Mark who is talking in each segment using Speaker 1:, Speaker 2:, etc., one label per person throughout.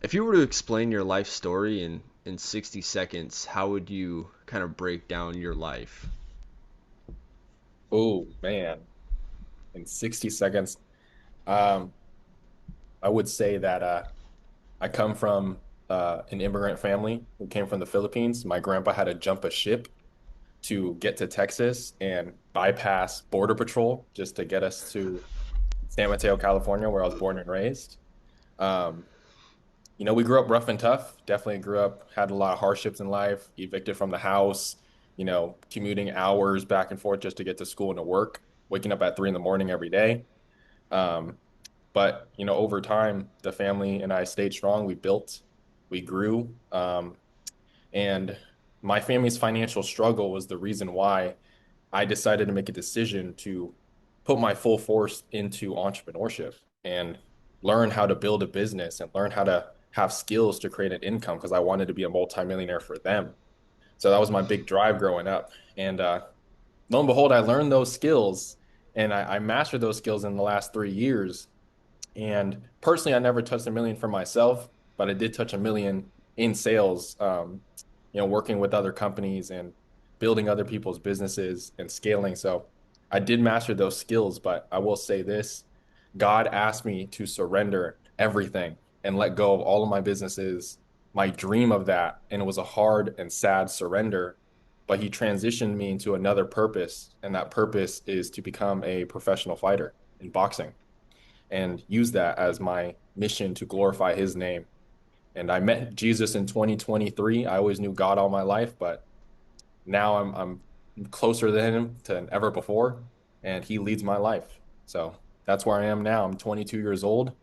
Speaker 1: If you were to explain your life story in 60 seconds, how would you kind of break down your life?
Speaker 2: Oh man, in 60 seconds. Um, I would say that I come from an immigrant family who came from the Philippines. My grandpa had to jump a ship to get to Texas and bypass Border Patrol just to get us to San Mateo, California, where I was born and raised. Um, we grew up rough and tough. Definitely grew up, had a lot of hardships in life, evicted from the house, commuting hours back and forth just to get to school and to work, waking up at 3 in the morning every day. Um, but over time, the family and I stayed strong. We built, we grew, and my family's financial struggle was the reason why I decided to make a decision to put my full force into entrepreneurship and learn how to build a business and learn how to have skills to create an income because I wanted to be a multimillionaire for them. So that was my big drive growing up. And lo and behold, I learned those skills and I mastered those skills in the last 3 years. And personally, I never touched a million for myself, but I did touch a million in sales, working with other companies and building other people's businesses and scaling. So I did master those skills, but I will say this, God asked me to surrender everything and let go of all of my businesses, my dream of that. And it was a hard and sad surrender, but he transitioned me into another purpose. And that purpose is to become a professional fighter in boxing and use that as my mission to glorify his name. And I met Jesus in 2023. I always knew God all my life, but now I'm closer than him than ever before, and he leads my life. So that's where I am now. I'm 22 years old,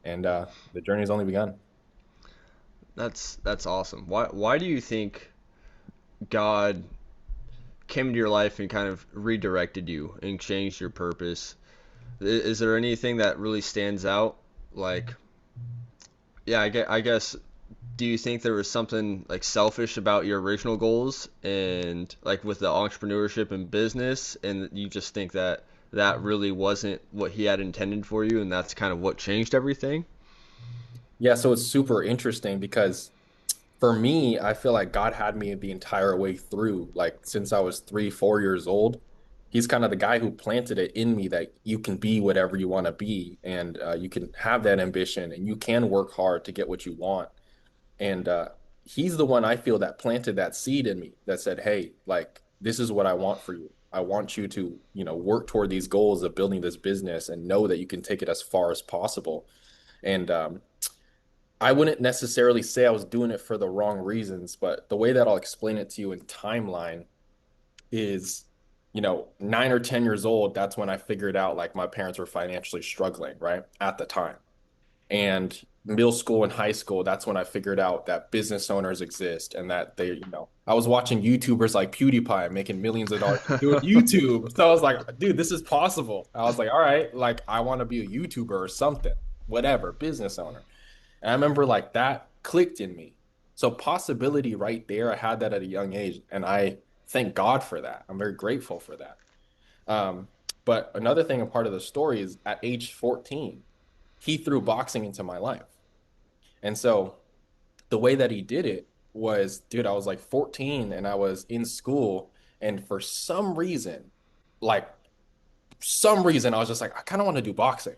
Speaker 2: and the journey's only begun.
Speaker 1: That's awesome. Why do you think God came into your life and kind of redirected you and changed your purpose? Is there anything that really stands out? Like, yeah, I guess do you think there was something like selfish about your original goals and like with the entrepreneurship and business, and you just think that that really wasn't what he had intended for you, and that's kind of what changed everything?
Speaker 2: Yeah, so it's super interesting because for me, I feel like God had me the entire way through, like since I was 3, 4 years old. He's kind of the guy who planted it in me that you can be whatever you want to be, and you can have that ambition, and you can work hard to get what you want. And he's the one I feel that planted that seed in me that said, "Hey, like this is what I want for you. I want you to, work toward these goals of building this business and know that you can take it as far as possible." And I wouldn't necessarily say I was doing it for the wrong reasons, but the way that I'll explain it to you in timeline is, 9 or 10 years old, that's when I figured out like my parents were financially struggling, right? At the time. And middle school and high school, that's when I figured out that business owners exist and that they, I was watching YouTubers like PewDiePie making millions of dollars doing YouTube. So I was like, dude, this is possible. I was like, all right, like I want to be a YouTuber or something, whatever, business owner. And I remember like that clicked in me. So possibility right there, I had that at a young age, and I thank God for that. I'm very grateful for that. Um, but another thing, a part of the story is at age 14, he threw boxing into my life. And so the way that he did it was, dude, I was like 14 and I was in school, and for like some reason, I was just like, I kind of want to do boxing.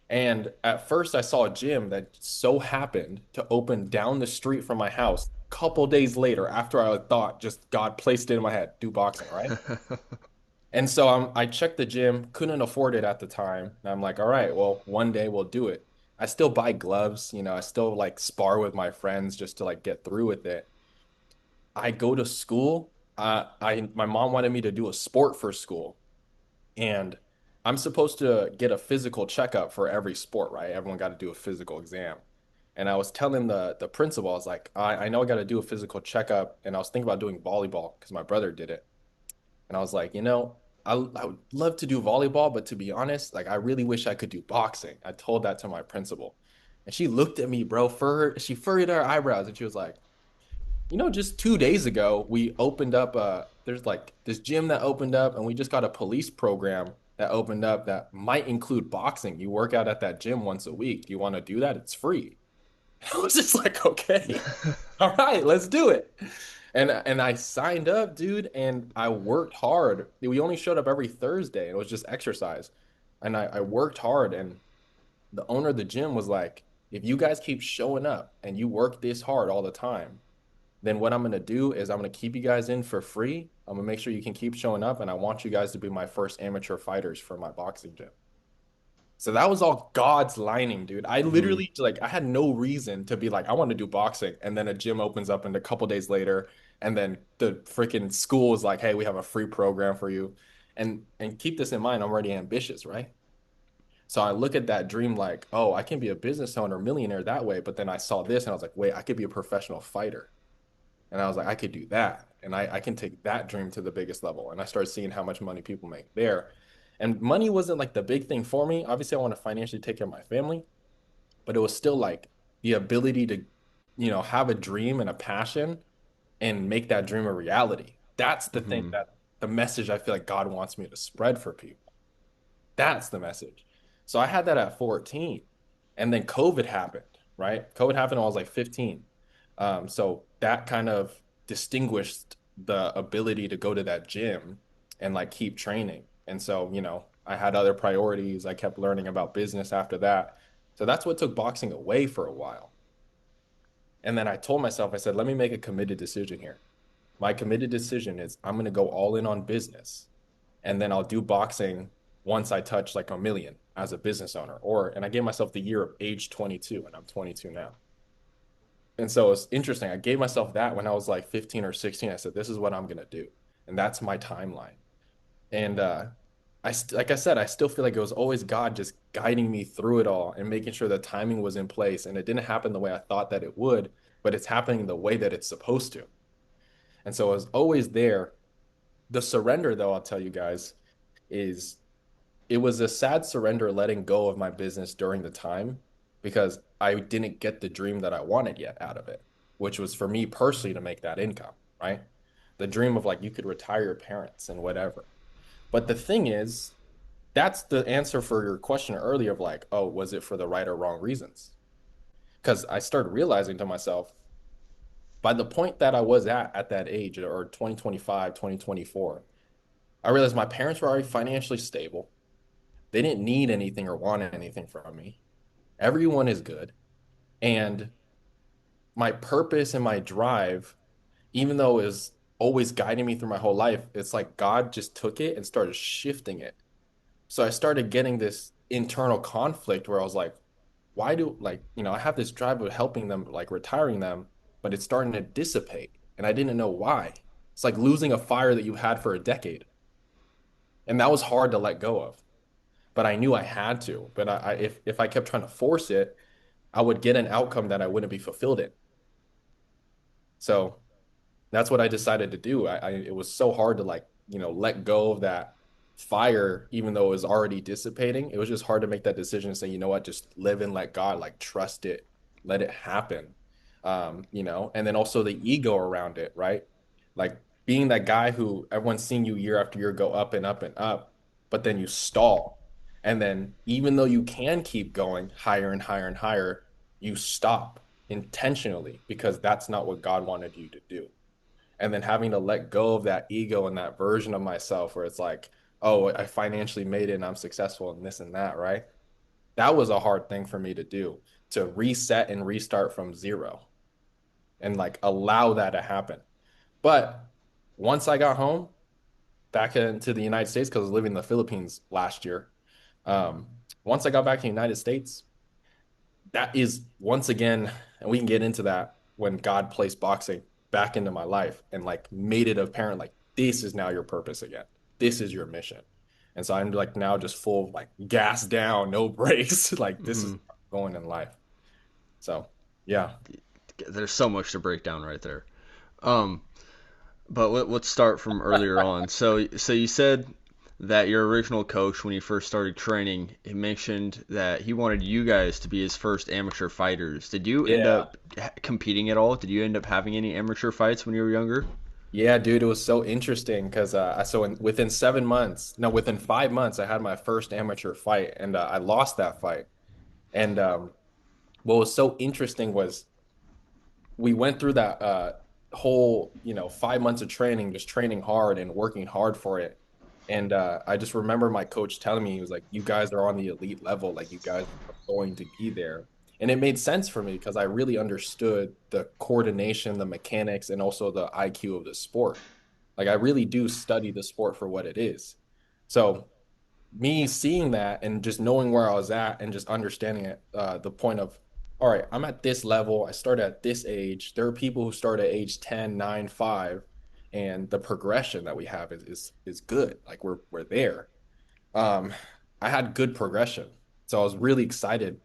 Speaker 2: And at first, I saw a gym that so happened to open down the street from my house. A couple days later, after I thought, just God placed it in my head, do boxing, right? And so I checked the gym, couldn't afford it at the time. And I'm like, all right, well, one day we'll do it. I still buy gloves, I still like spar with my friends just to like get through with it. I go to school. My mom wanted me to do a sport for school, and I'm supposed to get a physical checkup for every sport, right? Everyone got to do a physical exam. And I was telling the principal, I was like, I know I got to do a physical checkup. And I was thinking about doing volleyball because my brother did it. And I was like, I would love to do volleyball, but to be honest, like I really wish I could do boxing. I told that to my principal. And she looked at me, bro, she furrowed her eyebrows and she was like, just 2 days ago, we opened up there's like this gym that opened up, and we just got a police program that opened up that might include boxing. You work out at that gym once a week. Do you want to do that? It's free. I was just like, okay, all right, let's do it. And I signed up, dude, and I worked hard. We only showed up every Thursday. It was just exercise. And I worked hard, and the owner of the gym was like, if you guys keep showing up and you work this hard all the time, then what I'm gonna do is I'm gonna keep you guys in for free. I'm gonna make sure you can keep showing up, and I want you guys to be my first amateur fighters for my boxing gym. So that was all God's lining, dude. I
Speaker 1: Hmm.
Speaker 2: literally like I had no reason to be like I want to do boxing, and then a gym opens up, and a couple days later, and then the freaking school is like, "Hey, we have a free program for you," and keep this in mind, I'm already ambitious, right? So I look at that dream like, oh, I can be a business owner, millionaire that way. But then I saw this, and I was like, wait, I could be a professional fighter, and I was like, I could do that, and I can take that dream to the biggest level. And I started seeing how much money people make there. And money wasn't like the big thing for me. Obviously, I want to financially take care of my family, but it was still like the ability to, have a dream and a passion and make that dream a reality. That's the thing
Speaker 1: Hmm.
Speaker 2: that the message I feel like God wants me to spread for people. That's the message. So I had that at 14. And then COVID happened, right? COVID happened when I was like 15. So that kind of distinguished the ability to go to that gym and like keep training. And so, I had other priorities. I kept learning about business after that. So that's what took boxing away for a while. And then I told myself, I said, let me make a committed decision here. My committed decision is I'm going to go all in on business, and then I'll do boxing once I touch like a million as a business owner. And I gave myself the year of age 22, and I'm 22 now. And so it's interesting. I gave myself that when I was like 15 or 16. I said, this is what I'm going to do. And that's my timeline. And like I said, I still feel like it was always God just guiding me through it all and making sure the timing was in place. And it didn't happen the way I thought that it would, but it's happening the way that it's supposed to. And so it was always there. The surrender, though, I'll tell you guys, is it was a sad surrender letting go of my business during the time because I didn't get the dream that I wanted yet out of it, which was for me personally to make that income, right? The dream of like you could retire your parents and whatever. But the thing is, that's the answer for your question earlier of like, oh, was it for the right or wrong reasons? Because I started realizing to myself, by the point that I was at that age, or 2025, 2024, I realized my parents were already financially stable. They didn't need anything or want anything from me. Everyone is good. And my purpose and my drive, even though it was always guiding me through my whole life, it's like God just took it and started shifting it. So I started getting this internal conflict where I was like, why do like, I have this drive of helping them, like retiring them, but it's starting to dissipate. And I didn't know why. It's like losing a fire that you had for a decade. And that was hard to let go of. But I knew I had to. But if I kept trying to force it, I would get an outcome that I wouldn't be fulfilled in. So that's what I decided to do. It was so hard to like, let go of that fire, even though it was already dissipating. It was just hard to make that decision and say, you know what, just live and let God, like trust it, let it happen. And then also the ego around it, right? Like being that guy who everyone's seeing you year after year go up and up and up, but then you stall. And then even though you can keep going higher and higher and higher, you stop intentionally because that's not what God wanted you to do. And then having to let go of that ego and that version of myself where it's like, oh, I financially made it and I'm successful and this and that, right? That was a hard thing for me to do, to reset and restart from zero and like allow that to happen. But once I got home back into the United States, because I was living in the Philippines last year, um, once I got back to the United States, that is once again, and we can get into that when God placed boxing back into my life and like made it apparent, like this is now your purpose again. This is your mission. And so I'm like now just full like gas down, no brakes. Like this is
Speaker 1: Hmm.
Speaker 2: going in life. So yeah.
Speaker 1: There's so much to break down right there. Um, but let's start from earlier on. So you said that your original coach, when you first started training, he mentioned that he wanted you guys to be his first amateur fighters. Did you end
Speaker 2: Yeah.
Speaker 1: up competing at all? Did you end up having any amateur fights when you were younger?
Speaker 2: Yeah, dude, it was so interesting because within 7 months, no, within 5 months, I had my first amateur fight and I lost that fight. And what was so interesting was we went through that whole 5 months of training, just training hard and working hard for it. And I just remember my coach telling me, he was like, you guys are on the elite level, like you guys are going to be there. And it made sense for me because I really understood the coordination, the mechanics, and also the IQ of the sport. Like I really do study the sport for what it is. So me seeing that and just knowing where I was at and just understanding it, the point of, all right, I'm at this level. I started at this age. There are people who start at age 10, 9, 5, and the progression that we have is good. Like we're there. Um, I had good progression. So I was really excited.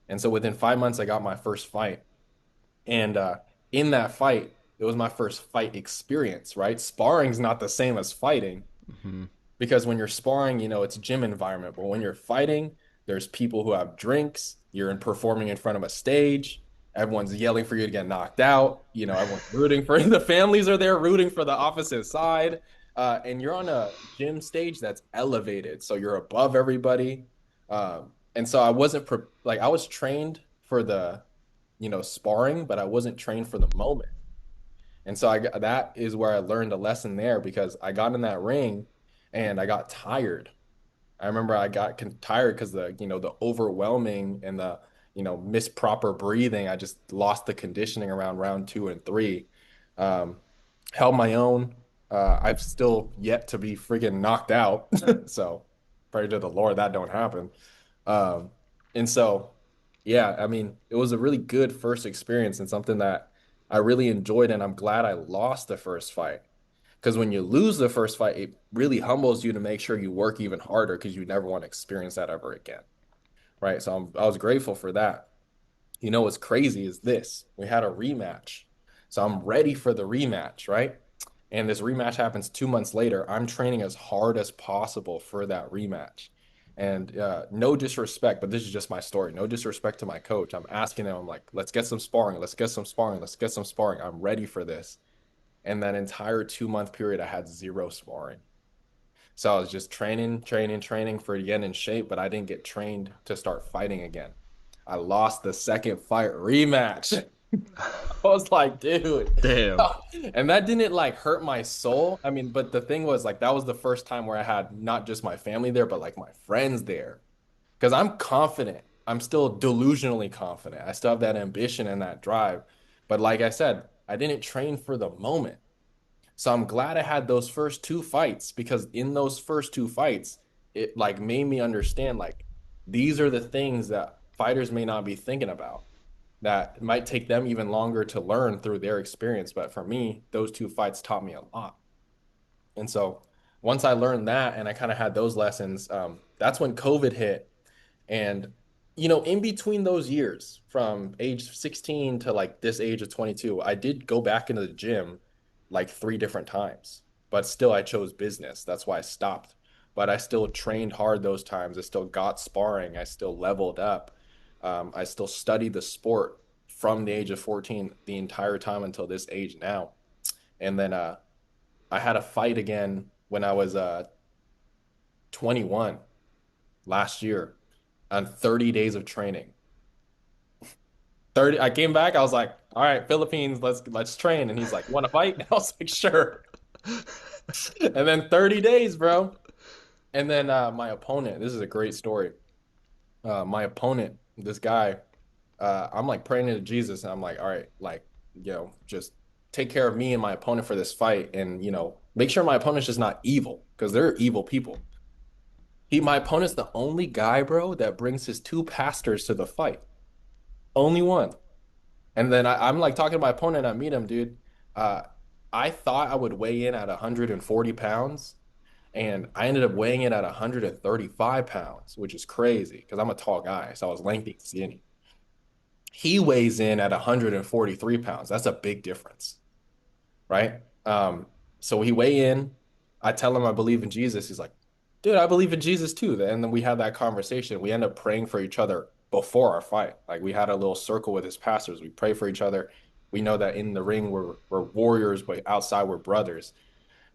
Speaker 2: And so within 5 months, I got my first fight. And in that fight, it was my first fight experience, right? Sparring's not the same as fighting
Speaker 1: Hmm.
Speaker 2: because when you're sparring, it's a gym environment, but when you're fighting, there's people who have drinks, you're performing in front of a stage, everyone's yelling for you to get knocked out, everyone's rooting for the families are there rooting for the opposite side. And you're on a gym stage that's elevated, so you're above everybody. And so I wasn't like I was trained for the sparring, but I wasn't trained for the moment. And so that is where I learned a lesson there because I got in that ring and I got tired. I remember I got tired because the overwhelming and the misproper breathing. I just lost the conditioning around round 2 and 3. Um, Held my own. I've still yet to be friggin' knocked out. So pray to the Lord that don't happen. Um, and so, yeah, I mean, it was a really good first experience and something that I really enjoyed. And I'm glad I lost the first fight. Because when you lose the first fight, it really humbles you to make sure you work even harder because you never want to experience that ever again. Right. So I was grateful for that. What's crazy is this. We had a rematch. So I'm ready for the rematch, right? And this rematch happens 2 months later. I'm training as hard as possible for that rematch. And no disrespect, but this is just my story. No disrespect to my coach. I'm asking him, I'm like, let's get some sparring. Let's get some sparring. Let's get some sparring. I'm ready for this. And that entire 2 month period, I had zero sparring. So I was just training, training, training for getting in shape, but I didn't get trained to start fighting again. I lost the second fight rematch. I was like, dude.
Speaker 1: Damn.
Speaker 2: And that didn't like hurt my soul. I mean, but the thing was like that was the first time where I had not just my family there, but like my friends there. Because I'm confident. I'm still delusionally confident. I still have that ambition and that drive. But like I said, I didn't train for the moment. So I'm glad I had those first two fights because in those first two fights, it like made me understand like these are the things that fighters may not be thinking about that might take them even longer to learn through their experience. But for me, those two fights taught me a lot. And so once I learned that and I kind of had those lessons, that's when COVID hit. And, in between those years, from age 16 to like this age of 22, I did go back into the gym like 3 different times, but still I chose business. That's why I stopped. But I still trained hard those times. I still got sparring. I still leveled up. I still studied the sport from the age of 14 the entire time until this age now. And then I had a fight again when I was 21 last year on 30 days of training. 30, I came back, I was like, all right, Philippines, let's train. And he's like, want to fight? I was like, sure. And then 30 days, bro. And then my opponent, this is a great story. My opponent, this guy, I'm like praying to Jesus, and I'm like, all right, like, just take care of me and my opponent for this fight, and make sure my opponent's just not evil, because they're evil people. My opponent's the only guy, bro, that brings his two pastors to the fight. Only one. And then I'm like talking to my opponent. I meet him, dude. Uh, I thought I would weigh in at 140 pounds, and I ended up weighing in at 135 pounds, which is crazy because I'm a tall guy, so I was lengthy and skinny. He weighs in at 143 pounds. That's a big difference, right? So we weigh in. I tell him I believe in Jesus. He's like, dude, I believe in Jesus too. And then we had that conversation. We end up praying for each other before our fight. Like we had a little circle with his pastors. We pray for each other. We know that in the ring we're warriors, but outside we're brothers.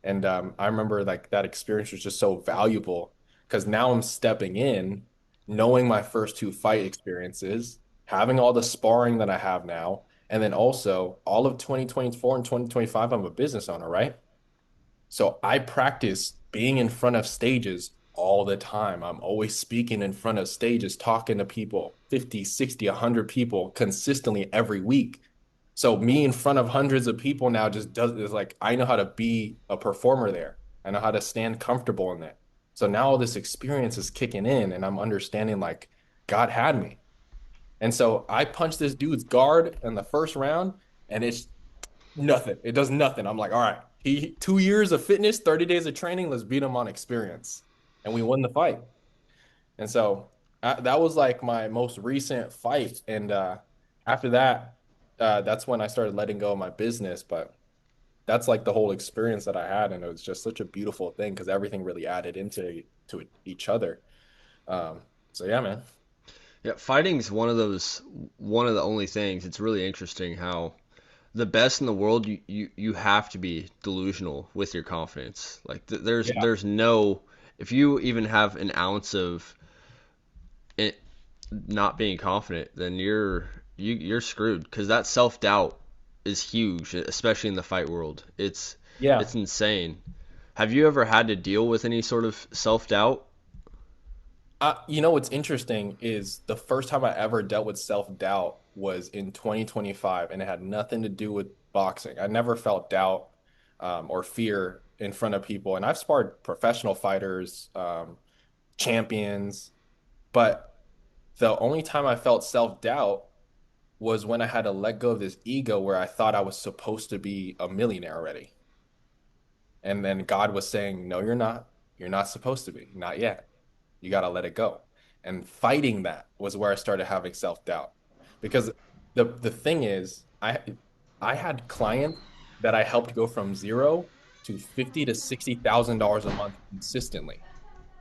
Speaker 2: And I remember like that experience was just so valuable because now I'm stepping in, knowing my first two fight experiences, having all the sparring that I have now, and then also all of 2024 and 2025, I'm a business owner, right? So I practice being in front of stages all the time. I'm always speaking in front of stages, talking to people, 50, 60, 100 people consistently every week. So me in front of hundreds of people now just does is like I know how to be a performer there. I know how to stand comfortable in that. So now all this experience is kicking in and I'm understanding like God had me. And so I punched this dude's guard in the first round and it's nothing. It does nothing. I'm like, all right, 2 years of fitness, 30 days of training, let's beat him on experience. And we won the fight. And so that was like my most recent fight. And after that, that's when I started letting go of my business. But that's like the whole experience that I had. And it was just such a beautiful thing because everything really added into to each other. Um, so yeah, man.
Speaker 1: Yeah, fighting's one of the only things. It's really interesting how the best in the world, you have to be delusional with your confidence. Like
Speaker 2: Yeah.
Speaker 1: there's no, if you even have an ounce of it not being confident, then you're screwed because that self-doubt is huge, especially in the fight world.
Speaker 2: Yeah.
Speaker 1: It's insane. Have you ever had to deal with any sort of self-doubt?
Speaker 2: You know what's interesting is the first time I ever dealt with self-doubt was in 2025, and it had nothing to do with boxing. I never felt doubt or fear in front of people, and I've sparred professional fighters, champions, but the only time I felt self-doubt was when I had to let go of this ego where I thought I was supposed to be a millionaire already. And then God was saying, no, you're not. You're not supposed to be. Not yet. You got to let it go. And fighting that was where I started having self-doubt. Because the thing is, I had clients that I helped go from zero to 50 to $60,000 a month consistently.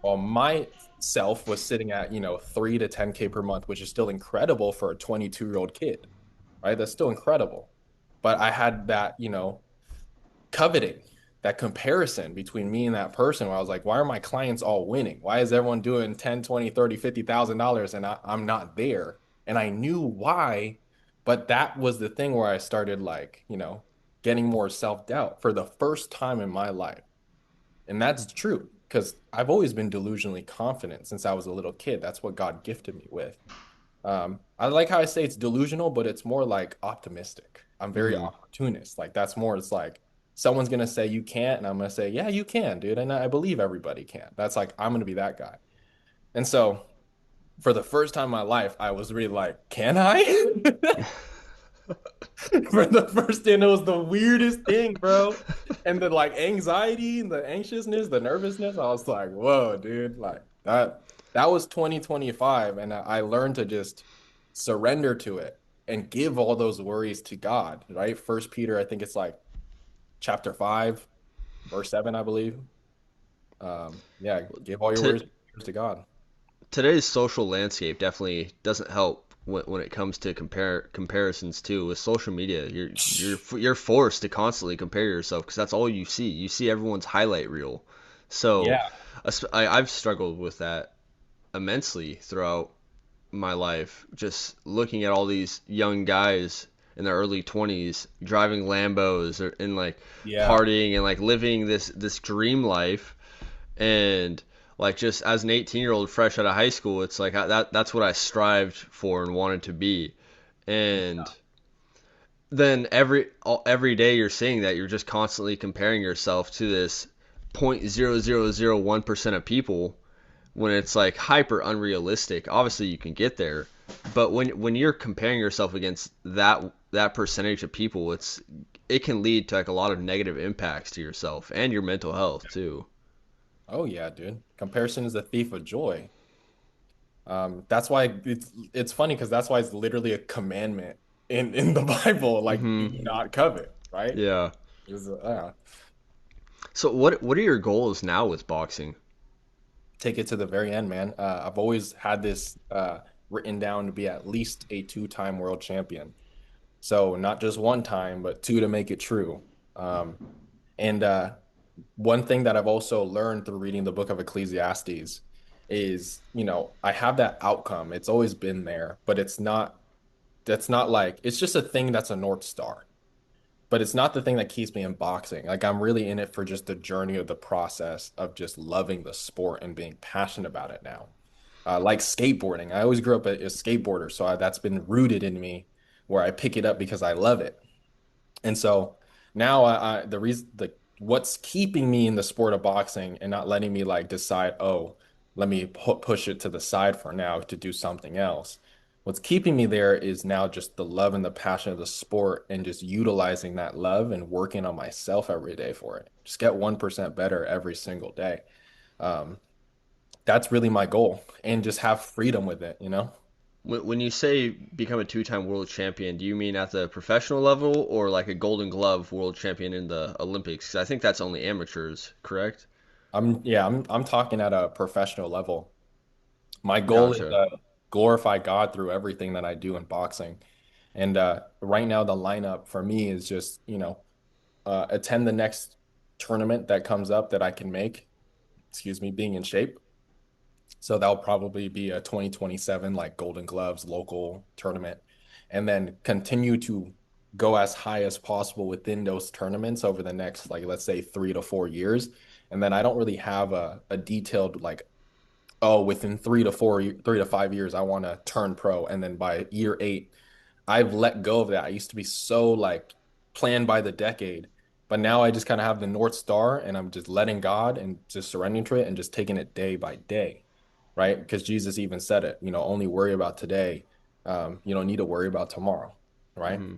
Speaker 2: While my self was sitting at, 3 to 10K per month, which is still incredible for a 22-year-old kid, right? That's still incredible. But I had that, coveting, that comparison between me and that person where I was like, why are my clients all winning? Why is everyone doing 10, 20, 30, $50,000 and I'm not there? And I knew why, but that was the thing where I started like, getting more self-doubt for the first time in my life. And that's true because I've always been delusionally confident since I was a little kid. That's what God gifted me with. I like how I say it's delusional, but it's more like optimistic. I'm very
Speaker 1: Hmm.
Speaker 2: opportunist. Like that's more, it's like someone's gonna say you can't, and I'm gonna say, yeah, you can, dude. And I believe everybody can. That's like I'm gonna be that guy. And so for the first time in my life, I was really like, can I? For the first time, it was the weirdest thing, bro. And the like anxiety, the anxiousness, the nervousness, I was like, whoa, dude, like that was 2025. And I learned to just surrender to it and give all those worries to God, right? First Peter, I think it's like chapter 5, verse 7, I believe. Yeah, give all your
Speaker 1: To
Speaker 2: worries to God.
Speaker 1: Today's social landscape definitely doesn't help when it comes to comparisons too. With social media, you're forced to constantly compare yourself because that's all you see. You see everyone's highlight reel. So
Speaker 2: Yeah.
Speaker 1: I've struggled with that immensely throughout my life, just looking at all these young guys in their early 20s driving Lambos and like
Speaker 2: Yeah.
Speaker 1: partying and like living this dream life, and like just as an 18-year-old fresh out of high school, it's like that's what I strived for and wanted to be. And then every day you're seeing that, you're just constantly comparing yourself to this 0.0001% of people, when it's like hyper unrealistic. Obviously you can get there, but when you're comparing yourself against that percentage of people, it can lead to like a lot of negative impacts to yourself and your mental health too.
Speaker 2: Oh yeah, dude. Comparison is the thief of joy. That's why it's funny because that's why it's literally a commandment in the Bible, like do
Speaker 1: Hmm.
Speaker 2: not covet, right?
Speaker 1: Yeah.
Speaker 2: It's,
Speaker 1: So what are your goals now with boxing?
Speaker 2: take it to the very end, man. I've always had this written down to be at least a two-time world champion. So not just one time, but two to make it true. Um, and one thing that I've also learned through reading the book of Ecclesiastes is, I have that outcome. It's always been there, but it's not. that's not like it's just a thing that's a North Star, but it's not the thing that keeps me in boxing. Like I'm really in it for just the journey of the process of just loving the sport and being passionate about it now. Like skateboarding, I always grew up a skateboarder, so that's been rooted in me where I pick it up because I love it. And so now the reason the what's keeping me in the sport of boxing and not letting me like decide, oh, let me push it to the side for now to do something else. What's keeping me there is now just the love and the passion of the sport and just utilizing that love and working on myself every day for it. Just get 1% better every single day. Um, that's really my goal and just have freedom with it, you know?
Speaker 1: When you say become a two-time world champion, do you mean at the professional level or like a Golden Glove world champion in the Olympics? 'Cause I think that's only amateurs, correct?
Speaker 2: I'm talking at a professional level. My goal is
Speaker 1: Gotcha.
Speaker 2: to glorify God through everything that I do in boxing. And right now, the lineup for me is just, attend the next tournament that comes up that I can make, excuse me, being in shape. So that'll probably be a 2027 like Golden Gloves local tournament. And then continue to go as high as possible within those tournaments over the next, like, let's say 3 to 4 years. And then I don't really have a detailed like oh, within 3 to 5 years, I want to turn pro. And then by year 8, I've let go of that. I used to be so like planned by the decade, but now I just kind of have the North Star and I'm just letting God and just surrendering to it and just taking it day by day, right? Because Jesus even said it, only worry about today. You don't need to worry about tomorrow, right?
Speaker 1: Hmm.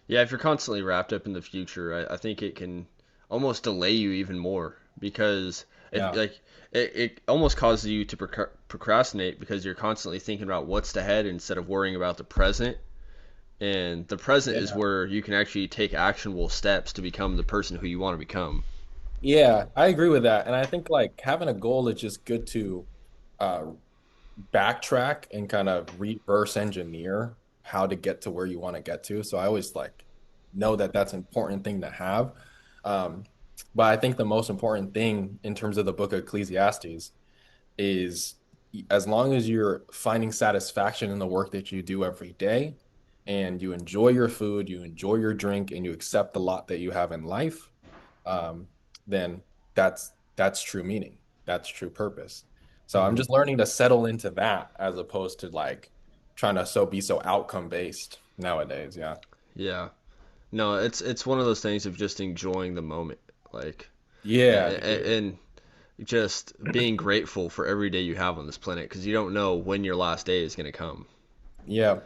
Speaker 1: Yeah, if you're constantly wrapped up in the future, I think it can almost delay you even more because
Speaker 2: Yeah.
Speaker 1: it almost causes you to procrastinate because you're constantly thinking about what's ahead instead of worrying about the present. And the present is
Speaker 2: Yeah.
Speaker 1: where you can actually take actionable steps to become the person who you want to become.
Speaker 2: Yeah, I agree with that. And I think like having a goal is just good to uh, backtrack and kind of reverse engineer how to get to where you want to get to. So I always like know that that's an important thing to have. Um, but I think the most important thing in terms of the book of Ecclesiastes is as long as you're finding satisfaction in the work that you do every day and you enjoy your food, you enjoy your drink, and you accept the lot that you have in life, um, then that's true meaning. That's true purpose. So I'm
Speaker 1: Hmm.
Speaker 2: just learning to settle into that as opposed to like trying to be so outcome based nowadays. Yeah.
Speaker 1: Yeah. No, it's one of those things of just enjoying the moment, like,
Speaker 2: Yeah, dude.
Speaker 1: and just being grateful for every day you have on this planet because you don't know when your last day is gonna come.
Speaker 2: Yeah,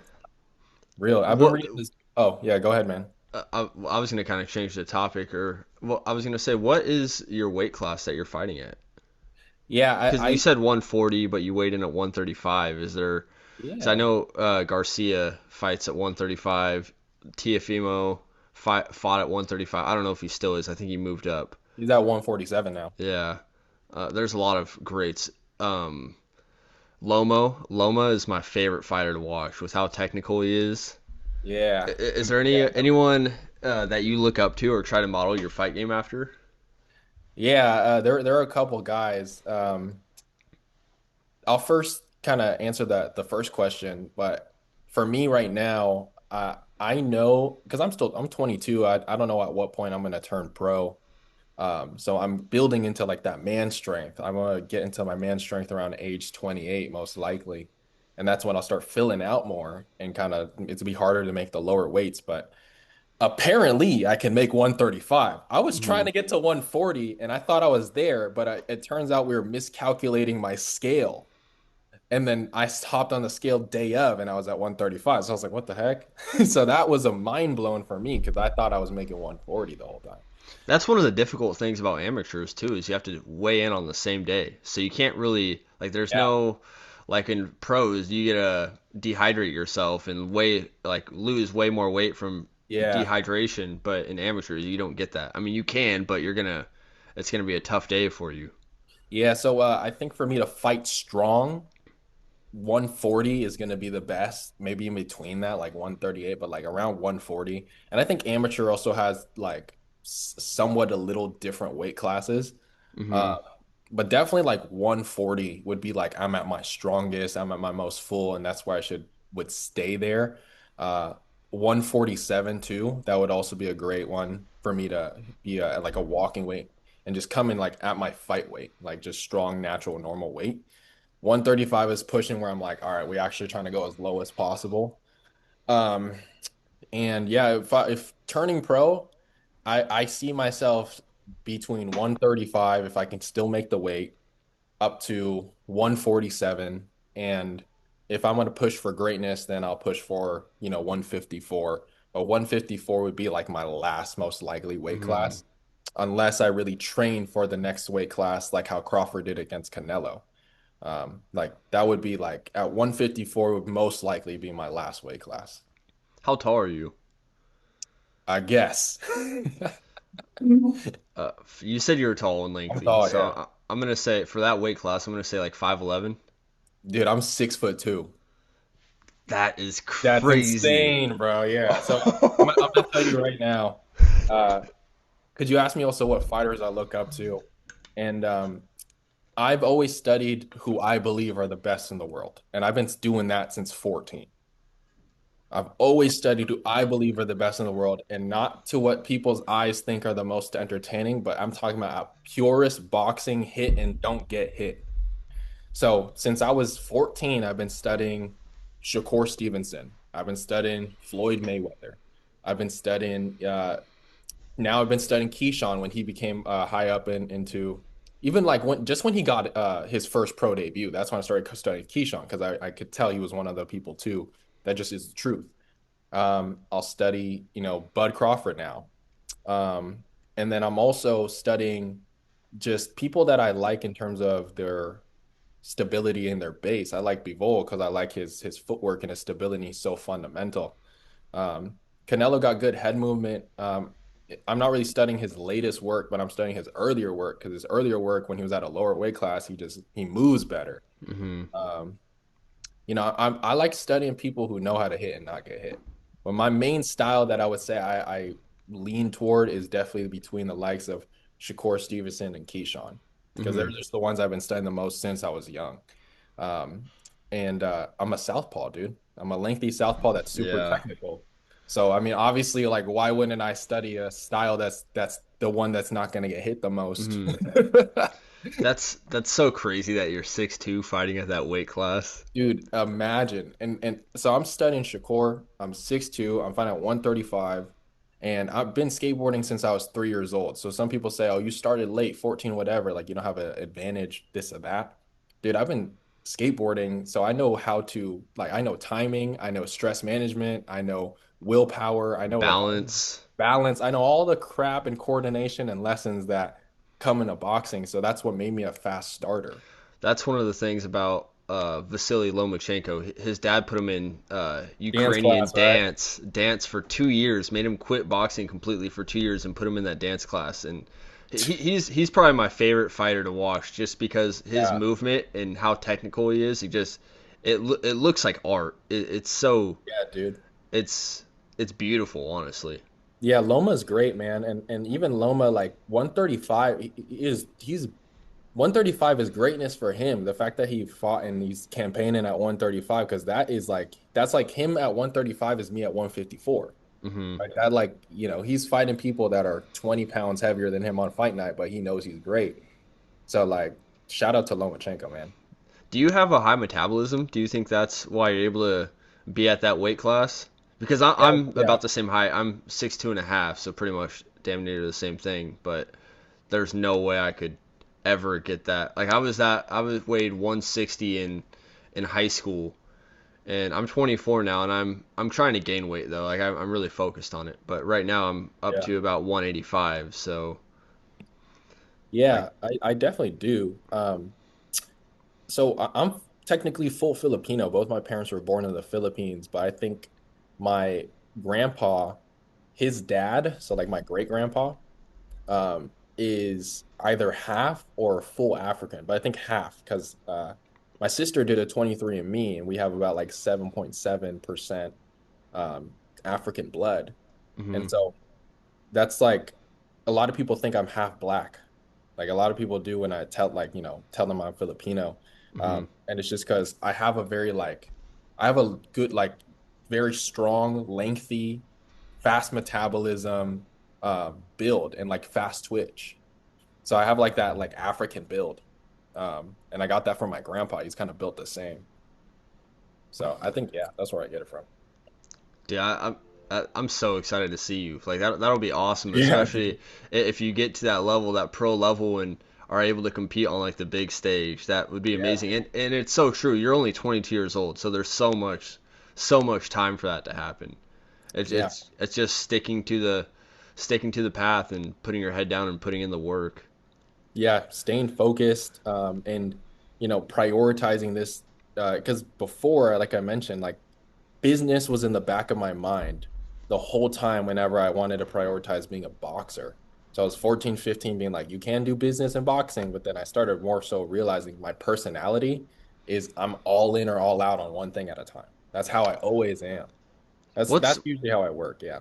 Speaker 2: real. I've been
Speaker 1: What
Speaker 2: reading this. Oh, yeah, go ahead, man.
Speaker 1: I was gonna kind of change the topic, or well, I was gonna say, what is your weight class that you're fighting at?
Speaker 2: Yeah,
Speaker 1: Because you
Speaker 2: I
Speaker 1: said 140, but you weighed in at 135. Is there? So I
Speaker 2: yeah.
Speaker 1: know Garcia fights at 135. Tiafimo fought at 135. I don't know if he still is. I think he moved up.
Speaker 2: He's at 147 now.
Speaker 1: Yeah. There's a lot of greats. Um, Loma is my favorite fighter to watch with how technical he is.
Speaker 2: Yeah.
Speaker 1: Is there anyone that you look up to or try to model your fight game after?
Speaker 2: Yeah, there are a couple guys. I'll first kind of answer the first question, but for me right now, I know because I'm 22. I don't know at what point I'm going to turn pro. So I'm building into like that man strength. I'm gonna get into my man strength around age 28, most likely, and that's when I'll start filling out more and kind of it's be harder to make the lower weights. But apparently, I can make 135. I was trying
Speaker 1: Hmm.
Speaker 2: to get to 140, and I thought I was there, but it turns out we were miscalculating my scale. And then I hopped on the scale day of, and I was at 135. So I was like, "What the heck?" So that was a mind blowing for me because I thought I was making 140 the whole time.
Speaker 1: That's one of the difficult things about amateurs too, is you have to weigh in on the same day. So you can't really like there's
Speaker 2: Yeah.
Speaker 1: no like in pros you get to dehydrate yourself and weigh like lose way more weight from
Speaker 2: Yeah.
Speaker 1: dehydration, but in amateurs you don't get that. I mean you can, but it's gonna be a tough day for you.
Speaker 2: Yeah, so I think for me to fight strong, 140 is going to be the best. Maybe in between that, like 138, but like around 140. And I think amateur also has like somewhat a little different weight classes.
Speaker 1: Hmm.
Speaker 2: Uh, but definitely like 140 would be like I'm at my strongest, I'm at my most full, and that's where I should would stay there. Uh, 147 too. That would also be a great one for me to be like a walking weight and just come in like at my fight weight, like just strong, natural, normal weight. 135 is pushing where I'm like, all right, we actually trying to go as low as possible. Um, and yeah, if turning pro, I see myself between 135 if I can still make the weight up to 147. And if I'm going to push for greatness, then I'll push for, 154. But 154 would be like my last most likely weight
Speaker 1: Hmm.
Speaker 2: class, unless I really train for the next weight class, like how Crawford did against Canelo. Like that would be like at 154 would most likely be my last weight class.
Speaker 1: How tall are you?
Speaker 2: I guess.
Speaker 1: You said you were tall and
Speaker 2: I'm
Speaker 1: lengthy,
Speaker 2: tall,
Speaker 1: so
Speaker 2: yeah.
Speaker 1: I'm gonna say for that weight class, I'm gonna say like 5'11".
Speaker 2: Dude, I'm 6'2".
Speaker 1: That is
Speaker 2: That's
Speaker 1: crazy.
Speaker 2: insane, bro. Yeah. So I'm gonna tell you right now. Uh, could you ask me also what fighters I look up to? And I've always studied who I believe are the best in the world, and I've been doing that since 14. I've always studied who I believe are the best in the world, and not to what people's eyes think are the most entertaining, but I'm talking about a purest boxing hit and don't get hit. So since I was 14, I've been studying Shakur Stevenson. I've been studying Floyd Mayweather. I've been studying now I've been studying Keyshawn when he became high up into even like when he got his first pro debut. That's when I started studying Keyshawn because I could tell he was one of the people too. That just is the truth. I'll study, Bud Crawford now. Um, and then I'm also studying just people that I like in terms of their stability in their base. I like Bivol because I like his footwork and his stability. He's so fundamental. Um, Canelo got good head movement. I'm not really studying his latest work, but I'm studying his earlier work because his earlier work when he was at a lower weight class, he moves better.
Speaker 1: Hmm.
Speaker 2: Um, I like studying people who know how to hit and not get hit. But my main style that I would say I lean toward is definitely between the likes of Shakur Stevenson and Keyshawn because they're
Speaker 1: Hmm.
Speaker 2: just the ones I've been studying the most since I was young. Um, and I'm a southpaw, dude. I'm a lengthy southpaw that's super
Speaker 1: Yeah.
Speaker 2: technical. So I mean, obviously, like, why wouldn't I study a style that's the one that's not going to get hit the most?
Speaker 1: Hmm. That's so crazy that you're 6'2" fighting at that weight class.
Speaker 2: Dude, imagine. And so I'm studying Shakur. I'm 6'2". I'm fine at 135. And I've been skateboarding since I was 3 years old. So some people say, oh, you started late, 14, whatever. Like you don't have an advantage, this or that. Dude, I've been skateboarding. So I know how to, like, I know timing. I know stress management. I know willpower. I know like all
Speaker 1: Balance.
Speaker 2: balance. I know all the crap and coordination and lessons that come into boxing. So that's what made me a fast starter.
Speaker 1: That's one of the things about Vasily Lomachenko. His dad put him in
Speaker 2: Dance
Speaker 1: Ukrainian
Speaker 2: class, right?
Speaker 1: dance for 2 years, made him quit boxing completely for 2 years, and put him in that dance class. And he's probably my favorite fighter to watch, just because his
Speaker 2: Yeah.
Speaker 1: movement and how technical he is. It looks like art. It's so
Speaker 2: Yeah, dude.
Speaker 1: it's it's beautiful, honestly.
Speaker 2: Yeah, Loma's great, man. And even Loma, like 135 he's 135 is greatness for him. The fact that he fought and he's campaigning at 135, because that's like him at 135 is me at 154.
Speaker 1: Hmm.
Speaker 2: Like that, like, he's fighting people that are 20 pounds heavier than him on fight night, but he knows he's great. So like shout out to Lomachenko, man.
Speaker 1: Do you have a high metabolism? Do you think that's why you're able to be at that weight class? Because
Speaker 2: Yeah,
Speaker 1: I'm
Speaker 2: yeah.
Speaker 1: about the same height. I'm 6'2.5", so pretty much damn near the same thing. But there's no way I could ever get that. Like I was weighed 160 in high school, and I'm 24 now, and I'm trying to gain weight though. Like I'm really focused on it. But right now I'm up
Speaker 2: Yeah.
Speaker 1: to about 185. So like,
Speaker 2: Yeah, I definitely do. So I'm technically full Filipino. Both my parents were born in the Philippines, but I think my grandpa, his dad, so like my great grandpa, is either half or full African, but I think half because my sister did a 23andMe and we have about like 7.7% um, African blood.
Speaker 1: hmm.
Speaker 2: And so that's like a lot of people think I'm half black. Like a lot of people do when I tell them I'm Filipino.
Speaker 1: Hmm.
Speaker 2: And it's just because I have a very like I have a good, like, very strong, lengthy, fast metabolism, build, and like fast twitch. So I have like that like African build. And I got that from my grandpa. He's kind of built the same. So I think, yeah, that's where I get it from.
Speaker 1: Dude, I'm so excited to see you. Like that'll be awesome,
Speaker 2: Yeah,
Speaker 1: especially
Speaker 2: dude.
Speaker 1: if you get to that level, that pro level, and are able to compete on like the big stage. That would be
Speaker 2: Yeah.
Speaker 1: amazing. And it's so true. You're only 22 years old, so there's so much time for that to happen.
Speaker 2: Yeah.
Speaker 1: It's just sticking to the path and putting your head down and putting in the work.
Speaker 2: Yeah. Staying focused, and, prioritizing this, because before, like I mentioned, like business was in the back of my mind the whole time whenever I wanted to prioritize being a boxer. So I was 14, 15, being like, you can do business and boxing. But then I started more so realizing my personality is I'm all in or all out on one thing at a time. That's how I always am.
Speaker 1: What's
Speaker 2: That's usually how I work. Yeah.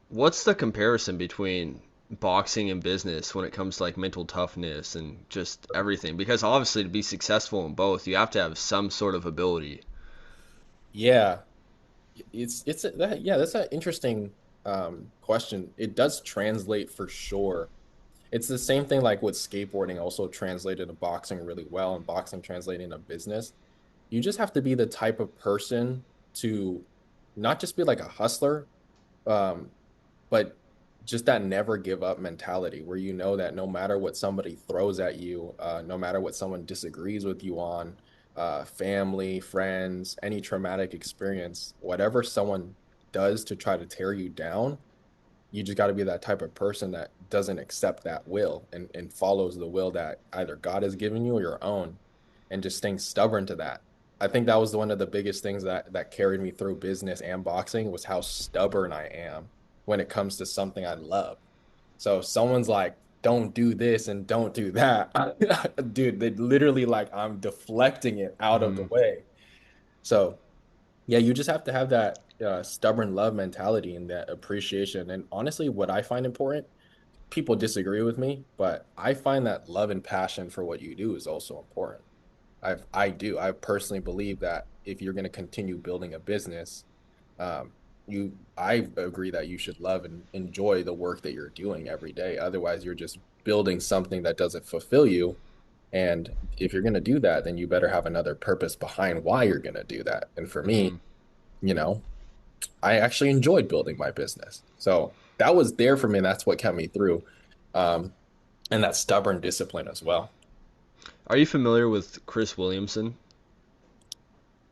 Speaker 1: what's the comparison between boxing and business when it comes to like mental toughness and just everything? Because obviously to be successful in both, you have to have some sort of ability.
Speaker 2: Yeah. Yeah, that's an interesting question. It does translate for sure. It's the same thing like with skateboarding also translated to boxing really well and boxing translating to business. You just have to be the type of person to not just be like a hustler, um, but just that never give up mentality where you know that no matter what somebody throws at you, no matter what someone disagrees with you on, family, friends, any traumatic experience, whatever someone does to try to tear you down, you just got to be that type of person that doesn't accept that will and follows the will that either God has given you or your own, and just staying stubborn to that. I think that was one of the biggest things that carried me through business and boxing was how stubborn I am when it comes to something I love. So if someone's like, don't do this and don't do that, dude, they literally like I'm deflecting it out of the
Speaker 1: Hmm.
Speaker 2: way. So yeah, you just have to have that stubborn love mentality and that appreciation. And honestly, what I find important, people disagree with me, but I find that love and passion for what you do is also important. I personally believe that if you're going to continue building a business, um, I agree that you should love and enjoy the work that you're doing every day. Otherwise, you're just building something that doesn't fulfill you. And if you're going to do that, then you better have another purpose behind why you're going to do that. And for me,
Speaker 1: Hmm.
Speaker 2: you know, I actually enjoyed building my business. So that was there for me. And that's what kept me through. Um, and that stubborn discipline as well.
Speaker 1: Are you familiar with Chris Williamson?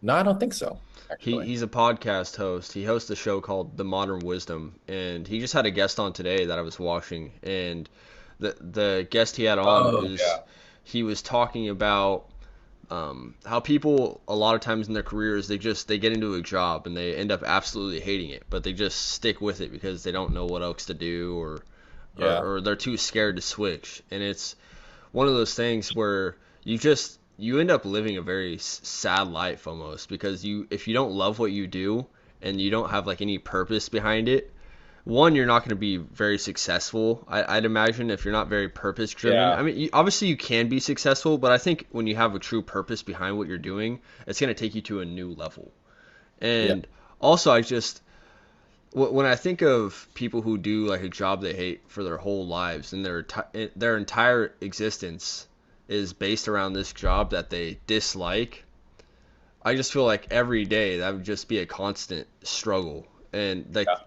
Speaker 2: No, I don't think so,
Speaker 1: He
Speaker 2: actually.
Speaker 1: he's a podcast host. He hosts a show called The Modern Wisdom, and he just had a guest on today that I was watching, and the guest he had on
Speaker 2: Oh,
Speaker 1: was
Speaker 2: yeah.
Speaker 1: he was talking about how people a lot of times in their careers they get into a job and they end up absolutely hating it, but they just stick with it because they don't know what else to do
Speaker 2: Yeah.
Speaker 1: or they're too scared to switch. And it's one of those things where you end up living a very sad life almost because you if you don't love what you do and you don't have like any purpose behind it, one, you're not going to be very successful. I'd imagine if you're not very purpose driven. I
Speaker 2: Yeah.
Speaker 1: mean, obviously you can be successful, but I think when you have a true purpose behind what you're doing, it's going to take you to a new level.
Speaker 2: Yeah.
Speaker 1: And also, when I think of people who do like a job they hate for their whole lives and their entire existence is based around this job that they dislike, I just feel like every day that would just be a constant struggle. And like
Speaker 2: Yeah.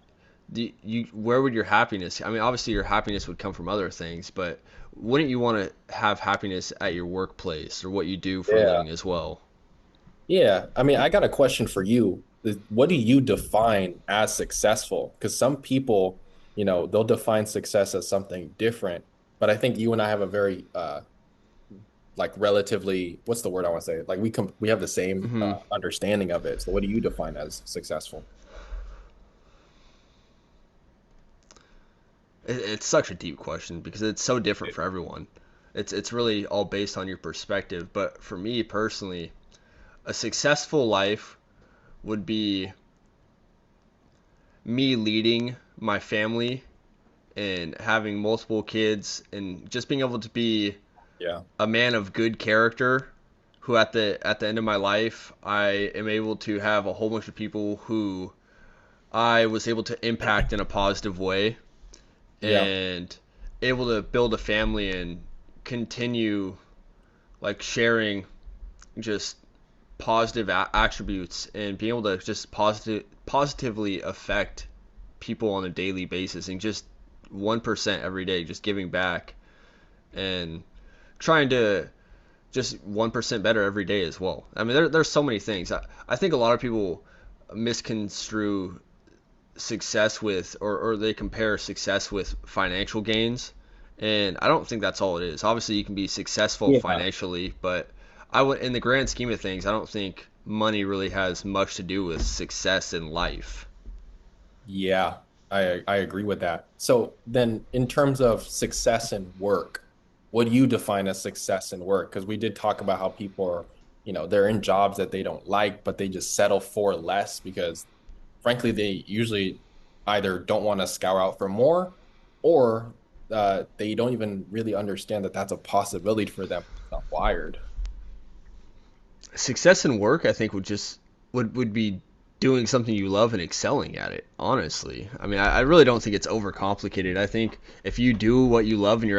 Speaker 1: where would your happiness? I mean, obviously your happiness would come from other things, but wouldn't you want to have happiness at your workplace or what you do for a
Speaker 2: Yeah.
Speaker 1: living as well?
Speaker 2: Yeah. I mean, I got a question for you. What do you define as successful? Because some people, they'll define success as something different. But I think you and I have a very like relatively, what's the word I want to say? Like we have the same
Speaker 1: Hmm.
Speaker 2: understanding of it. So what do you define as successful?
Speaker 1: It's such a deep question because it's so different for everyone. It's really all based on your perspective. But for me personally, a successful life would be me leading my family and having multiple kids and just being able to be
Speaker 2: Yeah.
Speaker 1: a man of good character who at the end of my life, I am able to have a whole bunch of people who I was able to impact in a positive way
Speaker 2: Yeah.
Speaker 1: and able to build a family and continue like sharing just positive attributes and being able to just positively affect people on a daily basis and just 1% every day, just giving back and trying to just 1% better every day as well. I mean, there's so many things. I think a lot of people misconstrue success with, or they compare success with financial gains. And I don't think that's all it is. Obviously, you can be successful
Speaker 2: Yeah.
Speaker 1: financially, but I would, in the grand scheme of things, I don't think money really has much to do with success in life.
Speaker 2: Yeah, I agree with that. So then in terms of success in work, what do you define as success in work? Because we did talk about how people are, they're in jobs that they don't like, but they just settle for less because frankly, they usually either don't want to scour out for more or they don't even really understand that that's a possibility for them. It's not wired.
Speaker 1: Success in work, I think, would be doing something you love and excelling at it. Honestly, I mean, I really don't think it's overcomplicated. I think if you do what you love and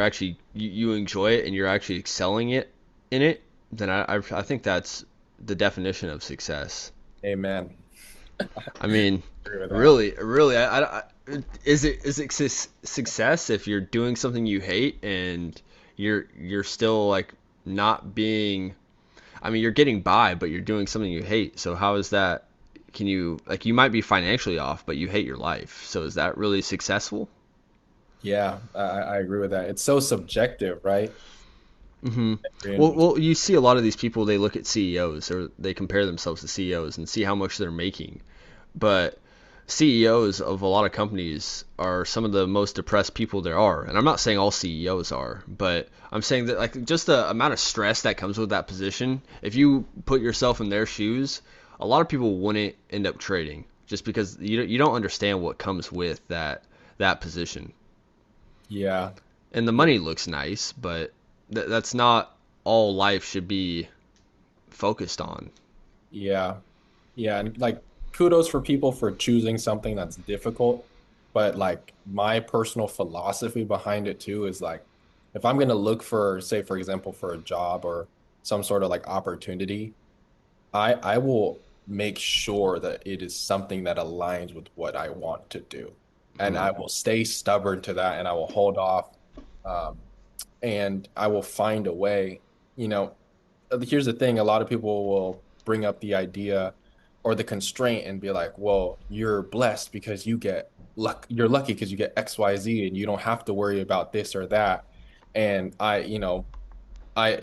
Speaker 1: you enjoy it and you're actually excelling it in it, then I think that's the definition of success.
Speaker 2: Amen.
Speaker 1: I mean,
Speaker 2: Agree with that.
Speaker 1: really, is it success if you're doing something you hate and you're still like not being, I mean, you're getting by, but you're doing something you hate. So how is that? Can you like you might be financially off, but you hate your life. So is that really successful?
Speaker 2: Yeah, I agree with that. It's so subjective, right?
Speaker 1: Hmm. Well,
Speaker 2: And
Speaker 1: well, you see a lot of these people. They look at CEOs or they compare themselves to CEOs and see how much they're making. But CEOs of a lot of companies are some of the most depressed people there are. And I'm not saying all CEOs are, but I'm saying that like just the amount of stress that comes with that position, if you put yourself in their shoes, a lot of people wouldn't end up trading just because you don't understand what comes with that position.
Speaker 2: yeah,
Speaker 1: And the
Speaker 2: yeah,
Speaker 1: money looks nice, but that's not all life should be focused on.
Speaker 2: yeah, yeah. And like kudos for people for choosing something that's difficult. But like my personal philosophy behind it too is like if I'm gonna look for, say, for example, for a job or some sort of like opportunity, I will make sure that it is something that aligns with what I want to do. And
Speaker 1: Hmm.
Speaker 2: I will stay stubborn to that and I will hold off. Um, and I will find a way. You know, here's the thing, a lot of people will bring up the idea or the constraint and be like, well, you're blessed because you get luck, you're lucky because you get XYZ and you don't have to worry about this or that. And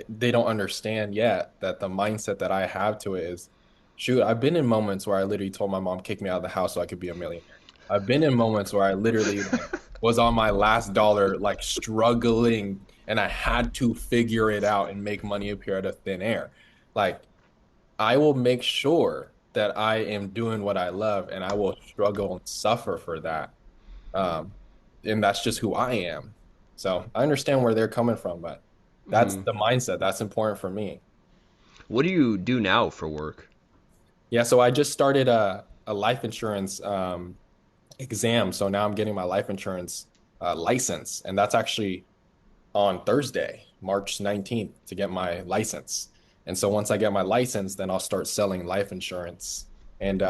Speaker 2: they don't understand yet that the mindset that I have to it is, shoot, I've been in moments where I literally told my mom, kick me out of the house so I could be a millionaire. I've been in moments where I literally like was on my last dollar, like struggling, and I had to figure it out and make money appear out of thin air. Like I will make sure that I am doing what I love and I will struggle and suffer for that. Um, and that's just who I am. So I understand where they're coming from, but that's
Speaker 1: Hmm.
Speaker 2: the mindset. That's important for me.
Speaker 1: What do you do now for work?
Speaker 2: Yeah, so I just started a life insurance exam. So now I'm getting my life insurance license, and that's actually on Thursday, March 19th, to get my license. And so once I get my license, then I'll start selling life insurance. And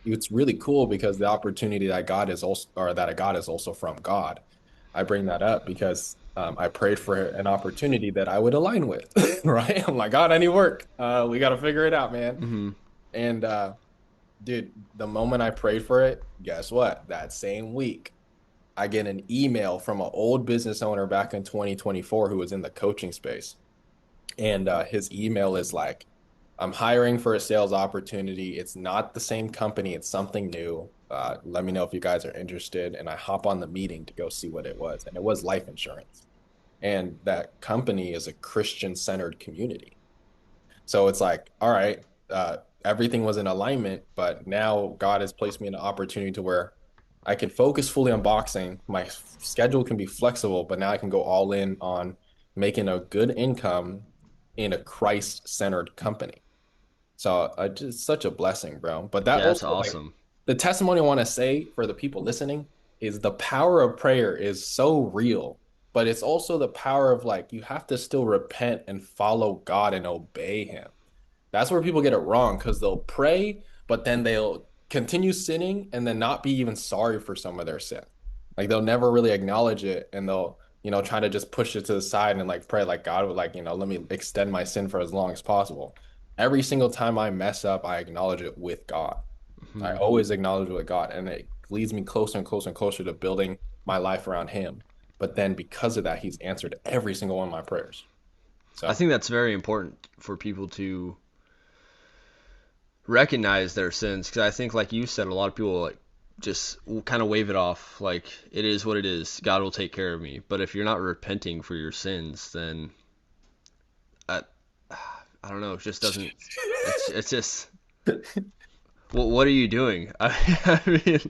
Speaker 2: it's really cool because the opportunity that I got is also, or that I got is also from God. I bring that up because I prayed for an opportunity that I would align with, right? I'm like, God, I need work. We got to figure it out, man.
Speaker 1: Hmm.
Speaker 2: And dude, the moment I prayed for it, guess what? That same week, I get an email from an old business owner back in 2024 who was in the coaching space. And his email is like, I'm hiring for a sales opportunity. It's not the same company, it's something new. Let me know if you guys are interested. And I hop on the meeting to go see what it was. And it was life insurance. And that company is a Christian centered community. So it's like, all right, everything was in alignment, but now God has placed me in an opportunity to where I can focus fully on boxing. My schedule can be flexible, but now I can go all in on making a good income in a Christ-centered company. So just such a blessing, bro. But that
Speaker 1: Yeah, that's
Speaker 2: also like
Speaker 1: awesome.
Speaker 2: the testimony I want to say for the people listening is the power of prayer is so real, but it's also the power of like you have to still repent and follow God and obey him. That's where people get it wrong because they'll pray, but then they'll continue sinning and then not be even sorry for some of their sin. Like they'll never really acknowledge it and they'll, try to just push it to the side and like pray like God would like, let me extend my sin for as long as possible. Every single time I mess up, I acknowledge it with God. I
Speaker 1: Hmm.
Speaker 2: always acknowledge it with God, and it leads me closer and closer and closer to building my life around him. But then because of that, he's answered every single one of my prayers.
Speaker 1: I
Speaker 2: So
Speaker 1: think that's very important for people to recognize their sins because I think, like you said, a lot of people like just kind of wave it off, like it is what it is. God will take care of me. But if you're not repenting for your sins, then I, I don't know. It just doesn't. It's just. What are you doing? I mean,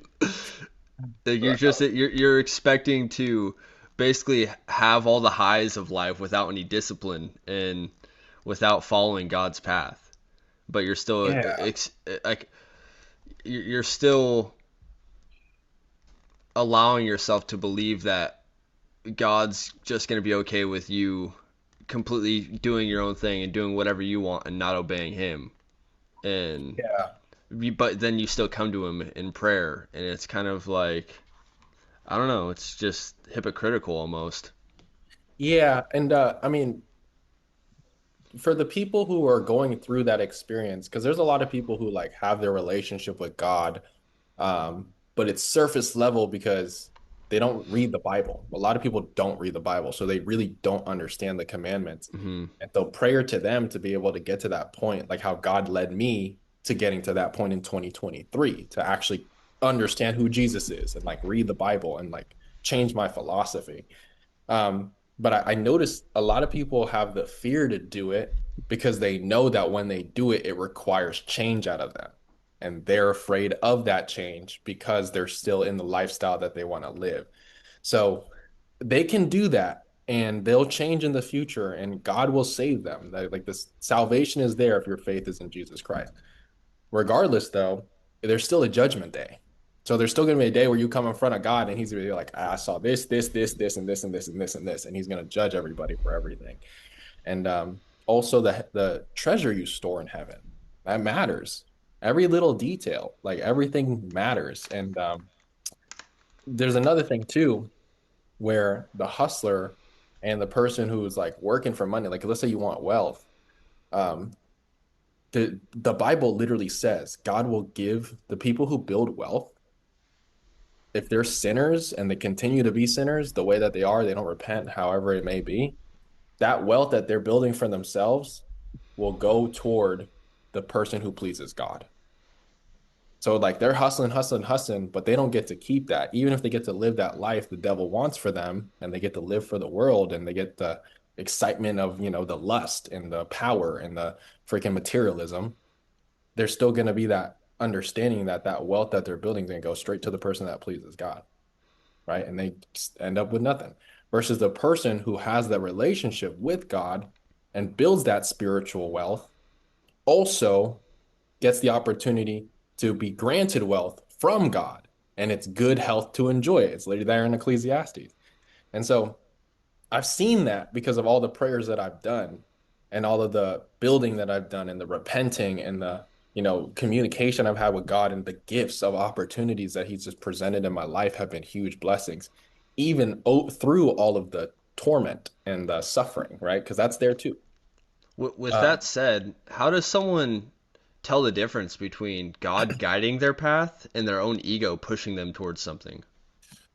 Speaker 1: like you're expecting to basically have all the highs of life without any discipline and without following God's path, but you're still
Speaker 2: yeah.
Speaker 1: like you're still allowing yourself to believe that God's just going to be okay with you completely doing your own thing and doing whatever you want and not obeying him. And
Speaker 2: Yeah.
Speaker 1: but then you still come to him in prayer and it's kind of like I don't know, it's just hypocritical almost.
Speaker 2: Yeah, and I mean, for the people who are going through that experience, because there's a lot of people who like have their relationship with God, but it's surface level because they don't read the Bible. A lot of people don't read the Bible, so they really don't understand the commandments.
Speaker 1: Hmm.
Speaker 2: And so prayer to them to be able to get to that point, like how God led me to getting to that point in 2023, to actually understand who Jesus is and like read the Bible and like change my philosophy. But I noticed a lot of people have the fear to do it because they know that when they do it, it requires change out of them. And they're afraid of that change because they're still in the lifestyle that they want to live. So they can do that and they'll change in the future and God will save them. Like this salvation is there if your faith is in Jesus Christ. Regardless, though, there's still a judgment day. So there's still going to be a day where you come in front of God and he's going to be like, I saw this, and this, and this, and this, and this. And he's going to judge everybody for everything. And also the treasure you store in heaven, that matters. Every little detail, like everything matters. And there's another thing too, where the hustler and the person who's like working for money, like let's say you want wealth, um, the Bible literally says God will give the people who build wealth, if they're sinners and they continue to be sinners the way that they are, they don't repent, however it may be, that wealth that they're building for themselves will go toward the person who pleases God. So like they're hustling, hustling, hustling, but they don't get to keep that. Even if they get to live that life the devil wants for them and they get to live for the world and they get the excitement of, the lust and the power and the freaking materialism, there's still going to be that understanding that that wealth that they're building is going to go straight to the person that pleases God, right? And they end up with nothing. Versus the person who has that relationship with God and builds that spiritual wealth also gets the opportunity to be granted wealth from God and it's good health to enjoy it. It's later there in Ecclesiastes. And so I've seen that because of all the prayers that I've done and all of the building that I've done and the repenting and the, communication I've had with God and the gifts of opportunities that he's just presented in my life have been huge blessings, even through all of the torment and the suffering, right? Because that's there too.
Speaker 1: With
Speaker 2: Uh,
Speaker 1: that said, how does someone tell the difference between God guiding their path and their own ego pushing them towards something?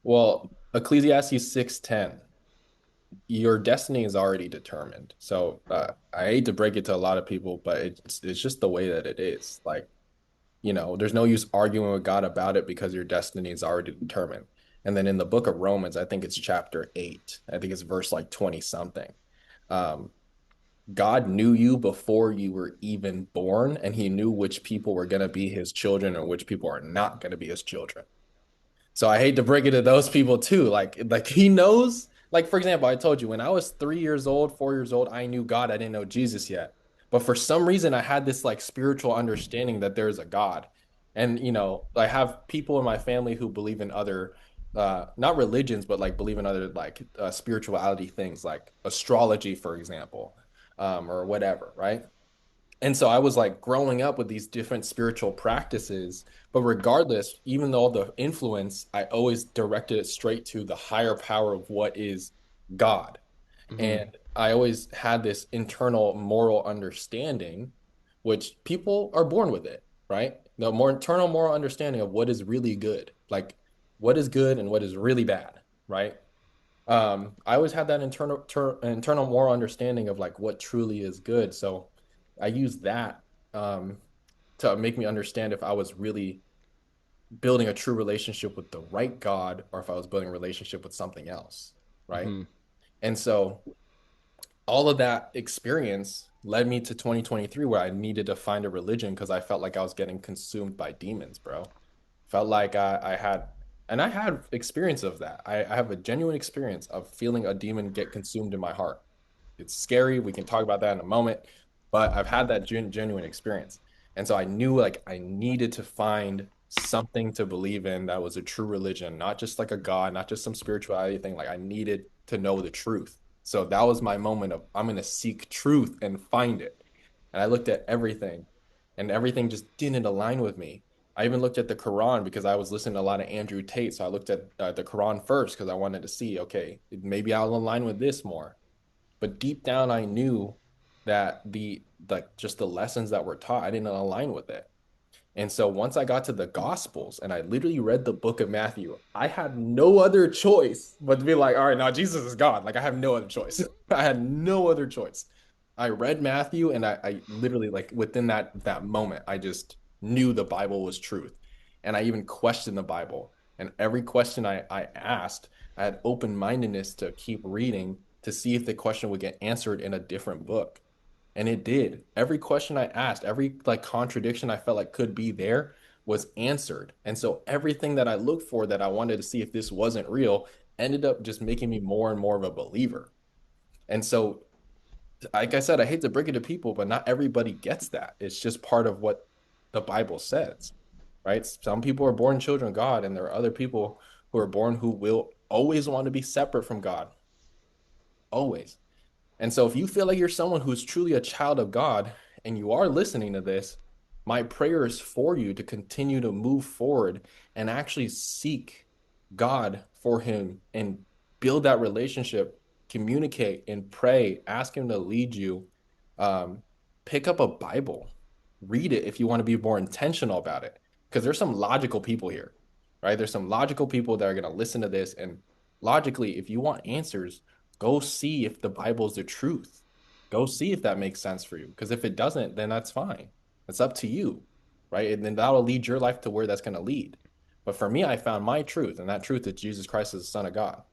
Speaker 2: well, Ecclesiastes 6:10, your destiny is already determined. So I hate to break it to a lot of people, but it's just the way that it is. Like, there's no use arguing with God about it because your destiny is already determined. And then in the book of Romans, I think it's chapter 8, I think it's verse like 20 something. Um, God knew you before you were even born, and he knew which people were going to be his children and which people are not going to be his children. So I hate to break it to those people too. Like he knows Like, for example, I told you when I was 3 years old, 4 years old, I knew God. I didn't know Jesus yet. But for some reason, I had this like spiritual understanding that there's a God. And, I have people in my family who believe in other, not religions, but like believe in other like spirituality things, like astrology, for example, or whatever, right? And so I was like growing up with these different spiritual practices, but regardless, even though the influence, I always directed it straight to the higher power of what is God.
Speaker 1: Hmm.
Speaker 2: And I always had this internal moral understanding, which people are born with it, right? The more internal moral understanding of what is really good, like what is good and what is really bad, right? I always had that internal moral understanding of like what truly is good. So I used that um, to make me understand if I was really building a true relationship with the right God or if I was building a relationship with something else, right?
Speaker 1: Hmm.
Speaker 2: And so all of that experience led me to 2023 where I needed to find a religion because I felt like I was getting consumed by demons, bro. Felt like I had, and I had experience of that. I have a genuine experience of feeling a demon get consumed in my heart. It's scary. We can talk about that in a moment, but I've had that genuine experience. And so I knew like I needed to find something to believe in that was a true religion, not just like a God, not just some spirituality thing. Like I needed to know the truth. So that was my moment of I'm going to seek truth and find it. And I looked at everything and everything just didn't align with me. I even looked at the Quran because I was listening to a lot of Andrew Tate. So I looked at the Quran first because I wanted to see, okay, maybe I'll align with this more. But deep down, I knew that just the lessons that were taught, I didn't align with it. And so once I got to the Gospels and I literally read the book of Matthew, I had no other choice but to be like, all right, now Jesus is God. Like I have no other choice. I had no other choice. I read Matthew and I literally like within that moment, I just knew the Bible was truth. And I even questioned the Bible. And every question I asked, I had open-mindedness to keep reading to see if the question would get answered in a different book. And it did. Every question I asked, every like contradiction I felt like could be there was answered. And so everything that I looked for that I wanted to see if this wasn't real ended up just making me more and more of a believer. And so, like I said, I hate to break it to people, but not everybody gets that. It's just part of what the Bible says, right? Some people are born children of God, and there are other people who are born who will always want to be separate from God, always. And so if you feel like you're someone who's truly a child of God and you are listening to this, my prayer is for you to continue to move forward and actually seek God for him and build that relationship, communicate and pray, ask him to lead you. Um, Pick up a Bible, read it if you want to be more intentional about it. Because there's some logical people here, right? There's some logical people that are going to listen to this. And logically, if you want answers, go see if the Bible is the truth. Go see if that makes sense for you. Because if it doesn't, then that's fine. It's up to you, right? And then that'll lead your life to where that's going to lead. But for me, I found my truth, and that truth is Jesus Christ is the Son of God,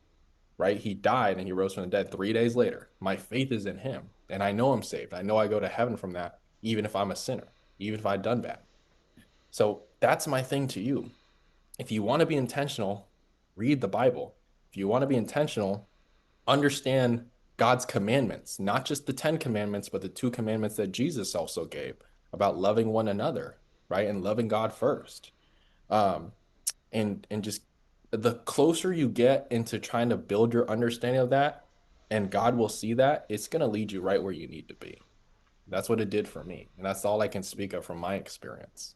Speaker 2: right? He died and he rose from the dead 3 days later. My faith is in him, and I know I'm saved. I know I go to heaven from that, even if I'm a sinner, even if I've done bad. So that's my thing to you. If you want to be intentional, read the Bible. If you want to be intentional, understand God's commandments, not just the 10 commandments, but the two commandments that Jesus also gave about loving one another, right? And loving God first. Um, and just the closer you get into trying to build your understanding of that, and God will see that, it's going to lead you right where you need to be. That's what it did for me. And that's all I can speak of from my experience.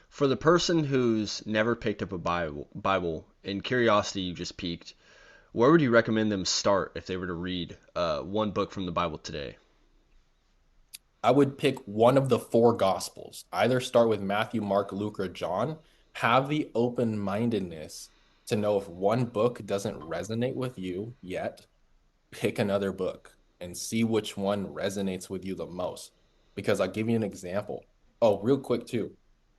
Speaker 1: For the person who's never picked up a Bible and curiosity you just piqued, where would you recommend them start if they were to read one book from the Bible today?
Speaker 2: I would pick one of the four gospels. Either start with Matthew, Mark, Luke, or John. Have the open-mindedness to know if one book doesn't resonate with you yet, pick another book and see which one resonates with you the most. Because I'll give you an example. Oh, real quick too.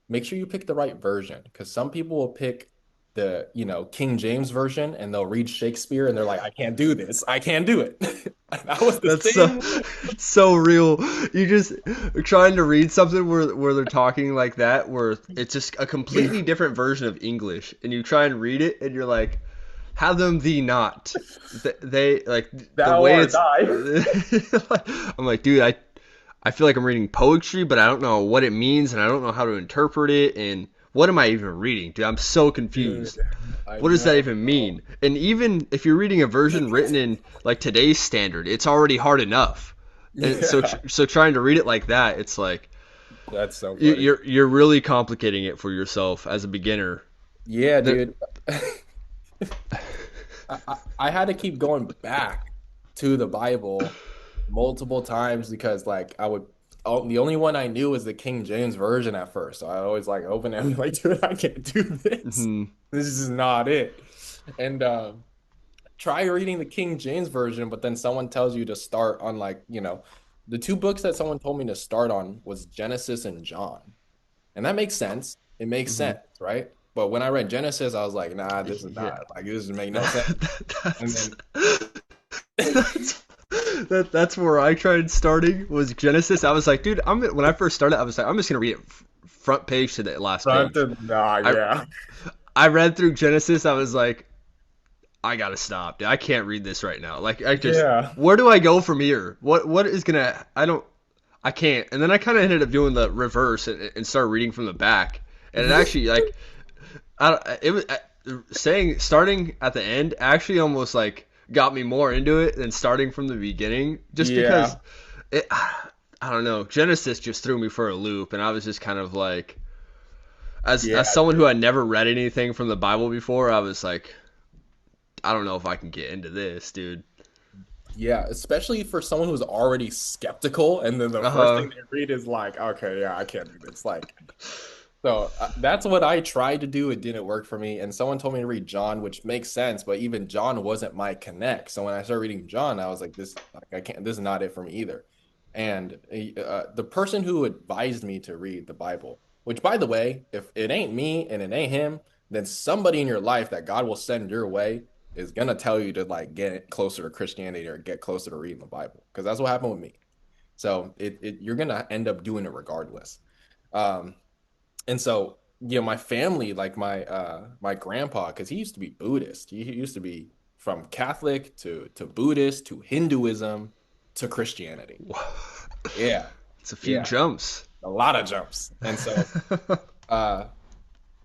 Speaker 2: Make sure you pick the right version because some people will pick the, King James version and they'll read Shakespeare and they're like, I can't do this. I can't do it. That was the
Speaker 1: That's so
Speaker 2: same way.
Speaker 1: it's so real. You just are trying to read something where they're talking like that, where it's just a completely different version of English, and you try and read it, and you're like, Fathom thee not. They like the
Speaker 2: Thou
Speaker 1: way
Speaker 2: or
Speaker 1: it's.
Speaker 2: die.
Speaker 1: I'm like, dude, I feel like I'm reading poetry, but I don't know what it means, and I don't know how to interpret it, and what am I even reading, dude? I'm so
Speaker 2: Dude,
Speaker 1: confused.
Speaker 2: I
Speaker 1: What does that
Speaker 2: know,
Speaker 1: even
Speaker 2: bro.
Speaker 1: mean? And even if you're reading a version written in like today's standard, it's already hard enough. And so
Speaker 2: Yeah,
Speaker 1: so trying to read it like that, it's like
Speaker 2: that's so funny.
Speaker 1: you're really complicating it for yourself as a beginner.
Speaker 2: Yeah,
Speaker 1: That,
Speaker 2: dude. I had to keep going back to the Bible multiple times because like I would the only one I knew was the King James version at first. So I always like open it and be like, dude, I can't do this.
Speaker 1: mhm.
Speaker 2: This is not it. And try reading the King James version, but then someone tells you to start on like, the two books that someone told me to start on was Genesis and John. And that makes sense. It makes
Speaker 1: Mhm.
Speaker 2: sense, right? But when I read Genesis, I was like, nah, this is
Speaker 1: Yeah.
Speaker 2: not like this doesn't make no sense. And
Speaker 1: That's
Speaker 2: then
Speaker 1: that's that's where I tried starting was Genesis. I was like, dude, when I first started, I was like, I'm just gonna read it front page to the last
Speaker 2: front
Speaker 1: page.
Speaker 2: to nah,
Speaker 1: I
Speaker 2: yeah.
Speaker 1: I read through Genesis. I was like, I gotta stop, dude. I can't read this right now. Like, I just,
Speaker 2: Yeah.
Speaker 1: where do I go from here? What is gonna? I can't. And then I kind of ended up doing the reverse and started reading from the back. And it actually like it was saying starting at the end actually almost like got me more into it than starting from the beginning, just because
Speaker 2: Yeah.
Speaker 1: it. I don't know. Genesis just threw me for a loop, and I was just kind of like,
Speaker 2: Yeah,
Speaker 1: as someone who
Speaker 2: dude.
Speaker 1: had never read anything from the Bible before, I was like, I don't know if I can get into this, dude.
Speaker 2: Yeah, especially for someone who's already skeptical, and then the
Speaker 1: Uh
Speaker 2: first
Speaker 1: huh.
Speaker 2: thing they read is like, okay, yeah, I can't do this. Like, so that's what I tried to do. It didn't work for me. And someone told me to read John, which makes sense, but even John wasn't my connect. So when I started reading John, I was like, this, like, I can't, this is not it for me either. And the person who advised me to read the Bible, which by the way, if it ain't me and it ain't him, then somebody in your life that God will send your way is gonna tell you to like get closer to Christianity or get closer to reading the Bible. Because that's what happened with me. So you're gonna end up doing it regardless. Um, and so, my family, like my grandpa, because he used to be Buddhist. He used to be from Catholic to Buddhist to Hinduism to Christianity. Yeah,
Speaker 1: It's a few
Speaker 2: yeah,
Speaker 1: jumps.
Speaker 2: a lot of jumps. And so, uh,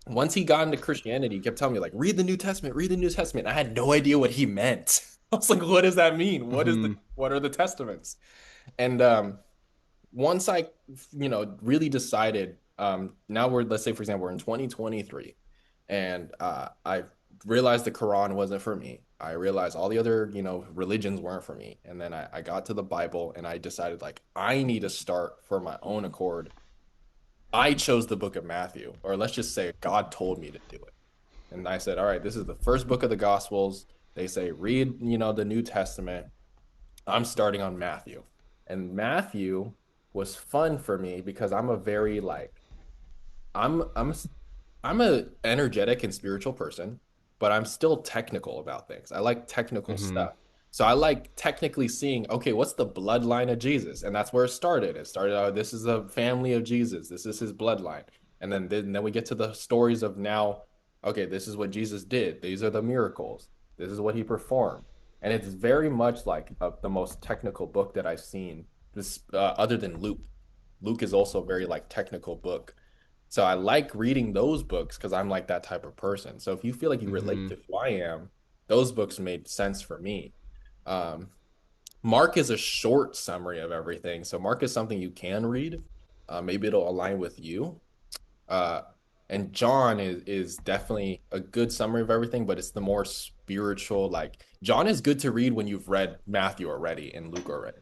Speaker 2: once he got into Christianity, he kept telling me like, read the New Testament, read the New Testament. I had no idea what he meant. I was like, what does that mean?
Speaker 1: Hmm.
Speaker 2: What are the testaments? And once I, really decided, now let's say, for example, we're in 2023, and I realized the Quran wasn't for me. I realized all the other, religions weren't for me. And then I got to the Bible and I decided, like, I need to start for my own accord. I chose the book of Matthew, or let's just say God told me to do it. And I said, all right, this is the first book of the Gospels. They say, read, the New Testament. I'm starting on Matthew. And Matthew was fun for me because I'm a very like I'm I'm I'm a energetic and spiritual person, but I'm still technical about things. I like technical
Speaker 1: Hmm.
Speaker 2: stuff. So I like technically seeing, okay, what's the bloodline of Jesus? And that's where it started. It started out, this is a family of Jesus. This is his bloodline. And then we get to the stories of now, okay, this is what Jesus did. These are the miracles. This is what he performed. And it's very much like the most technical book that I've seen. This other than Luke. Luke is also a very like technical book. So I like reading those books because I'm like that type of person. So if you feel like you relate
Speaker 1: Hmm.
Speaker 2: to who I am, those books made sense for me. Um, Mark is a short summary of everything. So Mark is something you can read. Maybe it'll align with you. Uh, and John is definitely a good summary of everything, but it's the more spiritual. Like John is good to read when you've read Matthew already and Luke already.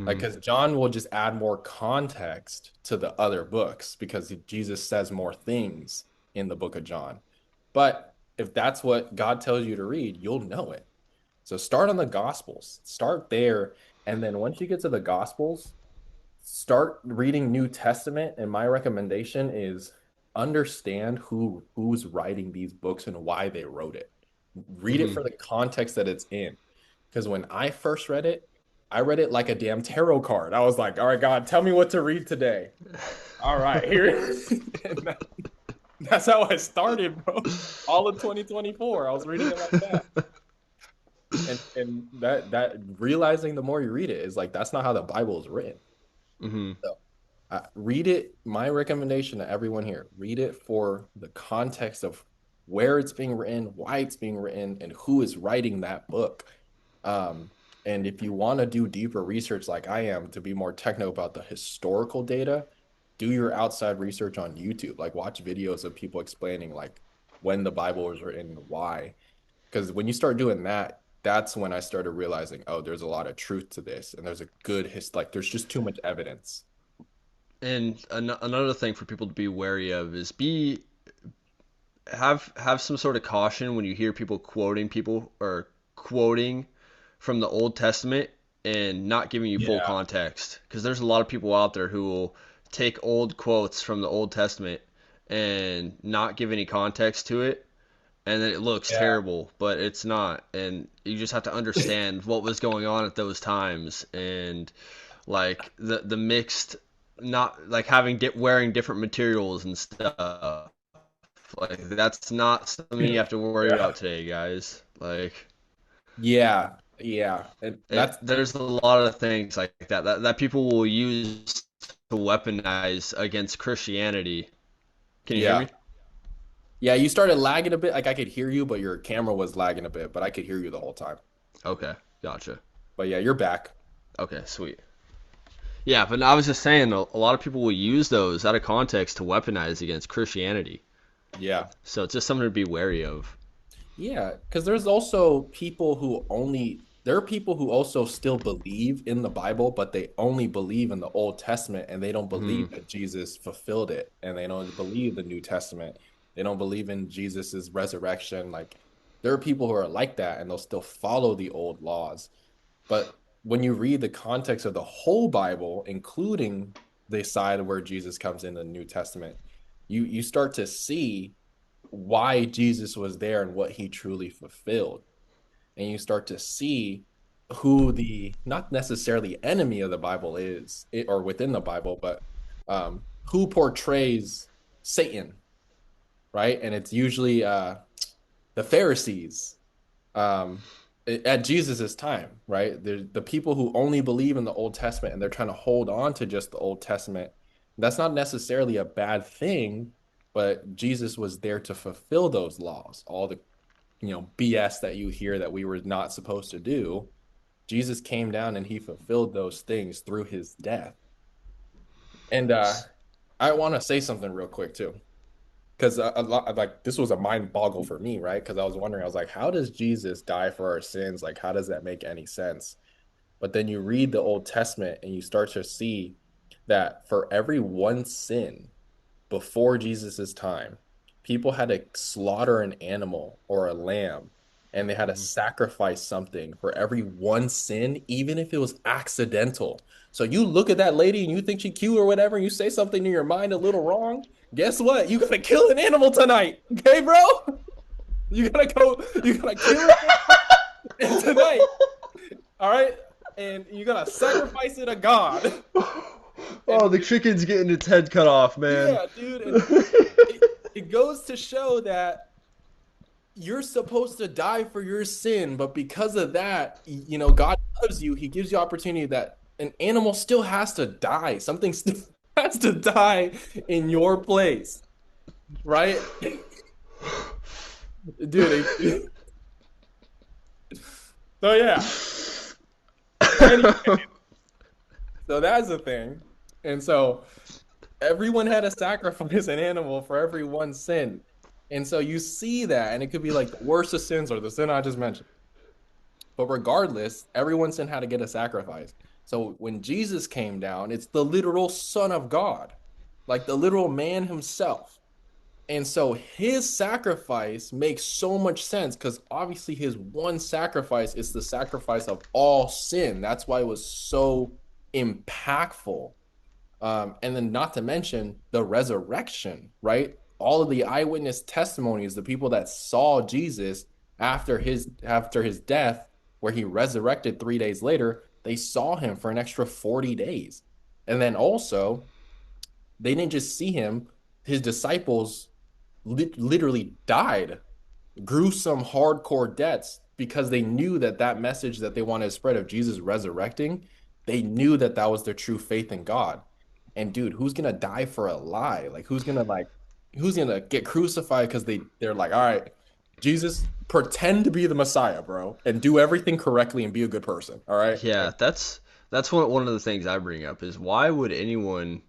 Speaker 2: Like,
Speaker 1: Hmm.
Speaker 2: because John will just add more context to the other books because Jesus says more things in the book of John. But if that's what God tells you to read, you'll know it. So start on the Gospels, start there. And then once you get to the Gospels, start reading New Testament. And my recommendation is understand who's writing these books and why they wrote it. Read it
Speaker 1: Hmm.
Speaker 2: for the context that it's in. Because when I first read it, I read it like a damn tarot card. I was like, all right, God, tell me what to read today. All right, here. That's how I started, bro. All of 2024, I was reading it like that. And that realizing the more you read it is like that's not how the Bible is written.
Speaker 1: Hmm.
Speaker 2: So read it. My recommendation to everyone here: read it for the context of where it's being written, why it's being written, and who is writing that book. Um, and if you want to do deeper research, like I am, to be more techno about the historical data, do your outside research on YouTube. Like watch videos of people explaining like when the Bible was written and why. Because when you start doing that, that's when I started realizing, oh, there's a lot of truth to this, and there's a good like there's just too much evidence.
Speaker 1: And another thing for people to be wary of is be have some sort of caution when you hear people or quoting from the Old Testament and not giving you full
Speaker 2: Yeah,
Speaker 1: context, because there's a lot of people out there who will take old quotes from the Old Testament and not give any context to it, and then it looks
Speaker 2: yeah,
Speaker 1: terrible, but it's not. And you just have to understand what was going on at those times, and like the mixed, not like wearing different materials and stuff. Like that's not something you have to worry
Speaker 2: yeah,
Speaker 1: about today, guys. Like
Speaker 2: yeah, yeah. And that's
Speaker 1: there's a lot of things like that people will use to weaponize against Christianity. Can you hear
Speaker 2: yeah,
Speaker 1: me?
Speaker 2: yeah. You started lagging a bit. Like I could hear you, but your camera was lagging a bit. But I could hear you the whole time.
Speaker 1: Okay, gotcha.
Speaker 2: But yeah, you're back.
Speaker 1: Okay, sweet. Yeah, but I was just saying a lot of people will use those out of context to weaponize against Christianity.
Speaker 2: Yeah.
Speaker 1: So it's just something to be wary of.
Speaker 2: Yeah, because there's also people who only there are people who also still believe in the Bible, but they only believe in the Old Testament and they don't
Speaker 1: Hmm.
Speaker 2: believe that Jesus fulfilled it and they don't believe the New Testament. They don't believe in Jesus's resurrection. Like there are people who are like that and they'll still follow the old laws. But when you read the context of the whole Bible, including the side where Jesus comes in the New Testament, you start to see why Jesus was there and what he truly fulfilled. And you start to see who the not necessarily enemy of the Bible is, or within the Bible, but who portrays Satan, right? And it's usually the Pharisees um, at Jesus's time, right? The people who only believe in the Old Testament and they're trying to hold on to just the Old Testament. That's not necessarily a bad thing, but Jesus was there to fulfill those laws, all the BS that you hear that we were not supposed to do. Jesus came down and he fulfilled those things through his death. And I want to say something real quick too, because a lot like this was a mind boggle for me, right? Because I was wondering, I was like, how does Jesus die for our sins? Like, how does that make any sense? But then you read the Old Testament and you start to see that for every one sin before Jesus's time, people had to slaughter an animal or a lamb, and they had to
Speaker 1: Hmm.
Speaker 2: sacrifice something for every one sin, even if it was accidental. So you look at that lady and you think she's cute or whatever, and you say something in your mind a little wrong. Guess what? You gotta kill an animal tonight, okay, bro? You gotta kill it tonight, all right? And you gotta sacrifice it to God.
Speaker 1: Oh,
Speaker 2: And
Speaker 1: the chicken's getting its head cut off, man.
Speaker 2: yeah, dude, and it goes to show that you're supposed to die for your sin, but because of that, God loves you. He gives you opportunity that an animal still has to die. Something still has to die in your place, right? Dude, so yeah. Anyway, so that's the thing. And so everyone had to sacrifice an animal for every one sin. And so you see that, and it could be like the worst of sins or the sin I just mentioned. But regardless, everyone sin had to get a sacrifice. So when Jesus came down, it's the literal Son of God, like the literal man himself. And so his sacrifice makes so much sense because obviously his one sacrifice is the sacrifice of all sin. That's why it was so impactful. And then not to mention the resurrection, right? All of the eyewitness testimonies, the people that saw Jesus after his death, where he resurrected 3 days later, they saw him for an extra 40 days. And then also, they didn't just see him, his disciples literally died gruesome, hardcore deaths because they knew that that message that they wanted to spread of Jesus resurrecting, they knew that that was their true faith in God. And dude, who's gonna die for a lie? Like who's gonna get crucified because they're like, all right, Jesus, pretend to be the Messiah, bro, and do everything correctly and be a good person. All right.
Speaker 1: Yeah, that's one of the things I bring up is why would anyone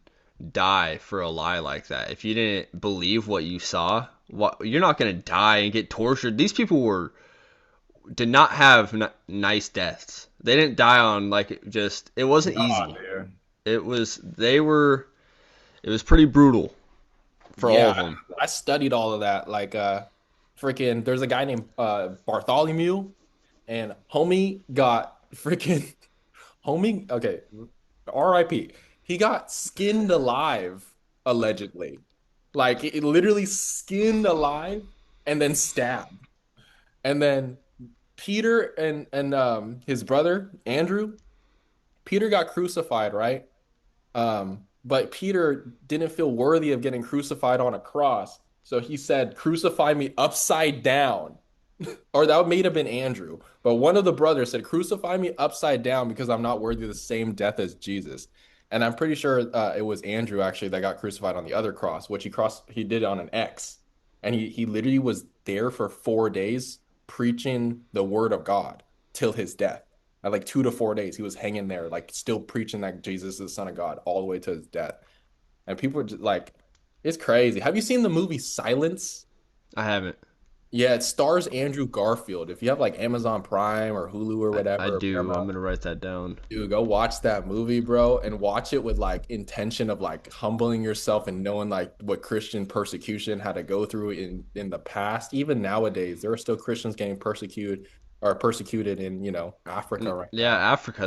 Speaker 1: die for a lie like that? If you didn't believe what you saw, you're not gonna die and get tortured. These people did not have nice deaths. They didn't die on like just it wasn't
Speaker 2: Nah,
Speaker 1: easy.
Speaker 2: dude.
Speaker 1: It was pretty brutal for all of
Speaker 2: Yeah,
Speaker 1: them.
Speaker 2: I studied all of that. Like freaking there's a guy named Bartholomew and homie got freaking homie okay, RIP. He got skinned alive allegedly. Like it literally skinned alive and then stabbed. And then Peter and his brother Andrew, Peter got crucified, right? But Peter didn't feel worthy of getting crucified on a cross. So he said, "Crucify me upside down." Or that may have been Andrew. But one of the brothers said, "Crucify me upside down because I'm not worthy of the same death as Jesus." And I'm pretty sure it was Andrew actually that got crucified on the other cross, which he did on an X. And he literally was there for 4 days preaching the word of God till his death. At like 2 to 4 days, he was hanging there, like still preaching that Jesus is the Son of God all the way to his death. And people were just like, it's crazy. Have you seen the movie Silence?
Speaker 1: I haven't.
Speaker 2: Yeah, it stars Andrew Garfield. If you have like Amazon Prime or Hulu or
Speaker 1: I
Speaker 2: whatever, or
Speaker 1: do. I'm
Speaker 2: Paramount,
Speaker 1: gonna write that down.
Speaker 2: dude, go watch that movie, bro, and watch it with like intention of like humbling yourself and knowing like what Christian persecution had to go through in the past. Even nowadays, there are still Christians getting persecuted in, Africa right
Speaker 1: Yeah,
Speaker 2: now.
Speaker 1: Africa.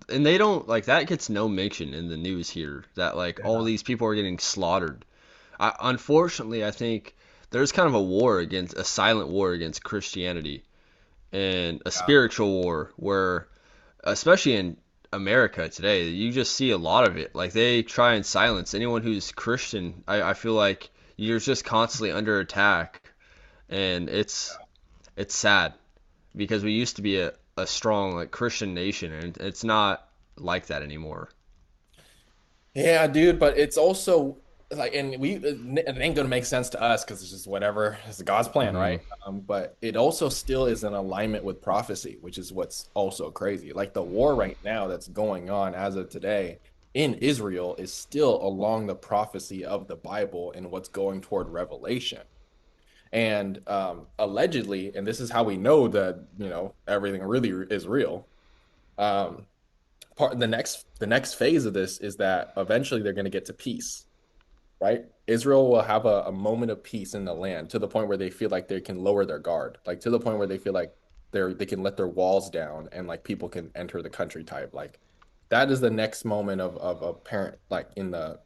Speaker 1: And they don't like that gets no mention in the news here that like all
Speaker 2: Yeah.
Speaker 1: these people are getting slaughtered. Unfortunately, I think there's kind of a silent war against Christianity and a
Speaker 2: Yeah.
Speaker 1: spiritual war where, especially in America today, you just see a lot of it. Like they try and silence anyone who's Christian. I feel like you're just constantly under attack, and it's sad because we used to be a strong like Christian nation, and it's not like that anymore.
Speaker 2: Yeah, dude, but it's also like, and it ain't gonna make sense to us because it's just whatever. It's God's plan,
Speaker 1: Hmm.
Speaker 2: right? But it also still is in alignment with prophecy, which is what's also crazy. Like the war right now that's going on as of today in Israel is still along the prophecy of the Bible and what's going toward Revelation. And allegedly, and this is how we know that, everything really is real. Um, the next phase of this is that eventually they're going to get to peace, right? Israel will have a moment of peace in the land to the point where they feel like they can lower their guard, like to the point where they feel like they can let their walls down and like people can enter the country type. Like that is the next moment of apparent like in the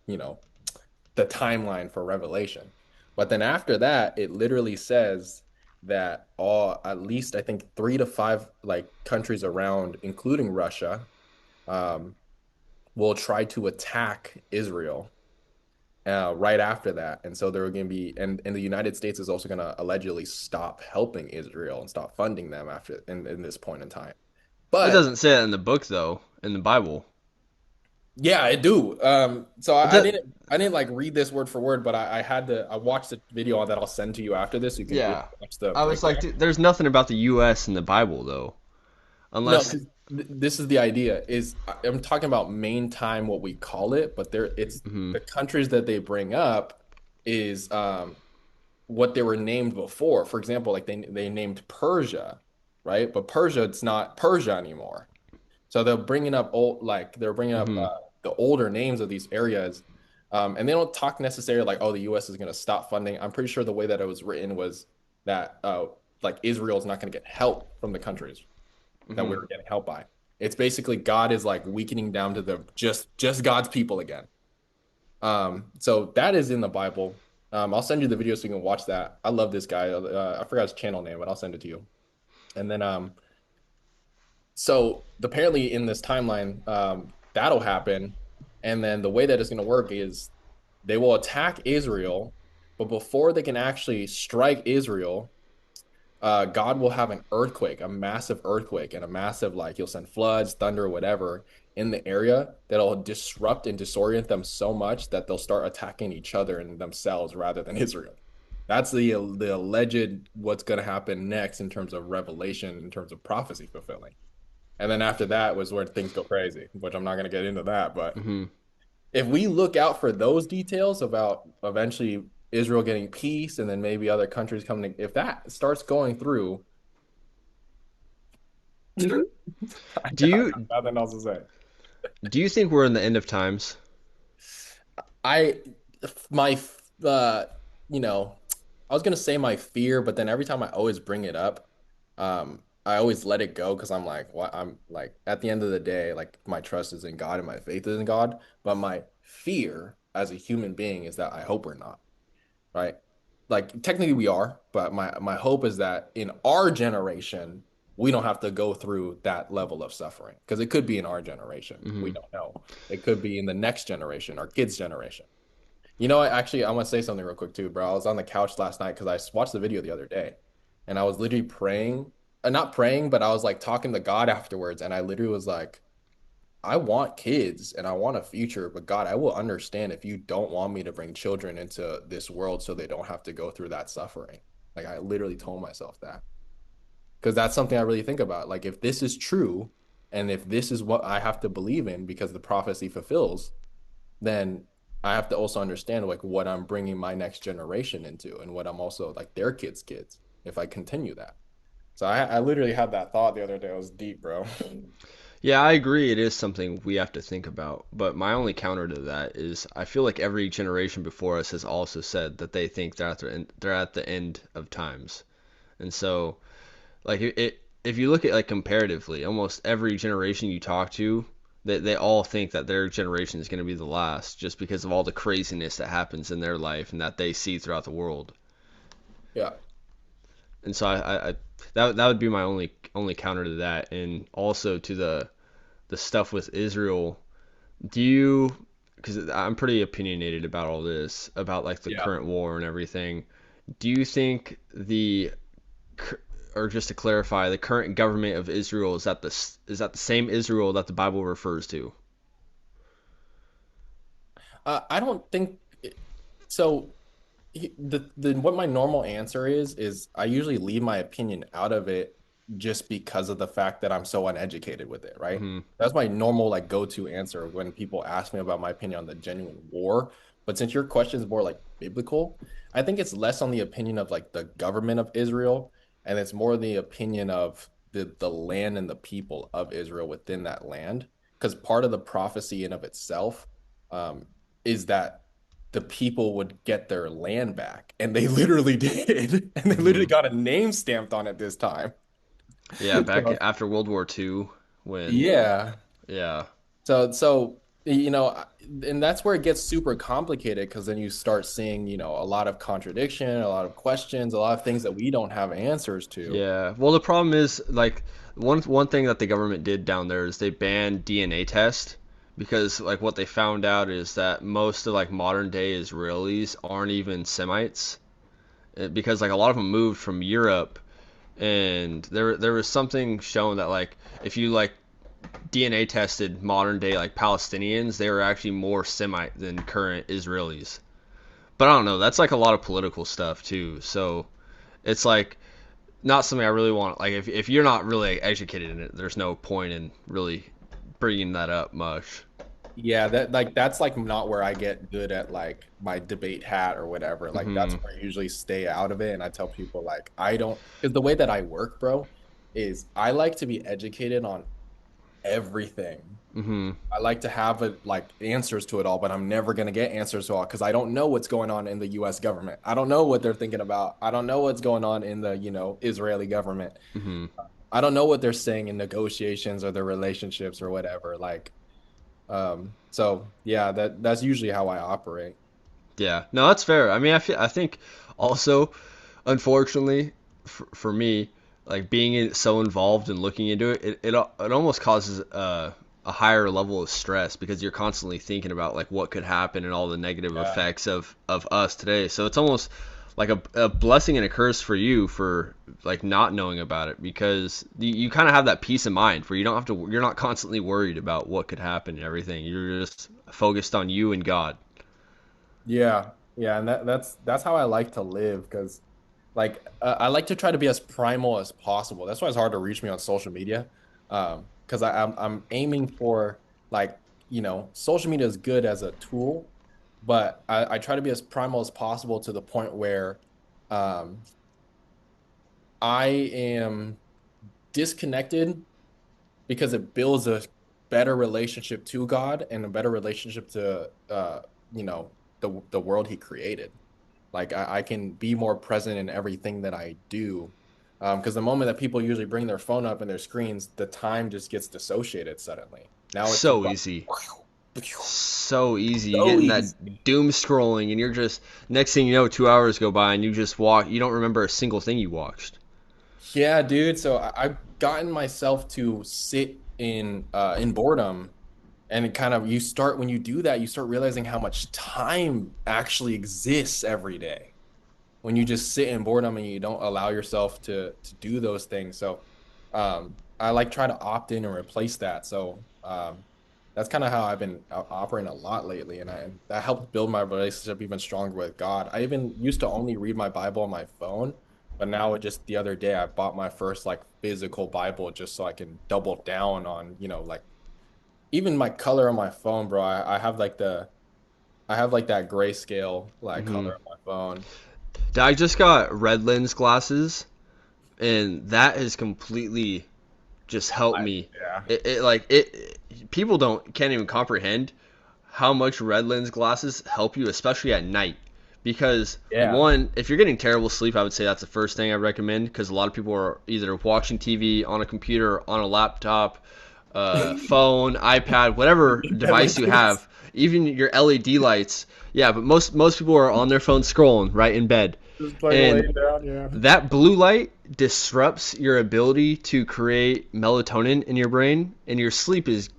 Speaker 2: timeline for Revelation. But then after that, it literally says that all at least I think 3 to 5 like countries around, including Russia, um, will try to attack Israel right after that. And so there are going to be, and the United States is also going to allegedly stop helping Israel and stop funding them after in this point in time.
Speaker 1: It
Speaker 2: But
Speaker 1: doesn't say that in the book though, in the Bible.
Speaker 2: yeah, I do. So
Speaker 1: It
Speaker 2: I
Speaker 1: does,
Speaker 2: didn't like read this word for word, but I watched the video that I'll send to you after this. You can
Speaker 1: yeah.
Speaker 2: watch the
Speaker 1: I was like,
Speaker 2: breakdown.
Speaker 1: dude, there's nothing about the U.S. in the Bible though,
Speaker 2: No,
Speaker 1: unless.
Speaker 2: 'cause this is the idea is I'm talking about main time what we call it, but it's
Speaker 1: Mhm.
Speaker 2: the countries that they bring up is what they were named before. For example, like they named Persia, right? But Persia, it's not Persia anymore. So they're bringing up
Speaker 1: Mhm.
Speaker 2: the older names of these areas, and they don't talk necessarily like, oh, the U.S. is going to stop funding. I'm pretty sure the way that it was written was that like Israel is not going to get help from the countries that we
Speaker 1: Mhm.
Speaker 2: were getting help by. It's basically God is like weakening down to the just God's people again. So that is in the Bible. I'll send you the video so you can watch that. I love this guy. I forgot his channel name, but I'll send it to you. And then so apparently in this timeline, that'll happen. And then the way that it's going to work is they will attack Israel, But before they can actually strike Israel, God will have an earthquake, a massive earthquake, and a massive, like, he'll send floods, thunder, whatever in the area that'll disrupt and disorient them so much that they'll start attacking each other and themselves rather than Israel. That's the alleged what's going to happen next in terms of revelation, in terms of prophecy fulfilling. And then after that was where things go crazy, which I'm not going to get into that. But
Speaker 1: Hmm.
Speaker 2: if we look out for those details about eventually Israel getting peace and then maybe other countries coming, if that starts going through, I
Speaker 1: Do
Speaker 2: got
Speaker 1: you
Speaker 2: nothing else to say.
Speaker 1: do you think we're in the end of times?
Speaker 2: I, my, uh, you know, I was gonna say my fear, but then every time I always bring it up, I always let it go because I'm like, what? I'm like, at the end of the day, like my trust is in God and my faith is in God, but my fear as a human being is that I hope we're not, right? Like technically we are, but my hope is that in our generation, we don't have to go through that level of suffering because it could be in our generation. We
Speaker 1: Hmm.
Speaker 2: don't know. It could be in the next generation, our kids' generation. You know, actually, I want to say something real quick too, bro. I was on the couch last night because I watched the video the other day, and I was literally praying, not praying, but I was like talking to God afterwards, and I literally was like, I want kids and I want a future, but God, I will understand if you don't want me to bring children into this world so they don't have to go through that suffering. Like I literally told myself that because that's something I really think about. Like if this is true, and if this is what I have to believe in because the prophecy fulfills, then I have to also understand like what I'm bringing my next generation into and what I'm also like their kids if I continue that. So I literally had that thought the other day. It was deep, bro.
Speaker 1: Yeah, I agree. It is something we have to think about. But my only counter to that is I feel like every generation before us has also said that they think they're at the end of times. And so, like, if you look at like comparatively, almost every generation you talk to, they all think that their generation is going to be the last just because of all the craziness that happens in their life and that they see throughout the world.
Speaker 2: Yeah.
Speaker 1: And so that would be my only counter to that, and also to the stuff with Israel. Do you, because I'm pretty opinionated about all this, about like the
Speaker 2: Yeah.
Speaker 1: current war and everything. Do you think or just to clarify, the current government of Israel is that the same Israel that the Bible refers to?
Speaker 2: I don't think so. The what my normal answer is I usually leave my opinion out of it just because of the fact that I'm so uneducated with it, right?
Speaker 1: Hmm.
Speaker 2: That's my normal like go-to answer when people ask me about my opinion on the genuine war. But since your question is more like biblical, I think it's less on the opinion of like the government of Israel, and it's more the opinion of the land and the people of Israel within that land. Because part of the prophecy in of itself um, is that the people would get their land back. And they literally did. And they literally
Speaker 1: Hmm.
Speaker 2: got a name stamped on it this time.
Speaker 1: Yeah, back
Speaker 2: So,
Speaker 1: after World War II, when
Speaker 2: yeah.
Speaker 1: yeah,
Speaker 2: So, you know, and that's where it gets super complicated because then you start seeing, you know, a lot of contradiction, a lot of questions, a lot of things that we don't have answers to.
Speaker 1: yeah. Well, the problem is like one thing that the government did down there is they banned DNA test because like what they found out is that most of like modern day Israelis aren't even Semites. Because like a lot of them moved from Europe, and there was something shown that like if you like DNA tested modern day like Palestinians, they were actually more Semite than current Israelis. But I don't know, that's like a lot of political stuff too. So it's like not something I really want. Like if you're not really educated in it, there's no point in really bringing that up much.
Speaker 2: Yeah, that's like not where I get good at like my debate hat or whatever. Like that's
Speaker 1: Hmm.
Speaker 2: where I usually stay out of it. And I tell people like I don't because the way that I work, bro, is I like to be educated on everything.
Speaker 1: Hmm.
Speaker 2: I like to have it like answers to it all, but I'm never gonna get answers to all because I don't know what's going on in the US government. I don't know what they're thinking about. I don't know what's going on in the, you know, Israeli government.
Speaker 1: Hmm.
Speaker 2: I don't know what they're saying in negotiations or their relationships or whatever. Like, so yeah, that's usually how I operate.
Speaker 1: Yeah, no, that's fair. I mean, I think also, unfortunately, for me, like being so involved and looking into it, it almost causes a higher level of stress because you're constantly thinking about like what could happen and all the negative
Speaker 2: Yeah.
Speaker 1: effects of us today. So it's almost like a blessing and a curse for you for like not knowing about it because you kind of have that peace of mind where you don't have to you're not constantly worried about what could happen and everything. You're just focused on you and God.
Speaker 2: Yeah. Yeah, and that's how I like to live because like I like to try to be as primal as possible. That's why it's hard to reach me on social media. Because I'm aiming for like, social media is good as a tool, but I try to be as primal as possible to the point where um I am disconnected because it builds a better relationship to God and a better relationship to you know, the world he created. Like I can be more present in everything that I do. Because the moment that people usually bring their phone up and their screens, the time just gets dissociated suddenly. Now it's just
Speaker 1: So
Speaker 2: like
Speaker 1: easy. So easy. You get
Speaker 2: so
Speaker 1: in
Speaker 2: easy.
Speaker 1: that doom scrolling and you're just next thing you know 2 hours go by and you just walk you don't remember a single thing you watched.
Speaker 2: Yeah, dude. So I've gotten myself to sit in boredom, and it kind of you start when you do that, you start realizing how much time actually exists every day when you just sit in boredom and you don't allow yourself to do those things. So I like try to opt in and replace that. So that's kind of how I've been operating a lot lately, and that helped build my relationship even stronger with God. I even used to only read my Bible on my phone, but now just the other day I bought my first like physical Bible just so I can double down on, like even my color on my phone, bro. I have like that grayscale like
Speaker 1: Hmm.
Speaker 2: color on my phone.
Speaker 1: I just got red lens glasses and that has completely just helped me.
Speaker 2: Yeah.
Speaker 1: People don't can't even comprehend how much red lens glasses help you, especially at night. Because
Speaker 2: Yeah.
Speaker 1: one, if you're getting terrible sleep, I would say that's the first thing I recommend. Because a lot of people are either watching TV on a computer, on a laptop, phone, iPad, whatever
Speaker 2: Yeah,
Speaker 1: device
Speaker 2: like
Speaker 1: you
Speaker 2: this.
Speaker 1: have, even your LED lights. Yeah, but most people are on their phone scrolling right in bed,
Speaker 2: Just like
Speaker 1: and
Speaker 2: laying down, yeah.
Speaker 1: that blue light disrupts your ability to create melatonin in your brain, and your sleep is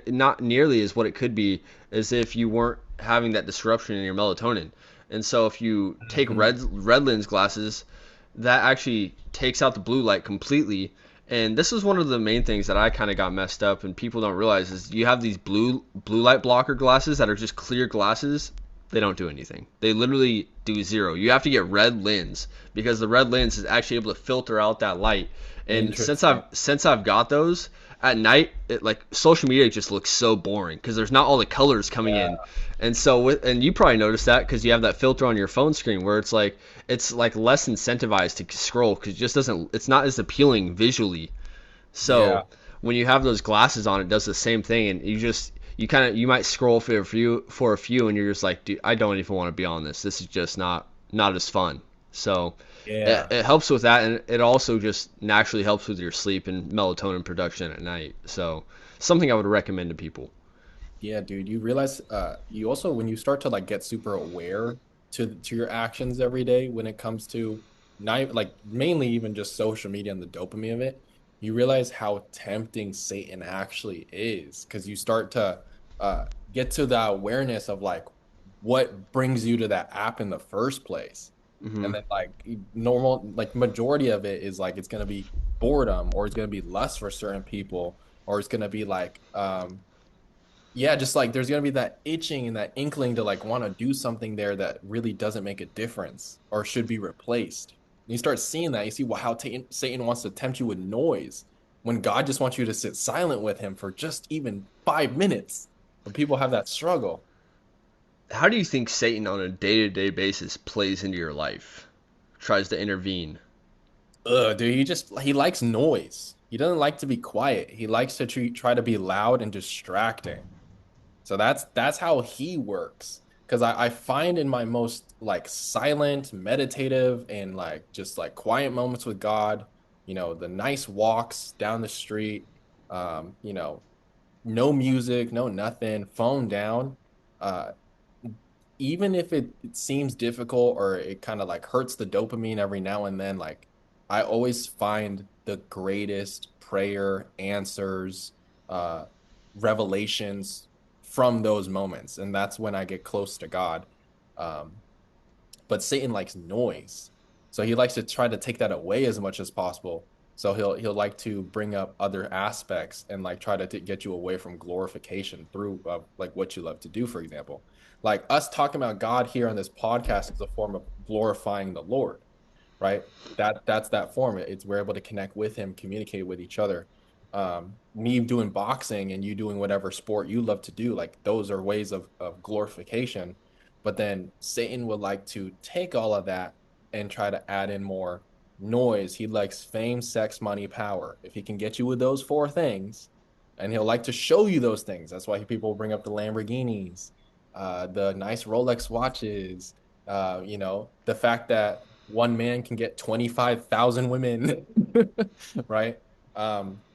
Speaker 1: not nearly as what it could be as if you weren't having that disruption in your melatonin. And so if you take
Speaker 2: Mhm.
Speaker 1: red lens glasses, that actually takes out the blue light completely. And this is one of the main things that I kind of got messed up and people don't realize is you have these blue light blocker glasses that are just clear glasses. They don't do anything. They literally do zero. You have to get red lens because the red lens is actually able to filter out that light. And
Speaker 2: Interesting.
Speaker 1: since I've got those at night, it like social media just looks so boring because there's not all the colors coming
Speaker 2: Yeah.
Speaker 1: in. And so and you probably noticed that because you have that filter on your phone screen where it's like less incentivized to scroll because it just doesn't it's not as appealing visually. So
Speaker 2: Yeah.
Speaker 1: when you have those glasses on, it does the same thing, and you might scroll for a few, and you're just like, dude, I don't even want to be on this. This is just not as fun. So
Speaker 2: Yeah.
Speaker 1: it helps with that, and it also just naturally helps with your sleep and melatonin production at night. So something I would recommend to people.
Speaker 2: Yeah, dude. You realize you also when you start to like get super aware to your actions every day when it comes to not like mainly even just social media and the dopamine of it, you realize how tempting Satan actually is because you start to get to the awareness of like what brings you to that app in the first place.
Speaker 1: Hmm.
Speaker 2: And then like normal like majority of it is like it's gonna be boredom or it's gonna be lust for certain people or it's gonna be like yeah, just like there's gonna be that itching and that inkling to like want to do something there that really doesn't make a difference or should be replaced. And you start seeing that, you see how Satan wants to tempt you with noise when God just wants you to sit silent with him for just even 5 minutes. But people have that struggle.
Speaker 1: How do you think Satan on a day-to-day basis plays into your life? Tries to intervene?
Speaker 2: Ugh, dude, he likes noise. He doesn't like to be quiet. He likes to try to be loud and distracting. So that's how he works. Because I find in my most like silent, meditative, and like just like quiet moments with God, the nice walks down the street, um, you know, no music, no nothing, phone down. Uh, Even if it seems difficult or it kind of like hurts the dopamine every now and then, like I always find the greatest prayer answers. revelations from those moments, and that's when I get close to God. Um, but Satan likes noise. So he likes to try to take that away as much as possible. So he'll like to bring up other aspects and like try to get you away from glorification through like what you love to do, for example. Like us talking about God here on this podcast is a form of glorifying the Lord, right? That's that form. It's we're able to connect with him, communicate with each other. Me doing boxing and you doing whatever sport you love to do, like those are ways of glorification. But then Satan would like to take all of that and try to add in more noise. He likes fame, sex, money, power. If he can get you with those four things, and he'll like to show you those things. That's why people bring up the Lamborghinis, the nice Rolex watches, the fact that one man can get 25,000 women, right?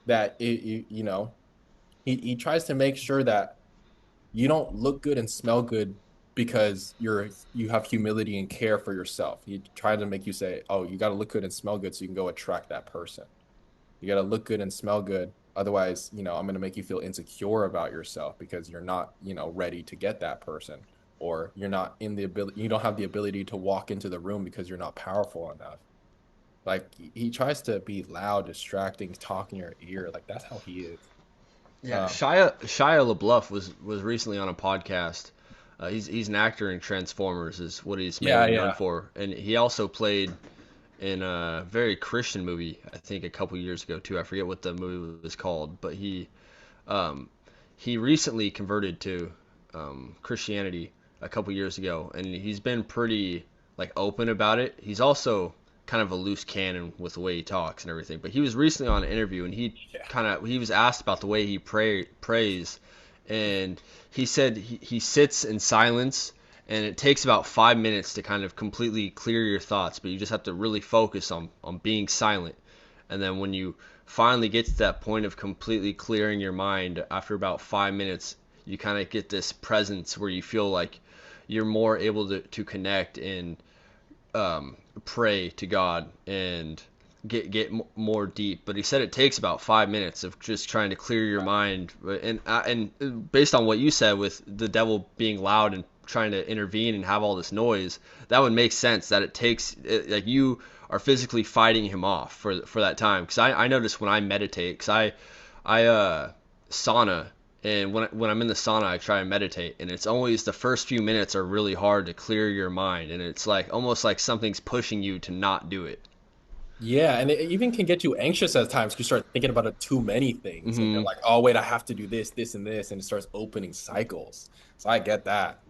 Speaker 2: That he tries to make sure that you don't look good and smell good because you have humility and care for yourself. He tried to make you say, "Oh, you got to look good and smell good so you can go attract that person. You got to look good and smell good. Otherwise, I'm going to make you feel insecure about yourself because you're not, ready to get that person, or you're not in the ability, you don't have the ability to walk into the room because you're not powerful enough." Like he tries to be loud, distracting, talk in your ear. Like that's how he is.
Speaker 1: Yeah,
Speaker 2: Um,
Speaker 1: Shia LaBeouf was recently on a podcast. He's an actor in Transformers, is what he's
Speaker 2: yeah,
Speaker 1: mainly known
Speaker 2: yeah.
Speaker 1: for, and he also played in a very Christian movie, I think a couple years ago too. I forget what the movie was called, but um, he recently converted to Christianity a couple years ago, and he's been pretty like open about it. He's also kind of a loose cannon with the way he talks and everything. But he was recently on an interview, and he was asked about the way he prays, and he said he sits in silence, and it takes about 5 minutes to kind of completely clear your thoughts, but you just have to really focus on being silent. And then when you finally get to that point of completely clearing your mind after about 5 minutes, you kind of get this presence where you feel like you're more able to connect and pray to God and get more deep. But he said it takes about 5 minutes of just trying to clear your mind. And based on what you said with the devil being loud and trying to intervene and have all this noise, that would make sense that it takes like you are physically fighting him off for that time. Because I notice when I meditate, because I sauna, and when I'm in the sauna, I try and meditate, and it's always the first few minutes are really hard to clear your mind, and it's like almost like something's pushing you to not do it.
Speaker 2: Yeah, and it even can get you anxious at times 'cause you start thinking about it too many things, and you're
Speaker 1: Hmm.
Speaker 2: like, "Oh, wait, I have to do this, this, and this," and it starts opening cycles. So I get that.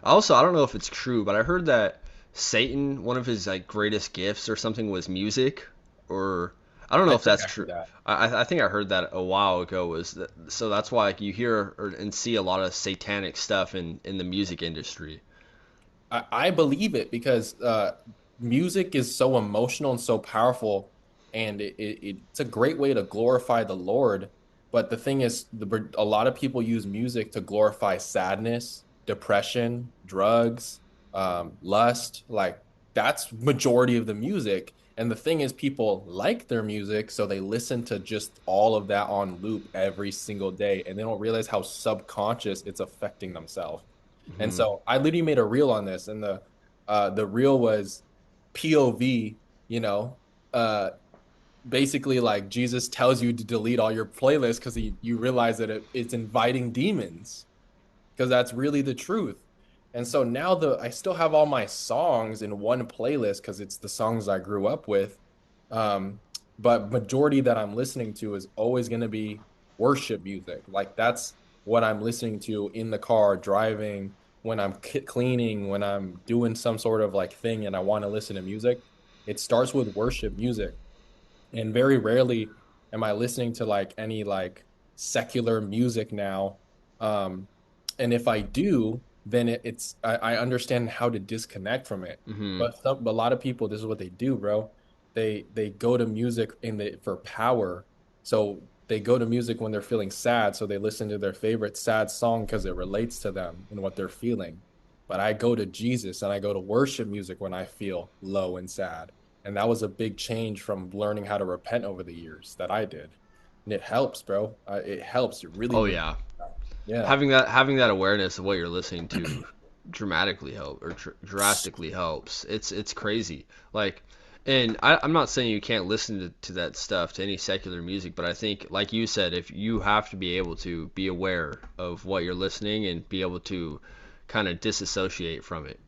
Speaker 1: Also, I don't know if it's true, but I heard that Satan, one of his like greatest gifts or something was music, or I don't know
Speaker 2: I
Speaker 1: if
Speaker 2: think
Speaker 1: that's
Speaker 2: I heard
Speaker 1: true.
Speaker 2: that.
Speaker 1: I think I heard that a while ago. Was that, so that's why like, you hear and see a lot of satanic stuff in the music industry.
Speaker 2: I believe it because music is so emotional and so powerful, and it's a great way to glorify the Lord. But the thing is, a lot of people use music to glorify sadness, depression, drugs, lust. Like that's majority of the music. And the thing is, people like their music, so they listen to just all of that on loop every single day, and they don't realize how subconscious it's affecting themselves. And
Speaker 1: Hmm.
Speaker 2: so I literally made a reel on this, and the reel was POV, you know, uh basically like Jesus tells you to delete all your playlists because you realize that it's inviting demons, because that's really the truth. And so now I still have all my songs in one playlist because it's the songs I grew up with. Um, but majority that I'm listening to is always going to be worship music. Like that's what I'm listening to in the car, driving, when I'm cleaning, when I'm doing some sort of like thing and I want to listen to music. It starts with worship music. And very rarely am I listening to like any like secular music now. Um, and if I do, then I understand how to disconnect from it.
Speaker 1: Hmm.
Speaker 2: But a lot of people, this is what they do, bro. They go to music for power. So they go to music when they're feeling sad. So they listen to their favorite sad song because it relates to them and what they're feeling. But I go to Jesus and I go to worship music when I feel low and sad. And that was a big change from learning how to repent over the years that I did. And it helps, bro. It helps. It really,
Speaker 1: Oh
Speaker 2: really.
Speaker 1: yeah.
Speaker 2: Yeah.
Speaker 1: Having that awareness of what you're listening to dramatically help or drastically helps. It's crazy. Like, and I'm not saying you can't listen to that stuff, to any secular music, but I think, like you said, if you have to be able to be aware of what you're listening and be able to kind of disassociate from it.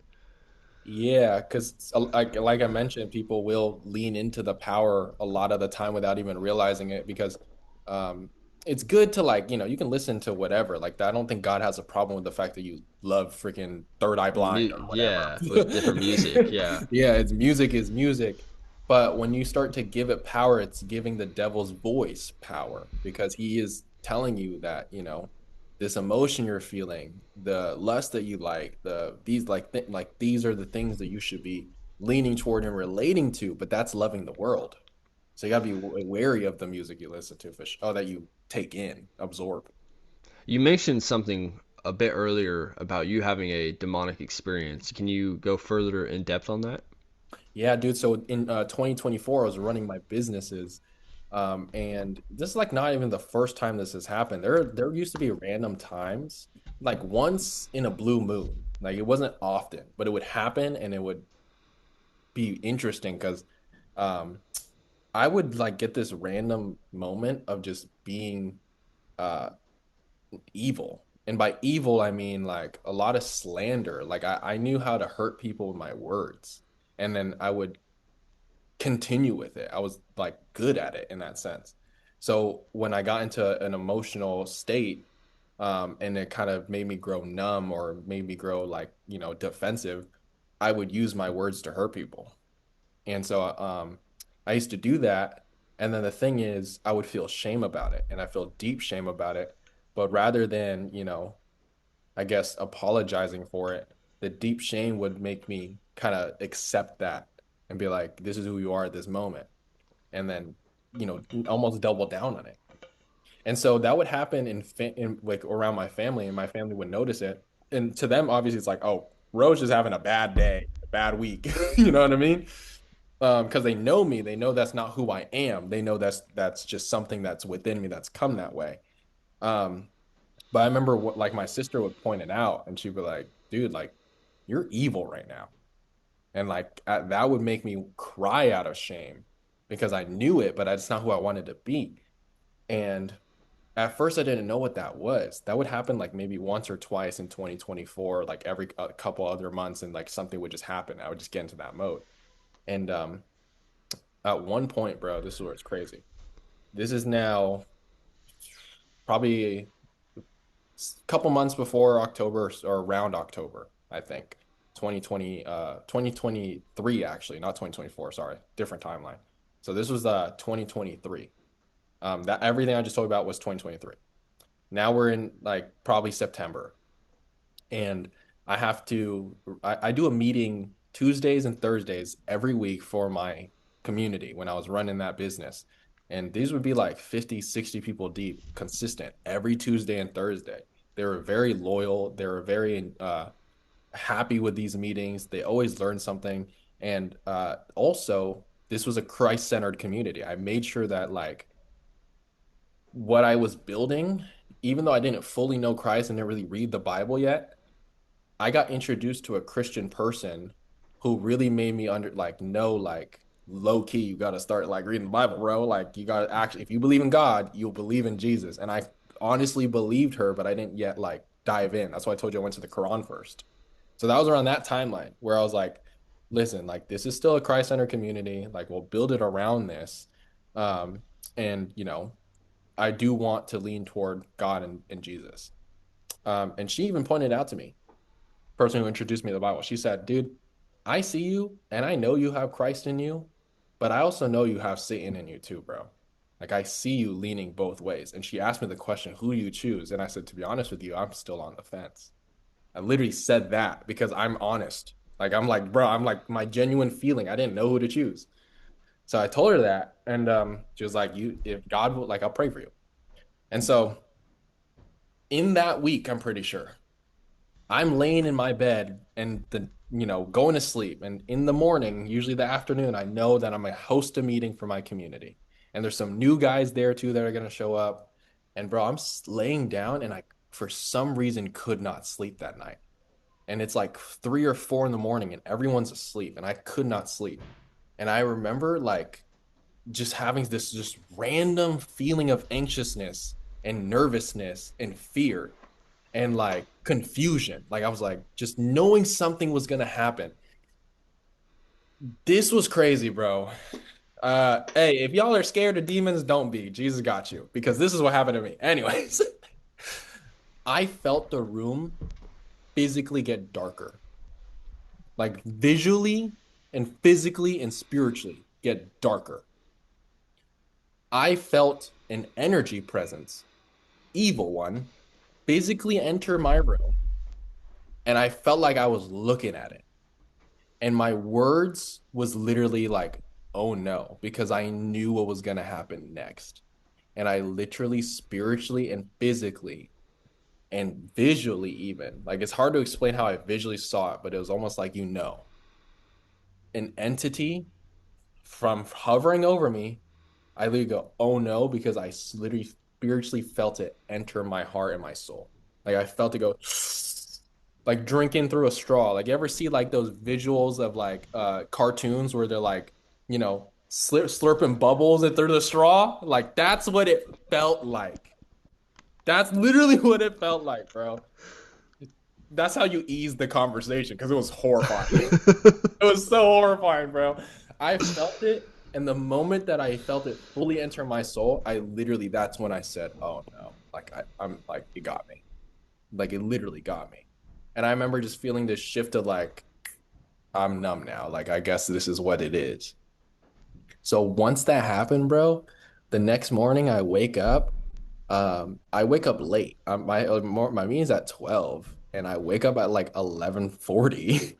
Speaker 2: Yeah, because like I mentioned, people will lean into the power a lot of the time without even realizing it because um it's good to like, you can listen to whatever. Like I don't think God has a problem with the fact that you love freaking Third Eye Blind or
Speaker 1: Yeah, with different music.
Speaker 2: whatever.
Speaker 1: Yeah.
Speaker 2: Yeah, it's music is music. But when you start to give it power, it's giving the devil's voice power because he is telling you that, this emotion you're feeling, the lust that you like, these like these are the things that you should be leaning toward and relating to, but that's loving the world. So you gotta be wary of the music you listen to, that you take in, absorb.
Speaker 1: You mentioned something a bit earlier about you having a demonic experience. Can you go further in depth on that?
Speaker 2: Yeah, dude. So in 2024, I was running my businesses, and this is like not even the first time this has happened. There used to be random times, like once in a blue moon. Like it wasn't often, but it would happen, and it would be interesting because um, I would like get this random moment of just being uh, evil. And by evil, I mean like a lot of slander. Like I knew how to hurt people with my words. And then I would continue with it. I was like good at it in that sense. So when I got into an emotional state, and it kind of made me grow numb or made me grow like, defensive, I would use my words to hurt people. And so I used to do that. And then the thing is, I would feel shame about it and I feel deep shame about it. But rather than, I guess, apologizing for it, the deep shame would make me kind of accept that and be like, this is who you are at this moment. And then, almost double down on it. And so that would happen in like around my family, and my family would notice it. And to them, obviously, it's like, oh, Rose is having a bad day, a bad week. You know what I mean? Because they know me, they know that's not who I am. They know that's just something that's within me that's come that way. Um, but I remember what like my sister would point it out, and she'd be like, "Dude, like you're evil right now," and like that would make me cry out of shame because I knew it, but that's not who I wanted to be. And at first, I didn't know what that was. That would happen like maybe once or twice in 2024, like every couple other months, and like something would just happen. I would just get into that mode. And at one point, bro, this is where it's crazy. This is now probably a couple months before October or around October, I think. 2023 actually, not 2024, sorry. Different timeline. So this was 2023. That everything I just told you about was 2023. Now we're in like probably September. And I do a meeting Tuesdays and Thursdays every week for my community when I was running that business. And these would be like 50, 60 people deep, consistent every Tuesday and Thursday. They were very loyal. They were very happy with these meetings. They always learned something. And also, this was a Christ-centered community. I made sure that like what I was building, even though I didn't fully know Christ and didn't really read the Bible yet, I got introduced to a Christian person who really made me under like know like low key you got to start like reading the Bible, bro. Like you got to actually if you believe in God, you'll believe in Jesus. And I honestly believed her, but I didn't yet like dive in. That's why I told you I went to the Quran first. So that was around that timeline where I was like, listen, like this is still a Christ-centered community. Like we'll build it around this. Um, and I do want to lean toward God and Jesus. And she even pointed out to me person who introduced me to the Bible. She said, dude, I see you and I know you have Christ in you, but I also know you have Satan in you too, bro. Like I see you leaning both ways. And she asked me the question, who do you choose? And I said, to be honest with you, I'm still on the fence. I literally said that because I'm honest. Like I'm like, bro, I'm like my genuine feeling. I didn't know who to choose. So I told her that. And she was like, you if God will like I'll pray for you. And so in that week, I'm pretty sure I'm laying in my bed and going to sleep. And in the morning, usually the afternoon, I know that I'm gonna host a meeting for my community. and there's some new guys there too that are gonna show up. And bro, I'm laying down and I for some reason could not sleep that night. And it's like 3 or 4 in the morning and everyone's asleep and I could not sleep. And I remember like just having this just random feeling of anxiousness and nervousness and fear and like confusion. Like I was like just knowing something was gonna happen. This was crazy, bro. Hey, if y'all are scared of demons, don't be. Jesus got you. Because this is what happened to me. Anyways, I felt the room physically get darker. Like visually and physically and spiritually get darker. I felt an energy presence, evil one, physically enter my room. And I felt like I was looking at it. And my words was literally like, oh no, because I knew what was going to happen next. And I literally, spiritually, and physically, and visually, even like it's hard to explain how I visually saw it, but it was almost like, an entity from hovering over me. I literally go, oh no, because I literally spiritually felt it enter my heart and my soul. Like I felt it go like drinking through a straw. Like you ever see like those visuals of like cartoons where they're like, slurping bubbles through the straw? Like that's what it felt like. That's literally what it felt like, bro. That's how you ease the conversation because it was horrifying. It was so horrifying, bro. I felt it, and the moment that I felt it fully enter my soul, I literally that's when I said, "Oh no!" Like I'm like it got me, like it literally got me, and I remember just feeling this shift of like I'm numb now. Like I guess this is what it is. So once that happened, bro, the next morning I wake up. I wake up late. My meeting's at 12, and I wake up at like 11:40.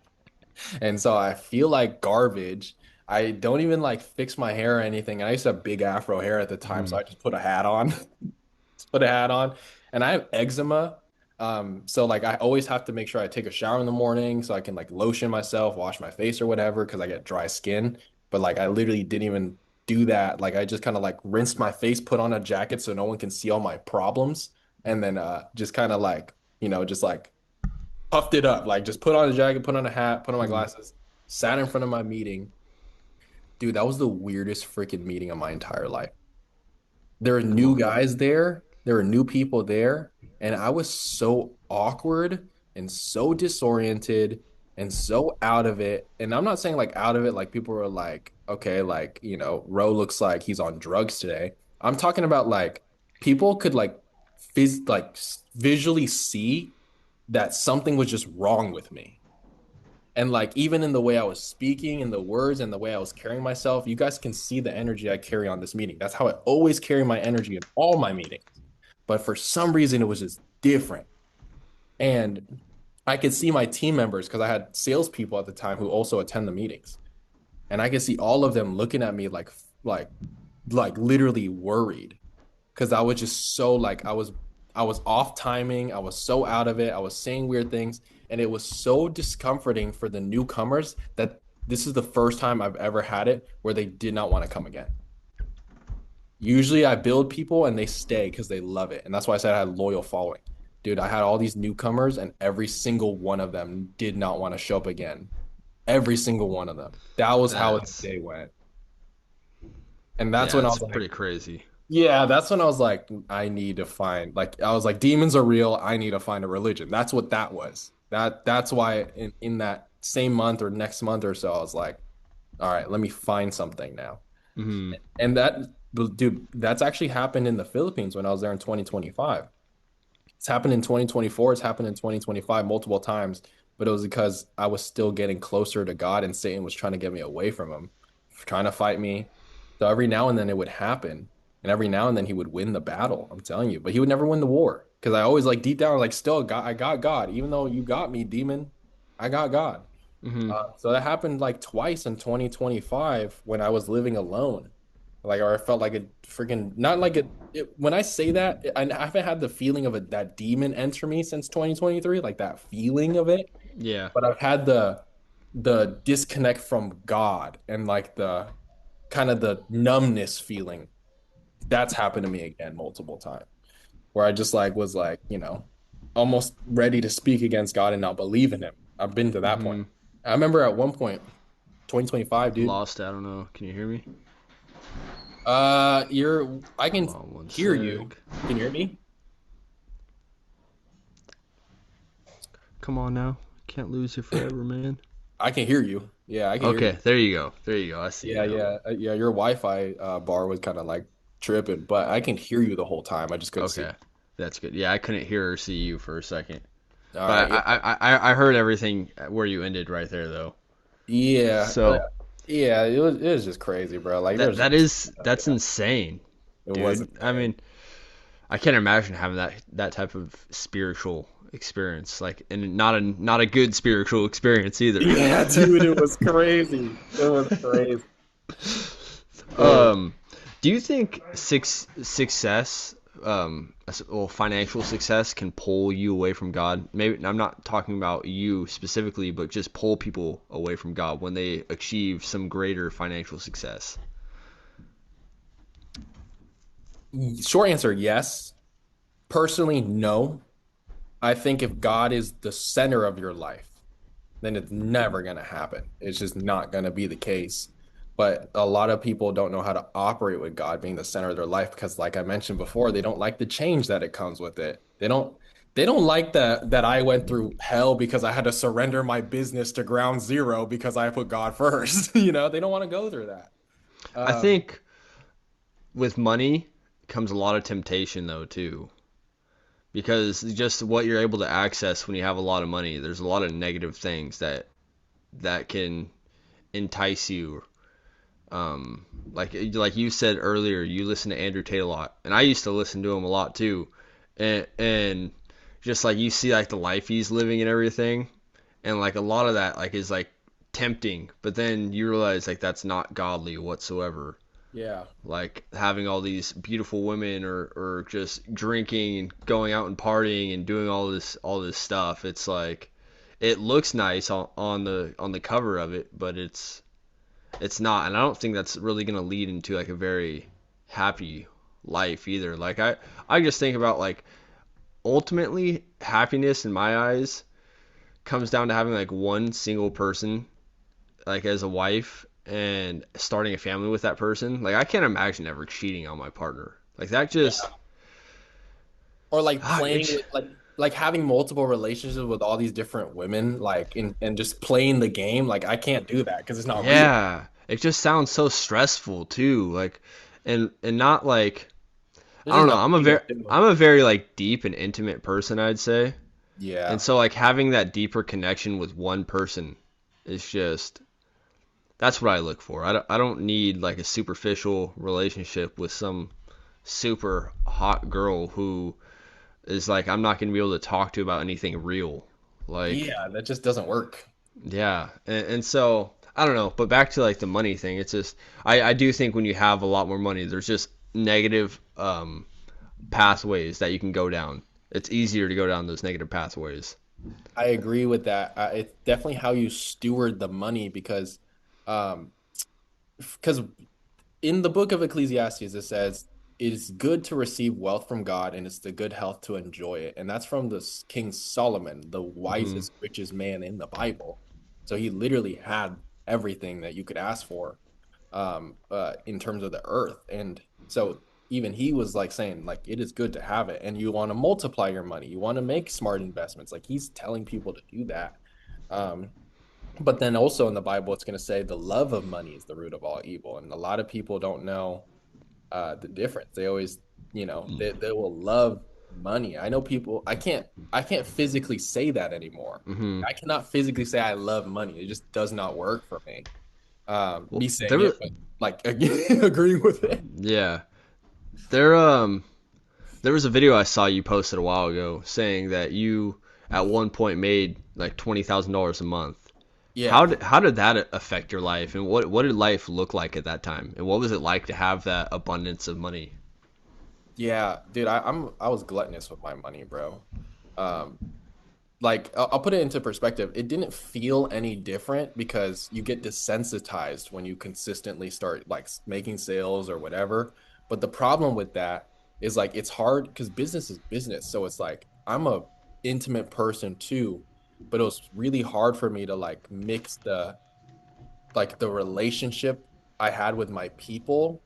Speaker 2: And so I feel like garbage. I don't even like fix my hair or anything. I used to have big afro hair at the time, so
Speaker 1: Mhm.
Speaker 2: I just put a hat on. Just put a hat on. And I have eczema. So like I always have to make sure I take a shower in the morning so I can like lotion myself, wash my face or whatever, because I get dry skin. But like I literally didn't even do that. Like I just kind of like rinsed my face, put on a jacket so no one can see all my problems, and then just kind of like, just like puffed it up, like just put on a jacket, put on a hat, put on my
Speaker 1: Mhm.
Speaker 2: glasses, sat in front of my meeting. Dude, that was the weirdest freaking meeting of my entire life. There were new
Speaker 1: Wha-
Speaker 2: guys there, there were new people there, and I was so awkward and so disoriented and so out of it. And I'm not saying like out of it, like people were like, okay, like, Roe looks like he's on drugs today. I'm talking about like people could like visually see that something was just wrong with me. And like even in the way I was speaking and the words and the way I was carrying myself, you guys can see the energy I carry on this meeting. That's how I always carry my energy in all my meetings. But for some reason, it was just different. And I could see my team members because I had salespeople at the time who also attend the meetings. And I could see all of them looking at me like, like literally worried because I was just so like I was off timing. I was so out of it. I was saying weird things, and it was so discomforting for the newcomers that this is the first time I've ever had it where they did not want to come again. Usually I build people and they stay because they love it. And that's why I said I had a loyal following. Dude, I had all these newcomers and every single one of them did not want to show up again. Every single one of them. That was how the
Speaker 1: That's
Speaker 2: day went. And that's
Speaker 1: yeah,
Speaker 2: when I
Speaker 1: it's
Speaker 2: was like,
Speaker 1: pretty crazy.
Speaker 2: yeah, that's when I was like, I need to find like I was like, demons are real. I need to find a religion. That's what that was. That's why in that same month or next month or so, I was like, all right, let me find something now.
Speaker 1: Hmm.
Speaker 2: And dude, that's actually happened in the Philippines when I was there in 2025. It's happened in 2024. It's happened in 2025 multiple times, but it was because I was still getting closer to God and Satan was trying to get me away from him, trying to fight me. So every now and then it would happen. And every now and then he would win the battle. I'm telling you, but he would never win the war because I always like deep down, like still God, I got God, even though you got me, demon, I got God.
Speaker 1: Hmm.
Speaker 2: So that happened like twice in 2025 when I was living alone. Like, or I felt like a freaking, not like when I say that, I haven't had the feeling of that demon enter me since 2023, like that feeling of it.
Speaker 1: Yeah.
Speaker 2: But I've had the disconnect from God and like the kind of the numbness feeling That's happened to me again multiple times where I just like was like, almost ready to speak against God and not believe in him. I've been to that point.
Speaker 1: Mm-hmm.
Speaker 2: I remember at one point, 2025, dude.
Speaker 1: Lost. I don't know. Can you hear me?
Speaker 2: I can
Speaker 1: Hold on one
Speaker 2: hear you.
Speaker 1: sec.
Speaker 2: Can you hear me?
Speaker 1: Come on now. Can't lose you forever, man.
Speaker 2: I can hear you. Yeah, I can hear you.
Speaker 1: Okay, there you go. There you go. I see you
Speaker 2: Yeah,
Speaker 1: now.
Speaker 2: yeah, yeah. Your Wi-Fi bar was kind of like tripping, but I can hear you the whole time. I just couldn't see.
Speaker 1: Okay, that's good. Yeah, I couldn't hear or see you for a second,
Speaker 2: All right.
Speaker 1: but
Speaker 2: Yeah.
Speaker 1: I heard everything where you ended right there though.
Speaker 2: Yeah.
Speaker 1: So
Speaker 2: Yeah, it was just crazy, bro. Like
Speaker 1: that
Speaker 2: there's
Speaker 1: that
Speaker 2: just
Speaker 1: is that's insane,
Speaker 2: it
Speaker 1: dude.
Speaker 2: wasn't
Speaker 1: I
Speaker 2: there.
Speaker 1: mean, I can't imagine having that type of spiritual experience, like, and not a good spiritual experience either.
Speaker 2: Yeah, dude, it was crazy. It was crazy. It was.
Speaker 1: um, do you think success, well, financial success can pull you away from God? Maybe I'm not talking about you specifically, but just pull people away from God when they achieve some greater financial success.
Speaker 2: Short answer, yes. Personally, no. I think if God is the center of your life, then it's never going to happen. It's just not going to be the case. But a lot of people don't know how to operate with God being the center of their life because, like I mentioned before, they don't like the change that it comes with it. They don't like that I went through hell because I had to surrender my business to ground zero because I put God first. They don't want to go through that.
Speaker 1: I
Speaker 2: Um,
Speaker 1: think with money comes a lot of temptation though too, because just what you're able to access when you have a lot of money, there's a lot of negative things that can entice you. Like you said earlier, you listen to Andrew Tate a lot, and I used to listen to him a lot too, and just like you see like the life he's living and everything, and like a lot of that like is like tempting, but then you realize like that's not godly whatsoever.
Speaker 2: yeah.
Speaker 1: Like having all these beautiful women or just drinking and going out and partying and doing all this stuff. It's like it looks nice on the cover of it, but it's not, and I don't think that's really gonna lead into like a very happy life either. Like I just think about like ultimately happiness in my eyes comes down to having like one single person like as a wife and starting a family with that person. Like I can't imagine ever cheating on my partner. Like that just
Speaker 2: Or like playing
Speaker 1: it
Speaker 2: with like having multiple relationships with all these different women, like and just playing the game. Like I can't do that because it's not real.
Speaker 1: yeah, it just sounds so stressful too. Like and not like
Speaker 2: There's
Speaker 1: I
Speaker 2: just
Speaker 1: don't know.
Speaker 2: nothing to do.
Speaker 1: I'm a very like deep and intimate person, I'd say. And
Speaker 2: Yeah.
Speaker 1: so like having that deeper connection with one person is just that's what I look for. I don't need like a superficial relationship with some super hot girl who is like I'm not going to be able to talk to about anything real. Like
Speaker 2: Yeah, that just doesn't work.
Speaker 1: yeah, and so I don't know, but back to like the money thing, it's just I do think when you have a lot more money, there's just negative pathways that you can go down. It's easier to go down those negative pathways.
Speaker 2: I agree with that. It's definitely how you steward the money um, because in the book of Ecclesiastes it says it is good to receive wealth from God and it's the good health to enjoy it. And that's from the King Solomon, the
Speaker 1: Hmm.
Speaker 2: wisest, richest man in the Bible. So he literally had everything that you could ask for in terms of the earth. And so even he was like saying like it is good to have it and you want to multiply your money. You want to make smart investments. Like he's telling people to do that. Um, but then also in the Bible, it's going to say the love of money is the root of all evil. And a lot of people don't know the difference. They always, they will love money. I know people, I can't physically say that anymore.
Speaker 1: Hmm.
Speaker 2: I cannot physically say I love money. It just does not work for me.
Speaker 1: Well,
Speaker 2: Me saying it, but like agreeing with it.
Speaker 1: yeah, there was a video I saw you posted a while ago saying that you at one point made like $20,000 a month.
Speaker 2: Yeah.
Speaker 1: How did that affect your life, and what did life look like at that time, and what was it like to have that abundance of money?
Speaker 2: Yeah, dude, I was gluttonous with my money, bro. Um, like I'll put it into perspective. It didn't feel any different because you get desensitized when you consistently start like making sales or whatever. But the problem with that is like it's hard because business is business. So it's like I'm a intimate person too, but it was really hard for me to like mix the relationship I had with my people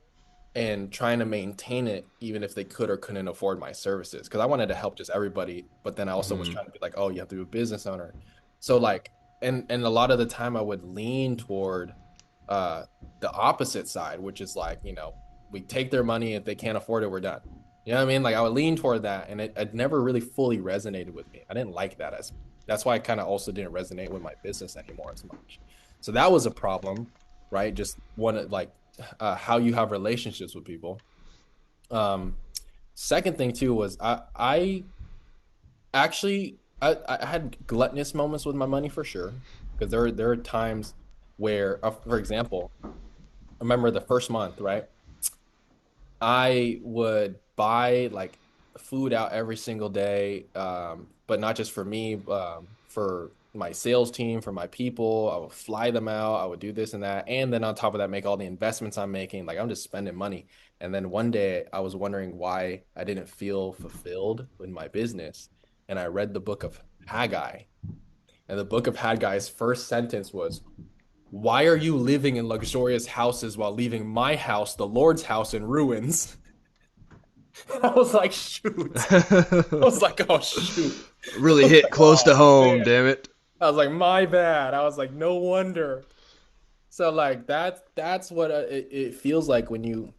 Speaker 2: and trying to maintain it even if they could or couldn't afford my services because I wanted to help just everybody, but then I also was
Speaker 1: Hmm.
Speaker 2: trying to be like, oh, you have to be a business owner. So like and a lot of the time I would lean toward uh the opposite side, which is like, we take their money. If they can't afford it, we're done. You know what I mean? Like I would lean toward that, and it never really fully resonated with me. I didn't like that as that's why I kind of also didn't resonate with my business anymore as much. So that was a problem, right? Just one like how you have relationships with people. Um, Second thing too was I actually I had gluttonous moments with my money for sure because there are times where, for example, I remember the first month, right? I would buy like food out every single day, but not just for me, for my sales team, for my people. I would fly them out. I would do this and that. And then on top of that, make all the investments I'm making. Like I'm just spending money. And then one day I was wondering why I didn't feel fulfilled in my business. And I read the book of Haggai. And the book of Haggai's first sentence was, why are you living in luxurious houses while leaving my house, the Lord's house, in ruins? I was like, shoot. I was like, oh shoot. I
Speaker 1: Really
Speaker 2: was
Speaker 1: hit
Speaker 2: like,
Speaker 1: close to
Speaker 2: oh
Speaker 1: home,
Speaker 2: man.
Speaker 1: damn it.
Speaker 2: I was like, my bad. I was like, no wonder. So like that's what it feels like when you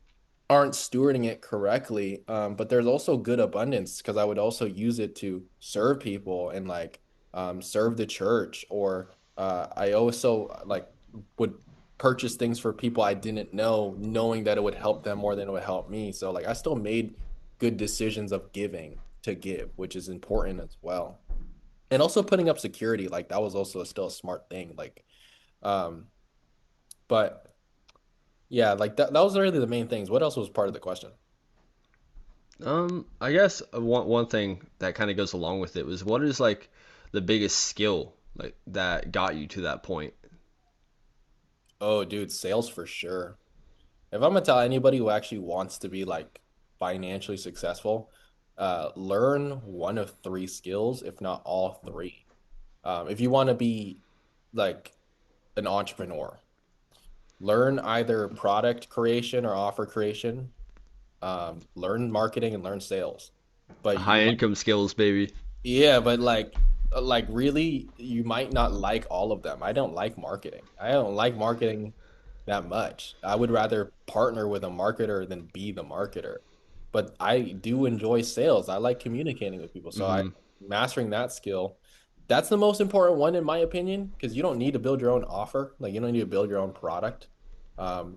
Speaker 2: aren't stewarding it correctly. But there's also good abundance because I would also use it to serve people and like serve the church, or I also like would purchase things for people I didn't know, knowing that it would help them more than it would help me. So like I still made good decisions of giving to give, which is important as well. And also putting up security, like that was also still a smart thing. Like, um, but yeah, like that was really the main things. What else was part of the question?
Speaker 1: I guess one thing that kind of goes along with it was what is like the biggest skill like that got you to that point?
Speaker 2: Oh, dude, sales for sure. If I'm gonna tell anybody who actually wants to be like financially successful, learn one of three skills, if not all three. If you want to be like an entrepreneur, learn either product creation or offer creation, learn marketing and learn sales. But you
Speaker 1: High
Speaker 2: might,
Speaker 1: income skills, baby.
Speaker 2: yeah, but like really, you might not like all of them. I don't like marketing. I don't like marketing that much. I would rather partner with a marketer than be the marketer. But I do enjoy sales. I like communicating with people. So I
Speaker 1: Hmm.
Speaker 2: mastering that skill, that's the most important one in my opinion, because you don't need to build your own offer. Like you don't need to build your own product.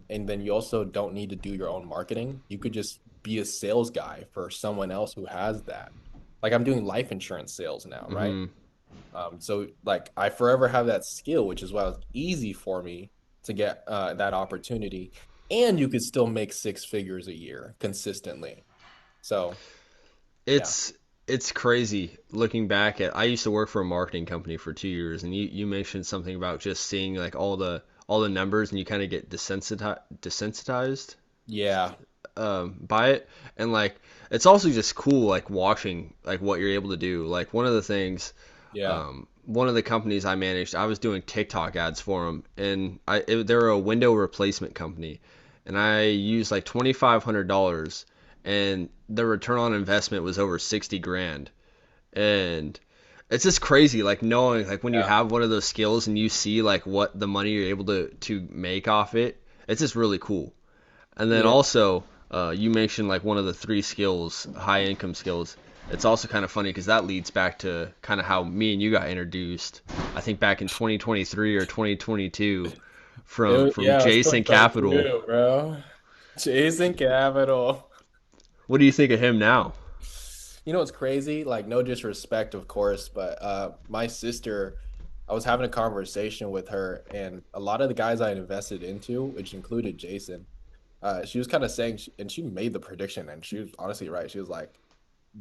Speaker 2: And then you also don't need to do your own marketing. You could just be a sales guy for someone else who has that. Like I'm doing life insurance sales now, right?
Speaker 1: Hmm.
Speaker 2: So like I forever have that skill, which is why it's easy for me to get that opportunity. And you could still make six figures a year consistently. So yeah,
Speaker 1: It's it's crazy looking back at I used to work for a marketing company for 2 years and you mentioned something about just seeing like all the numbers and you kind of get desensitized
Speaker 2: yeah,
Speaker 1: by it and like it's also just cool like watching like what you're able to do like one of the things
Speaker 2: yeah,
Speaker 1: one of the companies I managed I was doing TikTok ads for them and they were a window replacement company and I used like $2,500 and the return on investment was over 60 grand and it's just crazy like knowing like when you
Speaker 2: yeah,
Speaker 1: have one of those skills and you see like what the money you're able to make off it it's just really cool and then
Speaker 2: yeah.
Speaker 1: also, you mentioned like one of the three skills, high income skills. It's also kind of funny because that leads back to kind of how me and you got introduced. I think back in 2023 or 2022 from
Speaker 2: Yeah, it's
Speaker 1: Jason Capital.
Speaker 2: 2022, bro. Chasing capital.
Speaker 1: What do you think of him now?
Speaker 2: You know what's crazy? Like, no disrespect, of course, but my sister, I was having a conversation with her, and a lot of the guys I had invested into, which included Jason, she was kind of saying, and she made the prediction, and she was honestly right. She was like,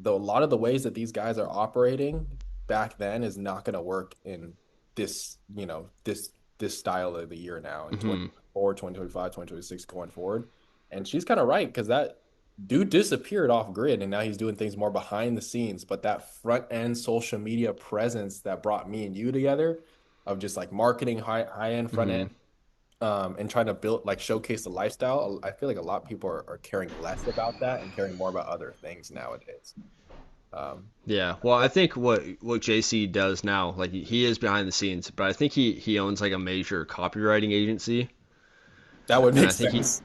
Speaker 2: a lot of the ways that these guys are operating back then is not going to work in this, this style of the year now in
Speaker 1: Hmm.
Speaker 2: 2024, 2025, 2026 going forward. And she's kind of right because that dude disappeared off grid and now he's doing things more behind the scenes. But that front end social media presence that brought me and you together of just like marketing high end front
Speaker 1: Hmm.
Speaker 2: end and trying to build like showcase the lifestyle. I feel like a lot of people are caring less about that and caring more about other things nowadays. Um,
Speaker 1: Yeah, well, I think what JC does now, like he is behind the scenes, but I think he owns like a major copywriting agency,
Speaker 2: that would
Speaker 1: and
Speaker 2: make
Speaker 1: I think he,
Speaker 2: sense.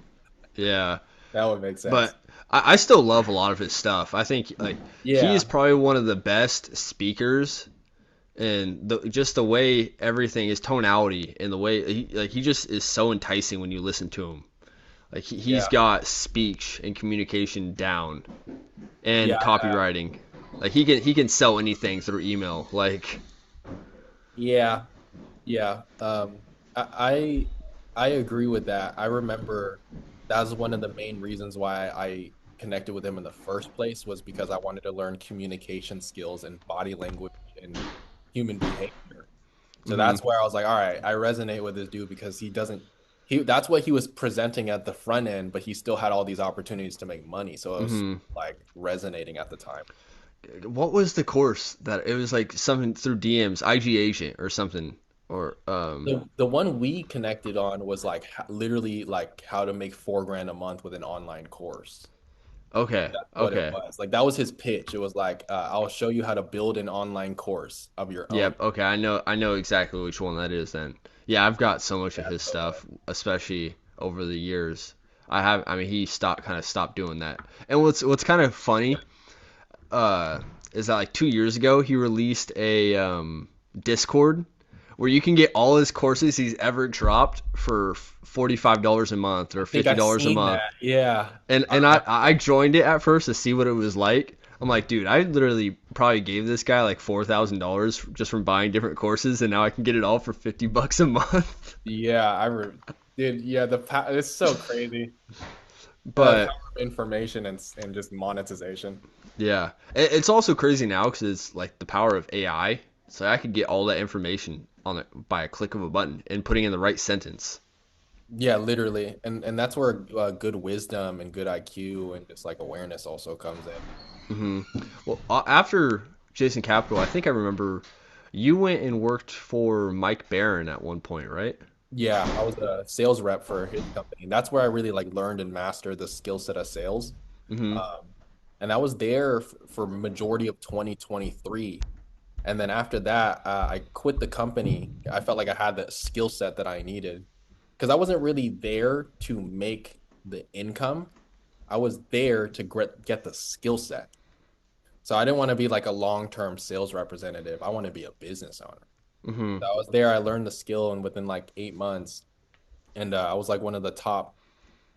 Speaker 1: yeah,
Speaker 2: That would make sense.
Speaker 1: but I still love a lot of his stuff. I think like he is
Speaker 2: Yeah.
Speaker 1: probably one of the best speakers, and just the way everything is tonality and the way he just is so enticing when you listen to him. Like he's
Speaker 2: Yeah.
Speaker 1: got speech and communication down
Speaker 2: Yeah.
Speaker 1: and copywriting. Like he can sell anything through email. Like
Speaker 2: Yeah. Yeah. I I agree with that. I remember that was one of the main reasons why I connected with him in the first place was because I wanted to learn communication skills and body language and human behavior. So
Speaker 1: hmm
Speaker 2: that's where I was like, all right, I resonate with this dude because he doesn't he that's what he was presenting at the front end, but he still had all these opportunities to make money. So it was
Speaker 1: hmm
Speaker 2: like resonating at the time.
Speaker 1: what was the course that it was like something through DMs, IG agent or something or
Speaker 2: The one we connected on was like literally like how to make 4 grand a month with an online course.
Speaker 1: okay,
Speaker 2: That's what it
Speaker 1: okay.
Speaker 2: was. Like that was his pitch. It was like I'll show you how to build an online course of your own.
Speaker 1: Yep, okay. I know exactly which one that is then. Yeah, I've got so much of
Speaker 2: Yeah,
Speaker 1: his
Speaker 2: so
Speaker 1: stuff, especially over the years. I mean he stopped doing that. And what's kind of funny uh is that like 2 years ago he released a Discord where you can get all his courses he's ever dropped for $45 a month or
Speaker 2: I think I've
Speaker 1: $50 a
Speaker 2: seen
Speaker 1: month.
Speaker 2: that. Yeah,
Speaker 1: And
Speaker 2: I
Speaker 1: and I
Speaker 2: remember
Speaker 1: I
Speaker 2: that.
Speaker 1: joined it at first to see what it was like. I'm like, dude, I literally probably gave this guy like $4,000 just from buying different courses, and now I can get it all for $50 a month.
Speaker 2: Yeah, dude. Yeah, it's so crazy. The
Speaker 1: But
Speaker 2: power of information and just monetization.
Speaker 1: yeah, it's also crazy now because it's like the power of AI. So I could get all that information on it by a click of a button and putting in the right sentence.
Speaker 2: Yeah, literally, and that's where good wisdom and good IQ and just like awareness also comes in.
Speaker 1: Hmm. Well, after Jason Capital, I think I remember you went and worked for Mike Barron at one point, right?
Speaker 2: Yeah, I was a sales rep for his company. That's where I really like learned and mastered the skill set of sales.
Speaker 1: Hmm.
Speaker 2: Um, and I was there for majority of 2023. And then after that, I quit the company. I felt like I had the skill set that I needed because I wasn't really there to make the income. I was there to get the skill set. So I didn't want to be like a long-term sales representative. I want to be a business owner.
Speaker 1: Hmm.
Speaker 2: So I was there. I learned the skill, and within like 8 months, and I was like one of the top.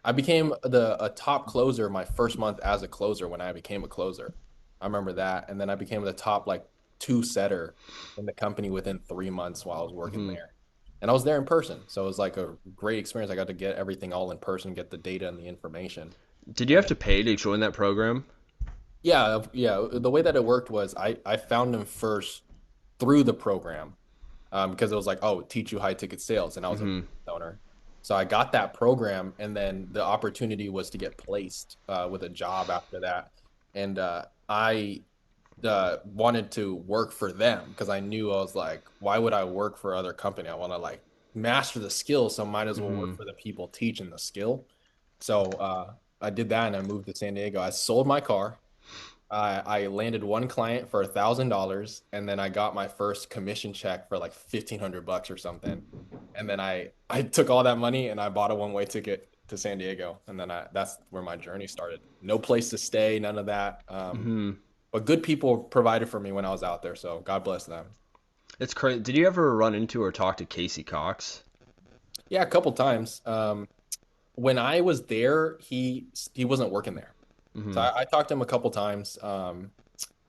Speaker 2: I became a top closer my first month as a closer when I became a closer. I remember that, and then I became the top like two setter in the company within 3 months while I was working
Speaker 1: Hmm.
Speaker 2: there. And I was there in person, so it was like a great experience. I got to get everything all in person, get the data and the information,
Speaker 1: Did you
Speaker 2: and
Speaker 1: have
Speaker 2: then
Speaker 1: to pay to join that program?
Speaker 2: yeah, yeah. The way that it worked was I found him first through the program because it was like, oh, teach you high ticket sales, and I was a
Speaker 1: Hmm.
Speaker 2: owner. So I got that program, and then the opportunity was to get placed with a job after that, and I wanted to work for them because I knew I was like, why would I work for other company? I want to like master the skill, so might as well work
Speaker 1: Hmm.
Speaker 2: for the people teaching the skill. So I did that, and I moved to San Diego. I sold my car. I landed one client for $1,000, and then I got my first commission check for like 1,500 bucks or something. And then I took all that money and I bought a one way ticket to San Diego, and then that's where my journey started. No place to stay, none of that.
Speaker 1: Hmm.
Speaker 2: But good people provided for me when I was out there, so God bless them.
Speaker 1: It's crazy. Did you ever run into or talk to Casey Cox?
Speaker 2: Yeah, a couple times. When I was there, he wasn't working there, so
Speaker 1: Hmm.
Speaker 2: I talked to him a couple times.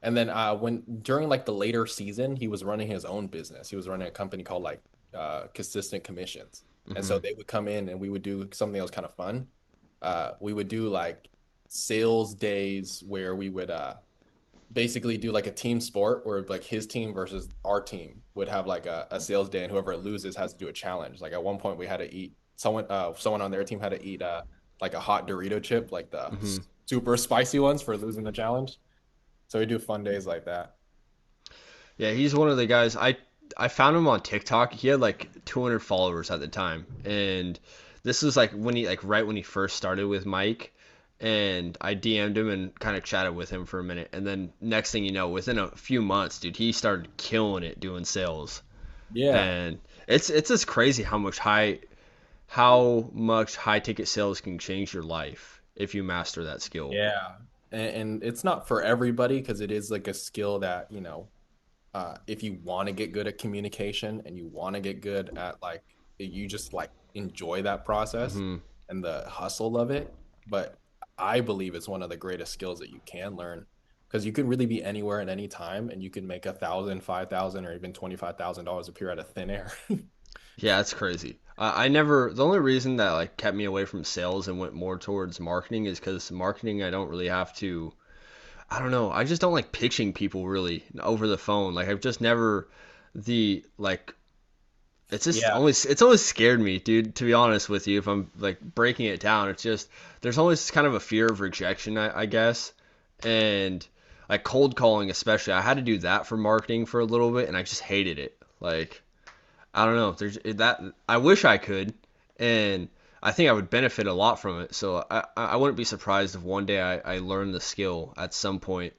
Speaker 2: And then when during like the later season, he was running his own business. He was running a company called like Consistent Commissions. And so
Speaker 1: Hmm.
Speaker 2: they would come in and we would do something that was kind of fun. We would do like sales days where we would basically do like a team sport where like his team versus our team would have like a sales day, and whoever loses has to do a challenge. Like at one point we had to eat someone on their team had to eat like a hot Dorito chip, like the
Speaker 1: Hmm.
Speaker 2: super spicy ones for losing the challenge. So we do fun days like that.
Speaker 1: Yeah, he's one of the guys. I found him on TikTok. He had like 200 followers at the time, and this was like when he like right when he first started with Mike. And I DM'd him and kind of chatted with him for a minute, and then next thing you know, within a few months, dude, he started killing it doing sales.
Speaker 2: Yeah.
Speaker 1: And it's just crazy how much high ticket sales can change your life if you master that skill.
Speaker 2: Yeah. And it's not for everybody because it is like a skill that, if you want to get good at communication and you want to get good at like, you just like enjoy that process
Speaker 1: Hmm.
Speaker 2: and the hustle of it. But I believe it's one of the greatest skills that you can learn because you can really be anywhere at any time and you can make 1,000, 5,000, or even $25,000 appear out of thin air.
Speaker 1: Yeah, that's crazy. I never. The only reason that like kept me away from sales and went more towards marketing is because marketing I don't really have to. I don't know. I just don't like pitching people really over the phone. Like I've just never the like.
Speaker 2: Yeah.
Speaker 1: It's always scared me, dude. To be honest with you, if I'm like breaking it down, it's just there's always kind of a fear of rejection, I guess, and like cold calling especially. I had to do that for marketing for a little bit, and I just hated it. Like I don't know. There's that. I wish I could, and I think I would benefit a lot from it. So I wouldn't be surprised if one day I learned the skill at some point.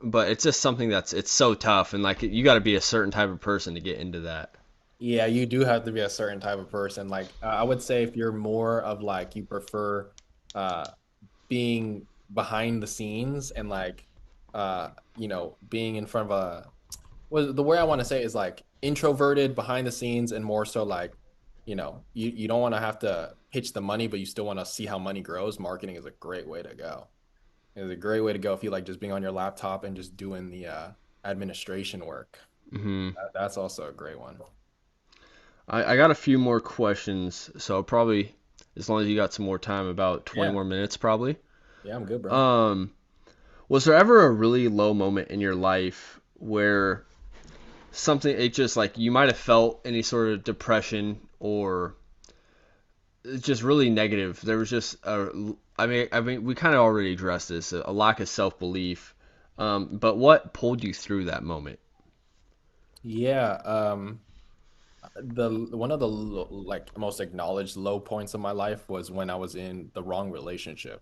Speaker 1: But it's just something it's so tough, and like you got to be a certain type of person to get into that.
Speaker 2: Yeah, you do have to be a certain type of person. Like, I would say if you're more of like you prefer uh being behind the scenes and like being in front of a, well, the way I want to say is like introverted behind the scenes and more so like, you don't want to have to pitch the money, but you still want to see how money grows. Marketing is a great way to go. It's a great way to go if you like just being on your laptop and just doing the administration work.
Speaker 1: Hmm.
Speaker 2: That's also a great one.
Speaker 1: I got a few more questions, so I'll probably, as long as you got some more time, about 20
Speaker 2: Yeah.
Speaker 1: more minutes probably.
Speaker 2: Yeah, I'm good, bro.
Speaker 1: Um, was there ever a really low moment in your life where something it just like you might have felt any sort of depression or it's just really negative? There was just I mean we kind of already addressed this, a lack of self-belief. But what pulled you through that moment?
Speaker 2: Yeah, the one of the like most acknowledged low points of my life was when I was in the wrong relationship.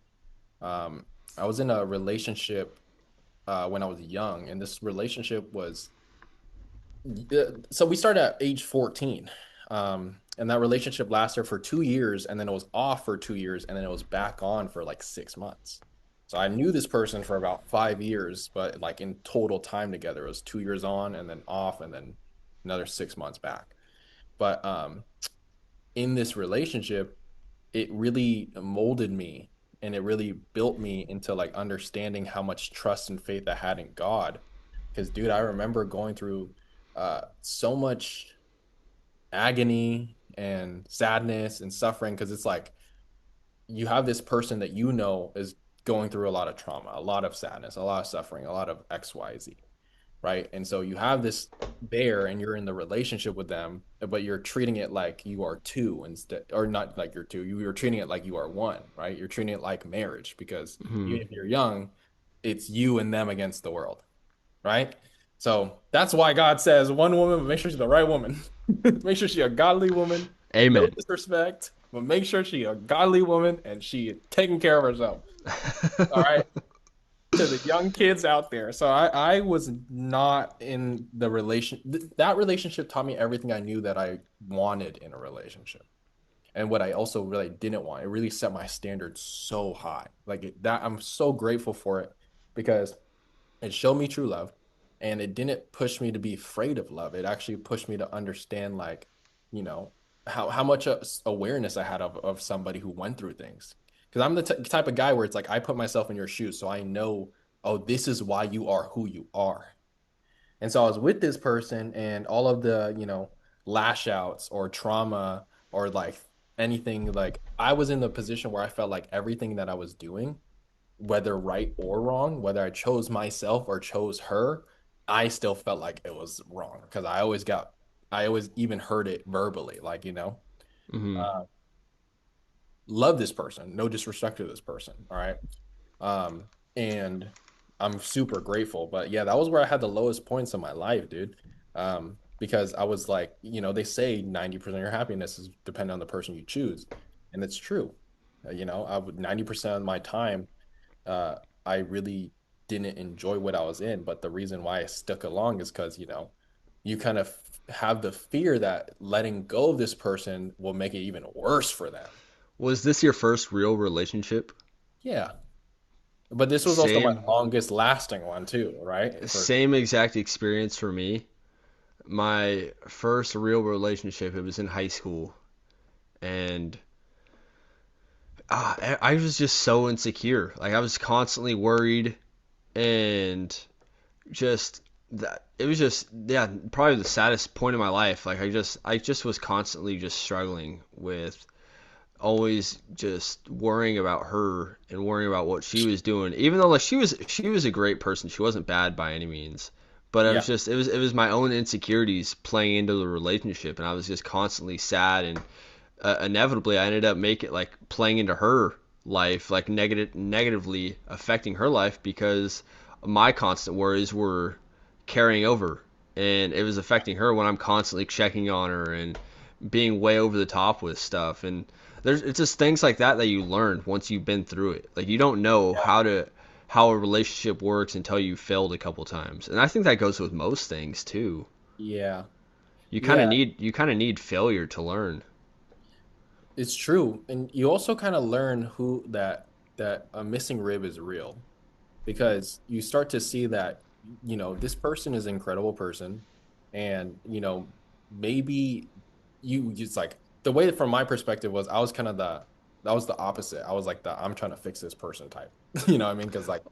Speaker 2: Um, I was in a relationship when I was young, and this relationship was so we started at age 14. And that relationship lasted for 2 years, and then it was off for 2 years, and then it was back on for like 6 months. So I knew this person for about 5 years, but like in total time together, it was 2 years on and then off, and then another 6 months back. But in this relationship, it really molded me and it really built me into like understanding how much trust and faith I had in God. Because, dude, I remember going through so much agony and sadness and suffering because it's like you have this person that you know is going through a lot of trauma, a lot of sadness, a lot of suffering, a lot of XYZ, right? And so you have this there and you're in the relationship with them, but you're treating it like you are two instead, or not like you're two, you're treating it like you are one, right? You're treating it like marriage because
Speaker 1: Hmm.
Speaker 2: even if you're young, it's you and them against the world, right? So that's why God says one woman, but make sure she's the right woman. Make sure she's a godly woman. No
Speaker 1: Amen.
Speaker 2: disrespect, but make sure she's a godly woman and she is taking care of herself. All right. To the young kids out there. So I was not in the that relationship taught me everything I knew that I wanted in a relationship. And what I also really didn't want. It really set my standards so high. That I'm so grateful for it because it showed me true love and it didn't push me to be afraid of love. It actually pushed me to understand like, you know, how much awareness I had of somebody who went through things. Because I'm the type of guy where it's like I put myself in your shoes, so I know, oh, this is why you are who you are. And so I was with this person, and all of the, lash outs or trauma or like anything, like I was in the position where I felt like everything that I was doing, whether right or wrong, whether I chose myself or chose her, I still felt like it was wrong because I always even heard it verbally, like,
Speaker 1: Hmm.
Speaker 2: uh, love this person, no disrespect to this person. All right. Um, and I'm super grateful. But yeah, that was where I had the lowest points in my life, dude. Because I was like, they say 90% of your happiness is dependent on the person you choose. And it's true. I would 90% of my time, uh, I really didn't enjoy what I was in. But the reason why I stuck along is because, you kind of have the fear that letting go of this person will make it even worse for them.
Speaker 1: Was this your first real relationship?
Speaker 2: Yeah. But this was also my
Speaker 1: Same,
Speaker 2: longest lasting one too, right?
Speaker 1: same exact experience for me. My first real relationship, it was in high school, and I was just so insecure. Like I was constantly worried, and just that it was just, yeah, probably the saddest point of my life. Like I just was constantly just struggling with always just worrying about her and worrying about what she was doing, even though like she was a great person. She wasn't bad by any means, but it was
Speaker 2: Yeah.
Speaker 1: just it was my own insecurities playing into the relationship, and I was just constantly sad, and inevitably I ended up making like playing into her life, like negatively affecting her life, because my constant worries were carrying over, and it was affecting her when I'm constantly checking on her and being way over the top with stuff. And it's just things like that that you learn once you've been through it. Like you don't know
Speaker 2: Yeah.
Speaker 1: how a relationship works until you failed a couple times. And I think that goes with most things too.
Speaker 2: Yeah.
Speaker 1: You kind
Speaker 2: Yeah,
Speaker 1: of need failure to learn.
Speaker 2: it's true. And you also kind of learn who that a missing rib is real because you start to see that, this person is an incredible person. And, maybe you it's like the way from my perspective was I was kind of that was the opposite. I was like the I'm trying to fix this person type. You know what I mean? Because like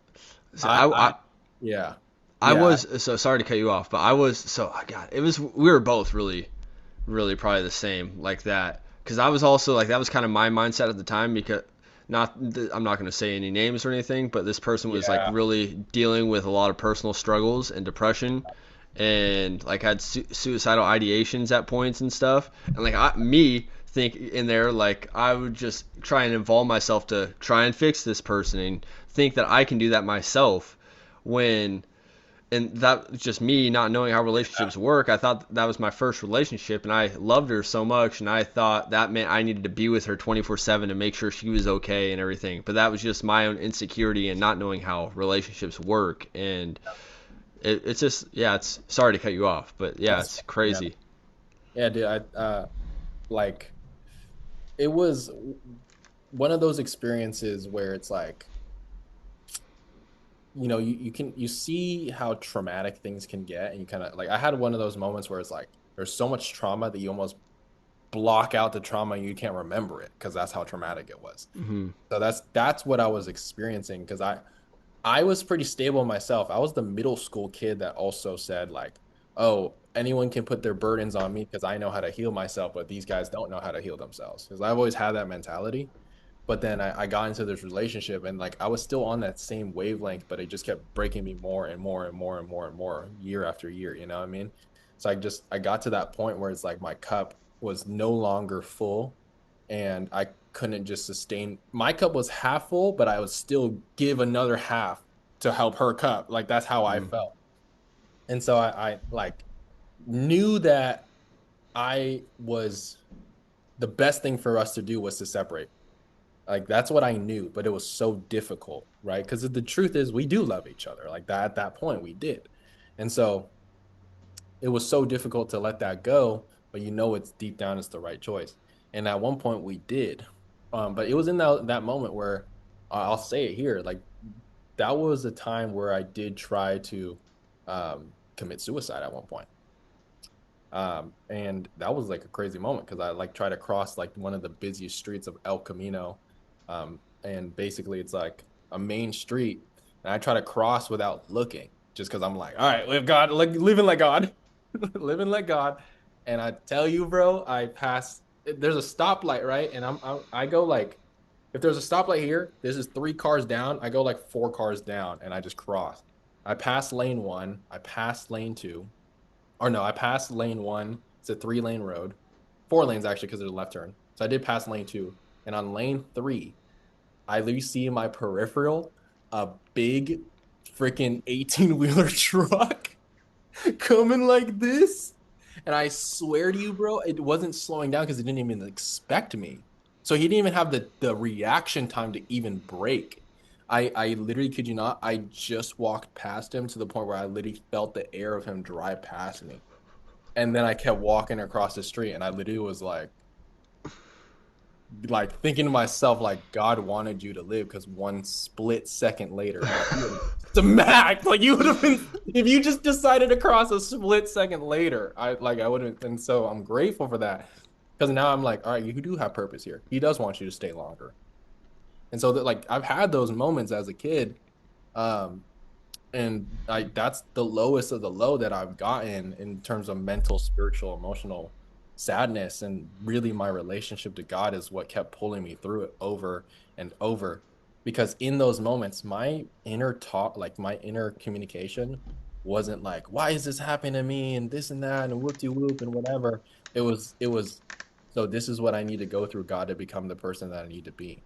Speaker 1: So
Speaker 2: I yeah.
Speaker 1: I
Speaker 2: Yeah.
Speaker 1: was so sorry to cut you off, but I was so God. It was we were both really probably the same like that, because I was also like that was kind of my mindset at the time, because I'm not going to say any names or anything, but this person was like
Speaker 2: Yeah.
Speaker 1: really dealing with a lot of personal struggles and depression, and like had suicidal ideations at points and stuff, and like me think in there like I would just try and involve myself to try and fix this person and think that I can do that myself, when and that was just me not knowing how relationships work. I thought that was my first relationship, and I loved her so much, and I thought that meant I needed to be with her 24/7 to make sure she was okay and everything. But that was just my own insecurity and not knowing how relationships work. And it's just, yeah, it's sorry to cut you off, but yeah,
Speaker 2: That's
Speaker 1: it's
Speaker 2: fine, man.
Speaker 1: crazy.
Speaker 2: Yeah, dude, like it was one of those experiences where it's like, you see how traumatic things can get, and you kind of like I had one of those moments where it's like there's so much trauma that you almost block out the trauma and you can't remember it because that's how traumatic it was.
Speaker 1: Hmm.
Speaker 2: So that's what I was experiencing because I was pretty stable myself. I was the middle school kid that also said like, "Oh, anyone can put their burdens on me because I know how to heal myself, but these guys don't know how to heal themselves." Because I've always had that mentality. But then I got into this relationship and like I was still on that same wavelength, but it just kept breaking me more and more and more and more and more year after year. You know what I mean? So I got to that point where it's like my cup was no longer full and I couldn't just sustain my cup was half full, but I would still give another half to help her cup. Like that's how I
Speaker 1: Hmm.
Speaker 2: felt. And so I like knew that I was the best thing for us to do was to separate. Like that's what I knew, but it was so difficult, right? Because the truth is we do love each other. Like that at that point we did. And so it was so difficult to let that go, but it's deep down it's the right choice. And at one point we did. But it was in that moment where I'll say it here, like that was a time where I did try to commit suicide at one point. And that was like a crazy moment because I like try to cross like one of the busiest streets of El Camino. And basically it's like a main street. And I try to cross without looking just because I'm like, all right, live God, like living like God, living like God. And I tell you, bro, I pass, there's a stoplight, right? And I go like, if there's a stoplight here, this is 3 cars down. I go like 4 cars down and I just cross. I pass lane one, I pass lane two, or no, I passed lane one. It's a 3-lane road, 4 lanes actually because there's a left turn. So I did pass lane two, and on lane three, I literally see my peripheral. a big freaking 18-wheeler truck coming like this. And I swear to you, bro, it wasn't slowing down because it didn't even expect me. So he didn't even have the reaction time to even brake. I literally kid you not, I just walked past him to the point where I literally felt the air of him drive past me. And then I kept walking across the street and I literally was like thinking to myself, like God wanted you to live because one split second later, like you would have smacked, like you would have been if you just decided to cross a split second later. I wouldn't, and so I'm grateful for that because now I'm like, all right, you do have purpose here. He does want you to stay longer, and so that like I've had those moments as a kid, um, and like that's the lowest of the low that I've gotten in terms of mental, spiritual, emotional sadness. And really my relationship to God is what kept pulling me through it over and over. Because in those moments, my inner talk, like my inner communication, wasn't like, why is this happening to me? And this and that and whoop de whoop and whatever. It was, so this is what I need to go through, God, to become the person that I need to be.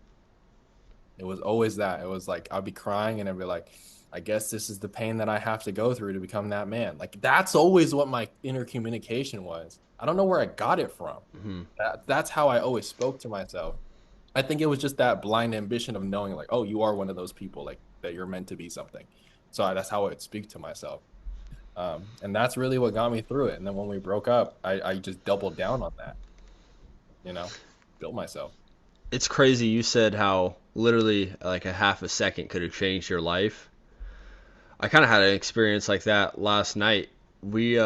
Speaker 2: It was always that. It was like I'd be crying and I'd be like, I guess this is the pain that I have to go through to become that man. Like that's always what my inner communication was. I don't know where I got it from.
Speaker 1: Hmm.
Speaker 2: That's how I always spoke to myself. I think it was just that blind ambition of knowing like, oh, you are one of those people like that you're meant to be something. So that's how I would speak to myself. And that's really what got me through it. And then when we broke up, I just doubled down on that, you know, built myself.
Speaker 1: It's crazy. You said how literally like a half a second could have changed your life. I kind of had an experience like that last night. We,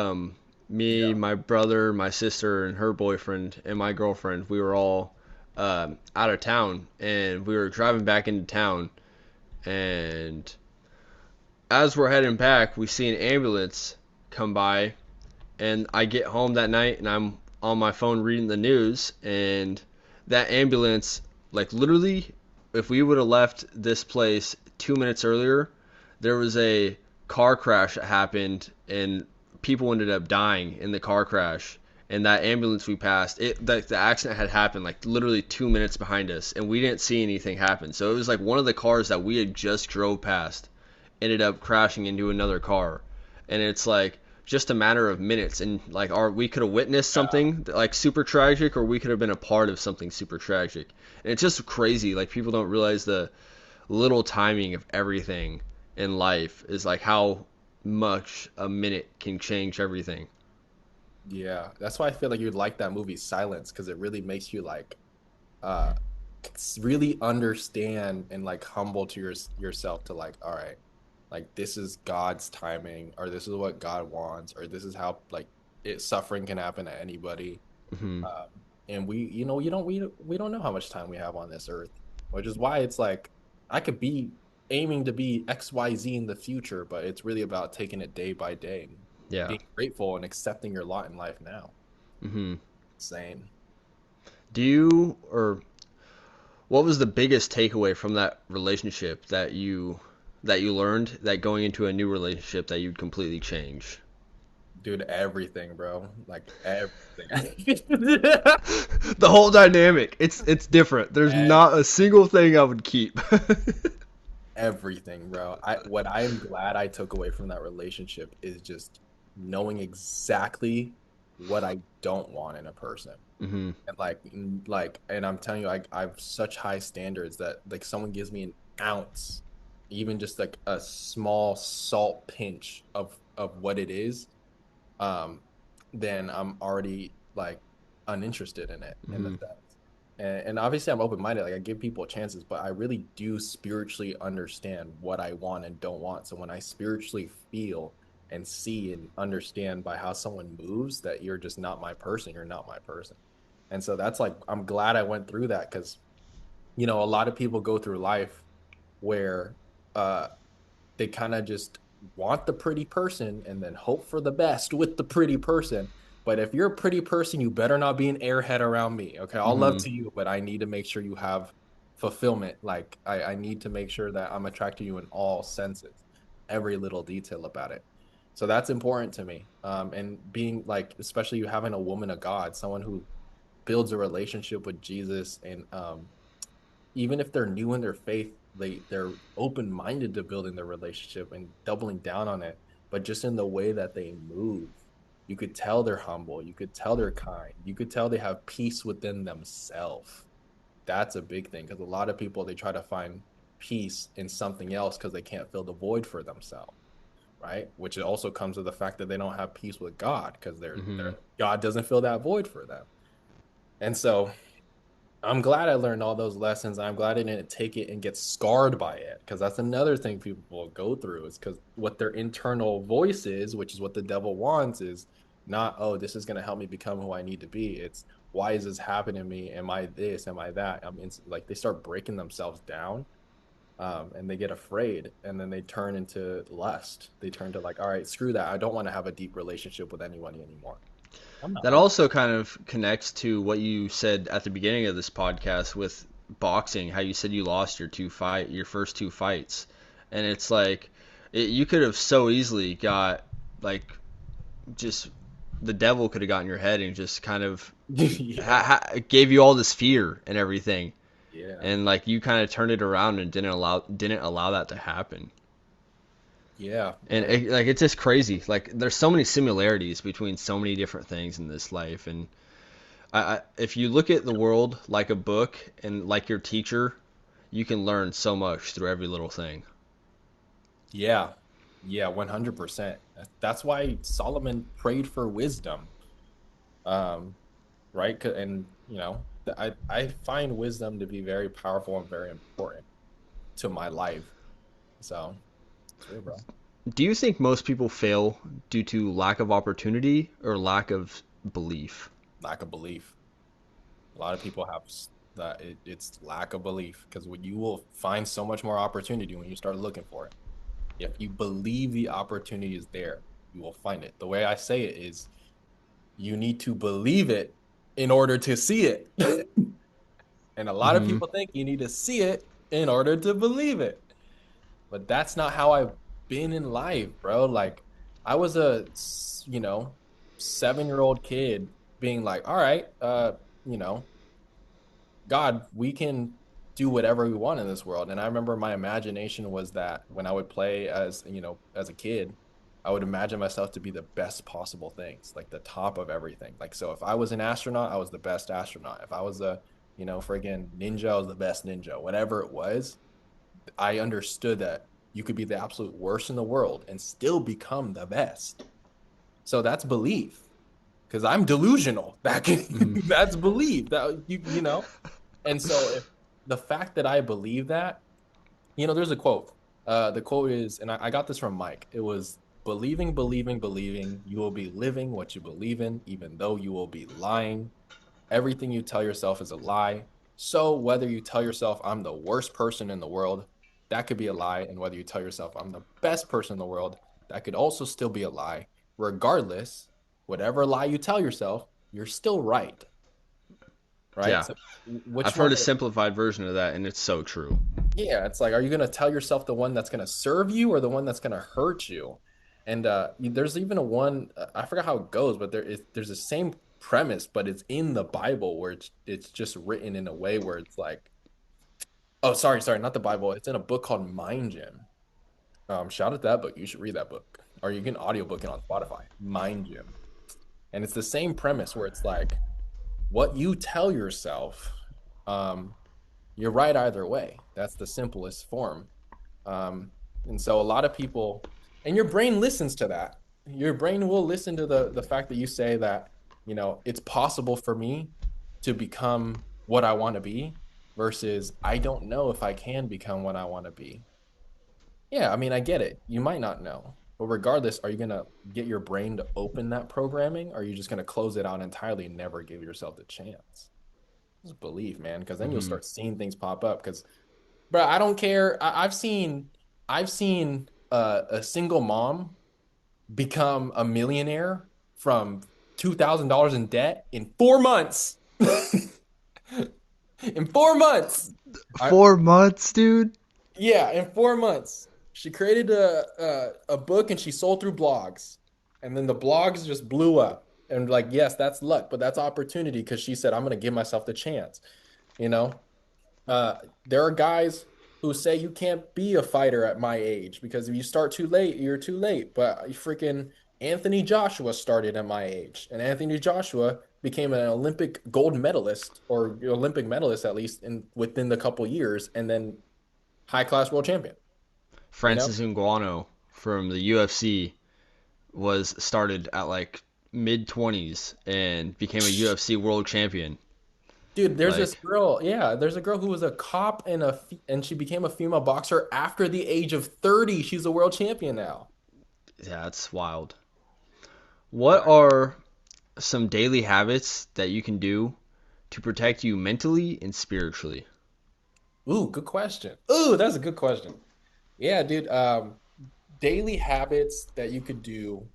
Speaker 1: me,
Speaker 2: Yeah.
Speaker 1: my brother, my sister, and her boyfriend, and my girlfriend, we were all out of town, and we were driving back into town. And as we're heading back, we see an ambulance come by, and I get home that night, and I'm on my phone reading the news, and that ambulance, like literally, if we would have left this place 2 minutes earlier, there was a car crash that happened, and people ended up dying in the car crash. And that ambulance we passed, the accident had happened like literally 2 minutes behind us, and we didn't see anything happen. So it was like one of the cars that we had just drove past ended up crashing into another car, and it's like just a matter of minutes. And like we could have witnessed something like super tragic, or we could have been a part of something super tragic. And it's just crazy. Like people don't realize the little timing of everything in life is like how much a minute can change everything.
Speaker 2: Yeah, that's why I feel like you'd like that movie Silence because it really makes you like uh really understand and like humble to yourself to like, all right, like this is God's timing, or this is what God wants, or this is how like suffering can happen to anybody.
Speaker 1: Hmm.
Speaker 2: Um, and we, you know, we don't know how much time we have on this earth, which is why it's like I could be aiming to be XYZ in the future, but it's really about taking it day by day,
Speaker 1: Yeah.
Speaker 2: being grateful and accepting your lot in life now.
Speaker 1: Hmm.
Speaker 2: Same.
Speaker 1: Do you or what was the biggest takeaway from that relationship that you learned that going into a new relationship that you'd completely change?
Speaker 2: Dude, everything, bro. Like everything.
Speaker 1: The whole dynamic. It's different. There's
Speaker 2: Eh,
Speaker 1: not a single thing I would keep.
Speaker 2: Everything, bro. I what I am glad I took away from that relationship is just knowing exactly what I don't want in a person.
Speaker 1: Hmm.
Speaker 2: And and I'm telling you, I've such high standards that like someone gives me an ounce, even just like a small salt pinch of what it is, um, then I'm already like uninterested in it in the
Speaker 1: Hmm.
Speaker 2: sense. And obviously I'm open-minded, like I give people chances, but I really do spiritually understand what I want and don't want. So when I spiritually feel and see and understand by how someone moves that you're just not my person, you're not my person. And so that's like I'm glad I went through that because you know a lot of people go through life where uh they kind of just want the pretty person and then hope for the best with the pretty person. But if you're a pretty person, you better not be an airhead around me. Okay. I'll love
Speaker 1: Hmm.
Speaker 2: to you, but I need to make sure you have fulfillment. Like I need to make sure that I'm attracted to you in all senses, every little detail about it. So that's important to me. And being like, especially you having a woman of God, someone who builds a relationship with Jesus and even if they're new in their faith, they're open-minded to building their relationship and doubling down on it, but just in the way that they move, you could tell they're humble, you could tell they're kind, you could tell they have peace within themselves. That's a big thing because a lot of people, they try to find peace in something else because they can't fill the void for themselves, right? Which also comes with the fact that they don't have peace with God because
Speaker 1: Hmm.
Speaker 2: God doesn't fill that void for them. And so I'm glad I learned all those lessons. I'm glad I didn't take it and get scarred by it because that's another thing people will go through is because what their internal voice is, which is what the devil wants, is not, oh, this is going to help me become who I need to be. It's why is this happening to me? Am I this? Am I that? I mean, it's like they start breaking themselves down, and they get afraid, and then they turn into lust. They turn to like, all right, screw that. I don't want to have a deep relationship with anyone anymore. I'm not.
Speaker 1: That also kind of connects to what you said at the beginning of this podcast with boxing, how you said you lost your first two fights, and it's like you could have so easily got like just the devil could have gotten your head and just kind of
Speaker 2: Yeah,
Speaker 1: gave you all this fear and everything,
Speaker 2: yeah,
Speaker 1: and like you kind of turned it around and didn't allow that to happen.
Speaker 2: yeah.
Speaker 1: And like it's just crazy. Like there's so many similarities between so many different things in this life, and if you look at the world like a book and like your teacher, you can learn so much through every little thing.
Speaker 2: Yeah. Yeah, 100%. That's why Solomon prayed for wisdom. Right? And I find wisdom to be very powerful and very important to my life. So, it's real, bro.
Speaker 1: Do you think most people fail due to lack of opportunity or lack of belief?
Speaker 2: Lack of belief. A lot of people have that it's lack of belief because when you will find so much more opportunity when you start looking for it. If you believe the opportunity is there, you will find it. The way I say it is you need to believe it in order to see it. And a lot of
Speaker 1: Hmm.
Speaker 2: people think you need to see it in order to believe it. But that's not how I've been in life, bro. Like I was a, 7-year-old kid being like, all right, you know, God, we can do whatever we want in this world. And I remember my imagination was that when I would play as a kid, I would imagine myself to be the best possible things, like the top of everything. Like, so if I was an astronaut, I was the best astronaut. If I was a, friggin' ninja, I was the best ninja. Whatever it was, I understood that you could be the absolute worst in the world and still become the best. So that's belief because I'm delusional.
Speaker 1: Hmm.
Speaker 2: That's belief that and so if the fact that I believe that, there's a quote. The quote is, and I got this from Mike. It was believing, believing, believing. You will be living what you believe in, even though you will be lying. Everything you tell yourself is a lie. So whether you tell yourself I'm the worst person in the world, that could be a lie. And whether you tell yourself I'm the best person in the world, that could also still be a lie. Regardless, whatever lie you tell yourself, you're still right. Right.
Speaker 1: Yeah,
Speaker 2: So
Speaker 1: I've
Speaker 2: which one?
Speaker 1: heard a simplified version of that, and it's so true.
Speaker 2: Yeah, it's like, are you going to tell yourself the one that's going to serve you or the one that's going to hurt you? And there's even a one, I forgot how it goes, but there's the same premise, but it's in the Bible where it's just written in a way where it's like, oh, sorry, not the Bible. It's in a book called Mind Gym. Shout out that book. You should read that book, or you can audiobook it on Spotify. Mind Gym, and it's the same premise where it's like what you tell yourself. Um, you're right either way. That's the simplest form. And so a lot of people, and your brain listens to that. Your brain will listen to the fact that you say that, it's possible for me to become what I want to be versus I don't know if I can become what I want to be. Yeah, I mean, I get it. You might not know. But regardless, are you going to get your brain to open that programming? Or are you just going to close it out entirely and never give yourself the chance? Just believe, man, because then you'll
Speaker 1: Hmm.
Speaker 2: start seeing things pop up. Because bro, I don't care. I've seen a single mom become a millionaire from $2,000 in debt in 4 months. In 4 months. I
Speaker 1: 4 months, dude.
Speaker 2: Yeah, in 4 months. She created a book and she sold through blogs. And then the blogs just blew up. And like, yes, that's luck, but that's opportunity because she said, I'm gonna give myself the chance, you know? There are guys who say you can't be a fighter at my age because if you start too late, you're too late. But freaking Anthony Joshua started at my age, and Anthony Joshua became an Olympic gold medalist or Olympic medalist at least in within the couple years, and then high class world champion. You know,
Speaker 1: Francis Ngannou from the UFC was started at like mid 20s and became a UFC world champion.
Speaker 2: dude, there's this
Speaker 1: Like,
Speaker 2: girl. Yeah, there's a girl who was a cop and she became a female boxer after the age of 30. She's a world champion now.
Speaker 1: yeah, that's wild. What
Speaker 2: Yeah.
Speaker 1: are some daily habits that you can do to protect you mentally and spiritually?
Speaker 2: Ooh, good question. Ooh, that's a good question. Yeah, dude. Daily habits that you could do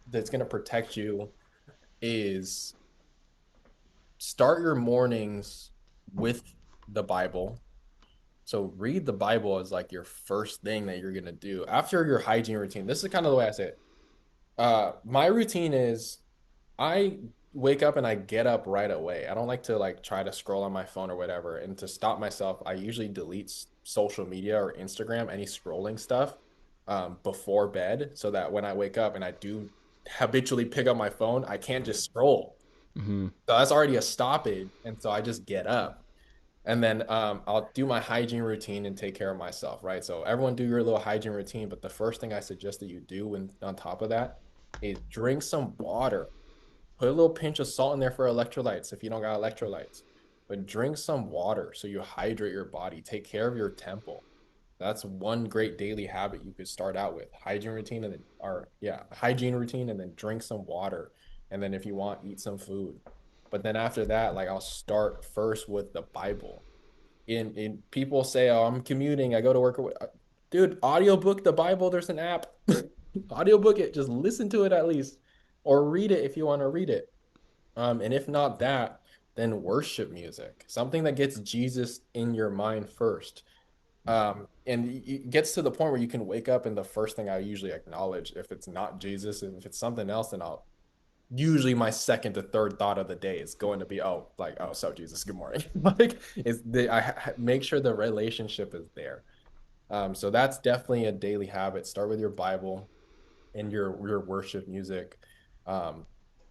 Speaker 2: that's going to protect you is start your mornings with the Bible. So read the Bible as like your first thing that you're going to do after your hygiene routine. This is kind of the way I say it. My routine is I wake up and I get up right away. I don't like to like try to scroll on my phone or whatever. And to stop myself, I usually delete social media or Instagram, any scrolling stuff, before bed, so that when I wake up and I do habitually pick up my phone, I can't just scroll.
Speaker 1: Hmm.
Speaker 2: So that's already a stoppage, and so I just get up. And then I'll do my hygiene routine and take care of myself, right? So everyone do your little hygiene routine, but the first thing I suggest that you do when on top of that is drink some water. Put a little pinch of salt in there for electrolytes if you don't got electrolytes. But drink some water so you hydrate your body. Take care of your temple. That's one great daily habit you could start out with. Hygiene routine and then or yeah, hygiene routine and then drink some water. And then if you want, eat some food. But then after that, like I'll start first with the Bible. In people say, "Oh, I'm commuting, I go to work." Dude, audiobook the Bible, there's an app. Audiobook it, just listen to it at least or read it if you want to read it. And if not that, then worship music, something that gets Jesus in your mind first. And it gets to the point where you can wake up and the first thing I usually acknowledge, if it's not Jesus, and if it's something else, then I'll usually my second to third thought of the day is going to be, oh, like, oh, so Jesus, good morning. Like, make sure the relationship is there. So that's definitely a daily habit. Start with your Bible and your worship music. Um,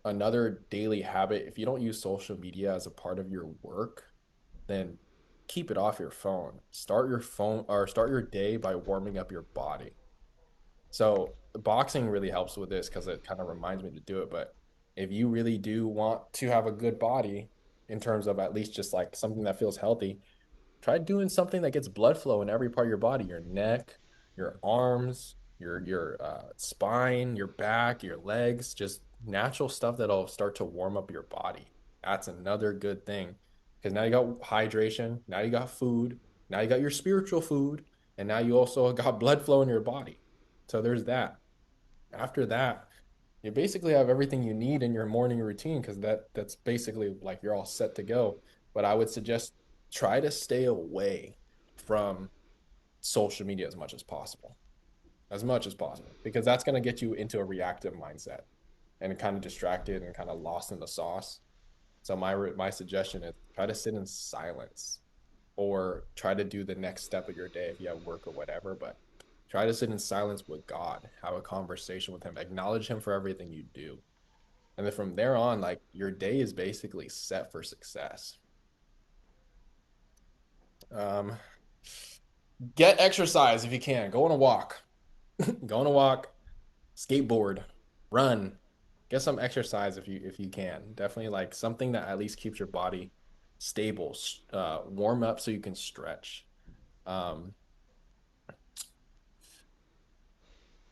Speaker 2: Another daily habit, if you don't use social media as a part of your work, then keep it off your phone. Start your phone or start your day by warming up your body. So boxing really helps with this because it kind of reminds me to do it. But if you really do want to have a good body in terms of at least just like something that feels healthy, try doing something that gets blood flow in every part of your body, your neck, your arms, your spine, your back, your legs, just natural stuff that'll start to warm up your body. That's another good thing because now you got hydration, now you got food, now you got your spiritual food, and now you also got blood flow in your body. So there's that. After that, you basically have everything you need in your morning routine because that's basically like you're all set to go. But I would suggest try to stay away from social media as much as possible, because that's going to get you into a reactive mindset and kind of distracted and kind of lost in the sauce. So my suggestion is try to sit in silence or try to do the next step of your day if you have work or whatever, but try to sit in silence with God, have a conversation with him, acknowledge him for everything you do. And then from there on, like your day is basically set for success. Um, get exercise if you can. Go on a walk. Go on a walk, skateboard, run. Get some exercise if you can. Definitely like something that at least keeps your body stable. Warm up so you can stretch. Um,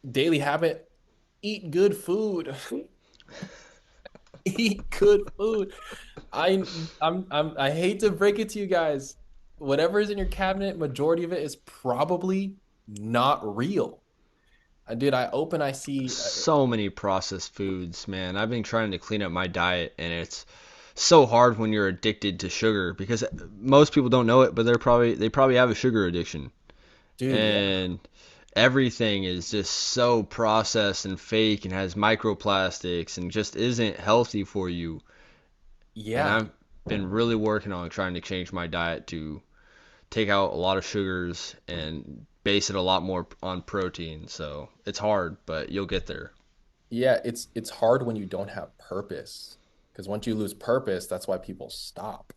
Speaker 2: Daily habit, eat good food. Eat good food. I I hate to break it to you guys. Whatever is in your cabinet, majority of it is probably not real. Dude, I see.
Speaker 1: So many processed foods, man. I've been trying to clean up my diet, and it's so hard when you're addicted to sugar because most people don't know it, but they probably have a sugar addiction.
Speaker 2: Dude, yeah.
Speaker 1: And everything is just so processed and fake and has microplastics and just isn't healthy for you. And
Speaker 2: Yeah.
Speaker 1: I've been really working on trying to change my diet to take out a lot of sugars and base it a lot more on protein. So it's hard, but you'll get there.
Speaker 2: Yeah, it's hard when you don't have purpose. Because once you lose purpose, that's why people stop.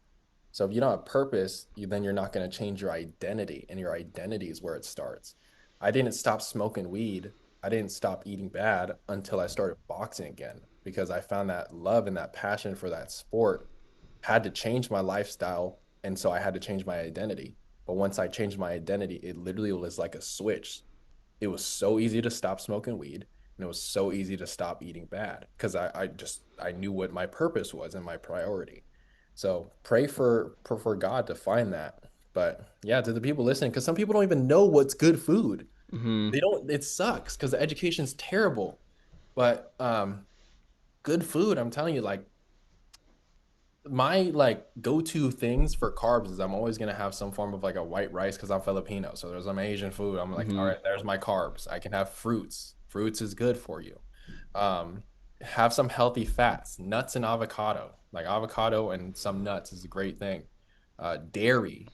Speaker 2: So if you don't have purpose, then you're not going to change your identity, and your identity is where it starts. I didn't stop smoking weed. I didn't stop eating bad until I started boxing again because I found that love and that passion for that sport had to change my lifestyle, and so I had to change my identity. But once I changed my identity, it literally was like a switch. It was so easy to stop smoking weed, and it was so easy to stop eating bad because I knew what my purpose was and my priority. So pray for God to find that. But yeah, to the people listening, because some people don't even know what's good food.
Speaker 1: Hmm.
Speaker 2: They don't. It sucks because the education's terrible. But good food, I'm telling you, like my like go-to things for carbs is I'm always gonna have some form of like a white rice because I'm Filipino. So there's some Asian food. I'm like, all
Speaker 1: Hmm.
Speaker 2: right, there's my carbs. I can have fruits. Fruits is good for you. Um, have some healthy fats, nuts and avocado. Like avocado and some nuts is a great thing. Dairy,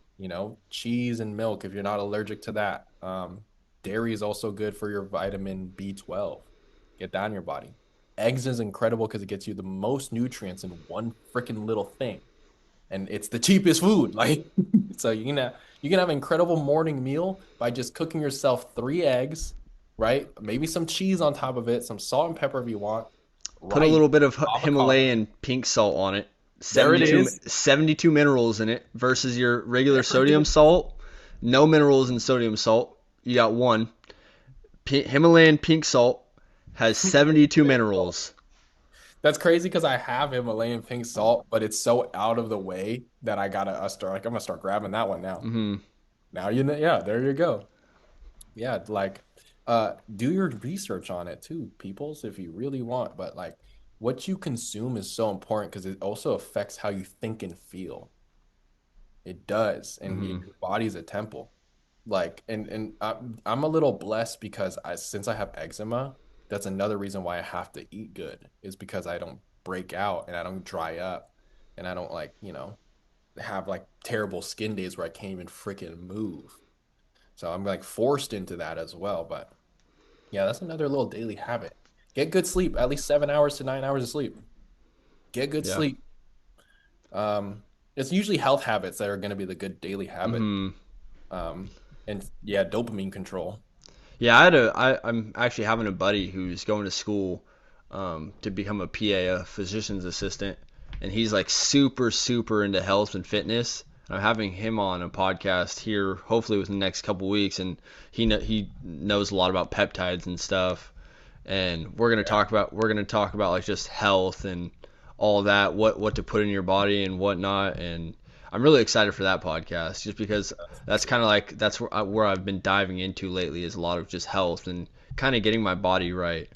Speaker 2: cheese and milk if you're not allergic to that. Dairy is also good for your vitamin B12. Get that in your body. Eggs is incredible because it gets you the most nutrients in one freaking little thing. And it's the cheapest food. Like so you can have an incredible morning meal by just cooking yourself 3 eggs, right? Maybe some cheese on top of it, some salt and pepper if you want,
Speaker 1: Put a
Speaker 2: rice,
Speaker 1: little bit of
Speaker 2: avocado.
Speaker 1: Himalayan pink salt on it.
Speaker 2: There it is.
Speaker 1: 72 minerals in it versus your regular sodium salt. No minerals in sodium salt. You got one. Himalayan pink salt has 72 minerals.
Speaker 2: That's crazy because I have Himalayan pink salt, but it's so out of the way that I gotta start like I'm gonna start grabbing that one now.
Speaker 1: Hmm.
Speaker 2: Now you know, yeah, there you go. Yeah, like do your research on it too, peoples, if you really want. But like what you consume is so important because it also affects how you think and feel. It does, and
Speaker 1: Hmm.
Speaker 2: your body's a temple. Like, I'm a little blessed because since I have eczema, that's another reason why I have to eat good is because I don't break out and I don't dry up and I don't like, have like terrible skin days where I can't even freaking move. So I'm like forced into that as well. But yeah, that's another little daily habit. Get good sleep, at least 7 hours to 9 hours of sleep. Get good
Speaker 1: Yeah.
Speaker 2: sleep. It's usually health habits that are going to be the good daily habit.
Speaker 1: Hmm.
Speaker 2: Um, and yeah, dopamine control.
Speaker 1: Yeah, I'm actually having a buddy who's going to school to become a PA, a physician's assistant, and he's like super, super into health and fitness. I'm having him on a podcast here, hopefully within the next couple weeks, and he knows a lot about peptides and stuff. And we're gonna talk about like just health and all that, what to put in your body and whatnot. And I'm really excited for that podcast, just because that's kind of like that's where I've been diving into lately is a lot of just health and kind of getting my body right.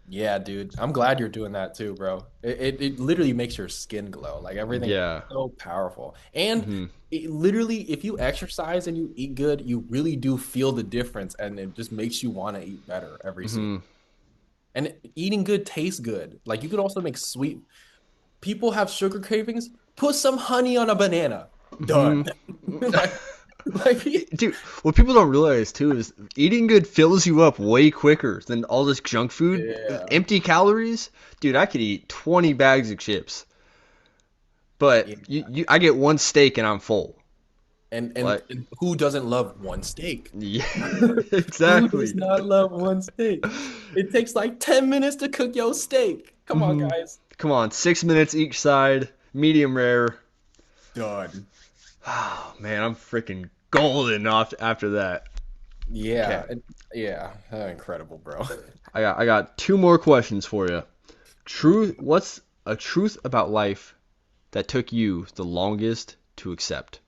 Speaker 2: Yeah, dude. I'm glad you're doing that too, bro. It literally makes your skin glow. Like everything is
Speaker 1: Yeah.
Speaker 2: so powerful. And
Speaker 1: Hmm.
Speaker 2: it literally, if you exercise and you eat good, you really do feel the difference and it just makes you want to eat better every single.
Speaker 1: Hmm.
Speaker 2: And eating good tastes good. Like you could also make sweet. People have sugar cravings. Put some honey on a banana. Done.
Speaker 1: Hmm.
Speaker 2: like, like
Speaker 1: Dude, what people don't realize too is eating good fills you up way quicker than all this junk food.
Speaker 2: yeah.
Speaker 1: Empty calories, dude. I could eat 20 bags of chips, but
Speaker 2: Yeah.
Speaker 1: I get one steak and I'm full.
Speaker 2: And, and
Speaker 1: Like,
Speaker 2: and who doesn't love one steak?
Speaker 1: yeah,
Speaker 2: Who does
Speaker 1: exactly.
Speaker 2: not love one steak? It takes like 10 minutes to cook your steak. Come on,
Speaker 1: Hmm.
Speaker 2: guys.
Speaker 1: Come on, 6 minutes each side, medium rare.
Speaker 2: Done.
Speaker 1: Oh man, I'm freaking golden off after that. Okay,
Speaker 2: Yeah. Yeah. Incredible, bro.
Speaker 1: I got two more questions for you. What's a truth about life that took you the longest to accept?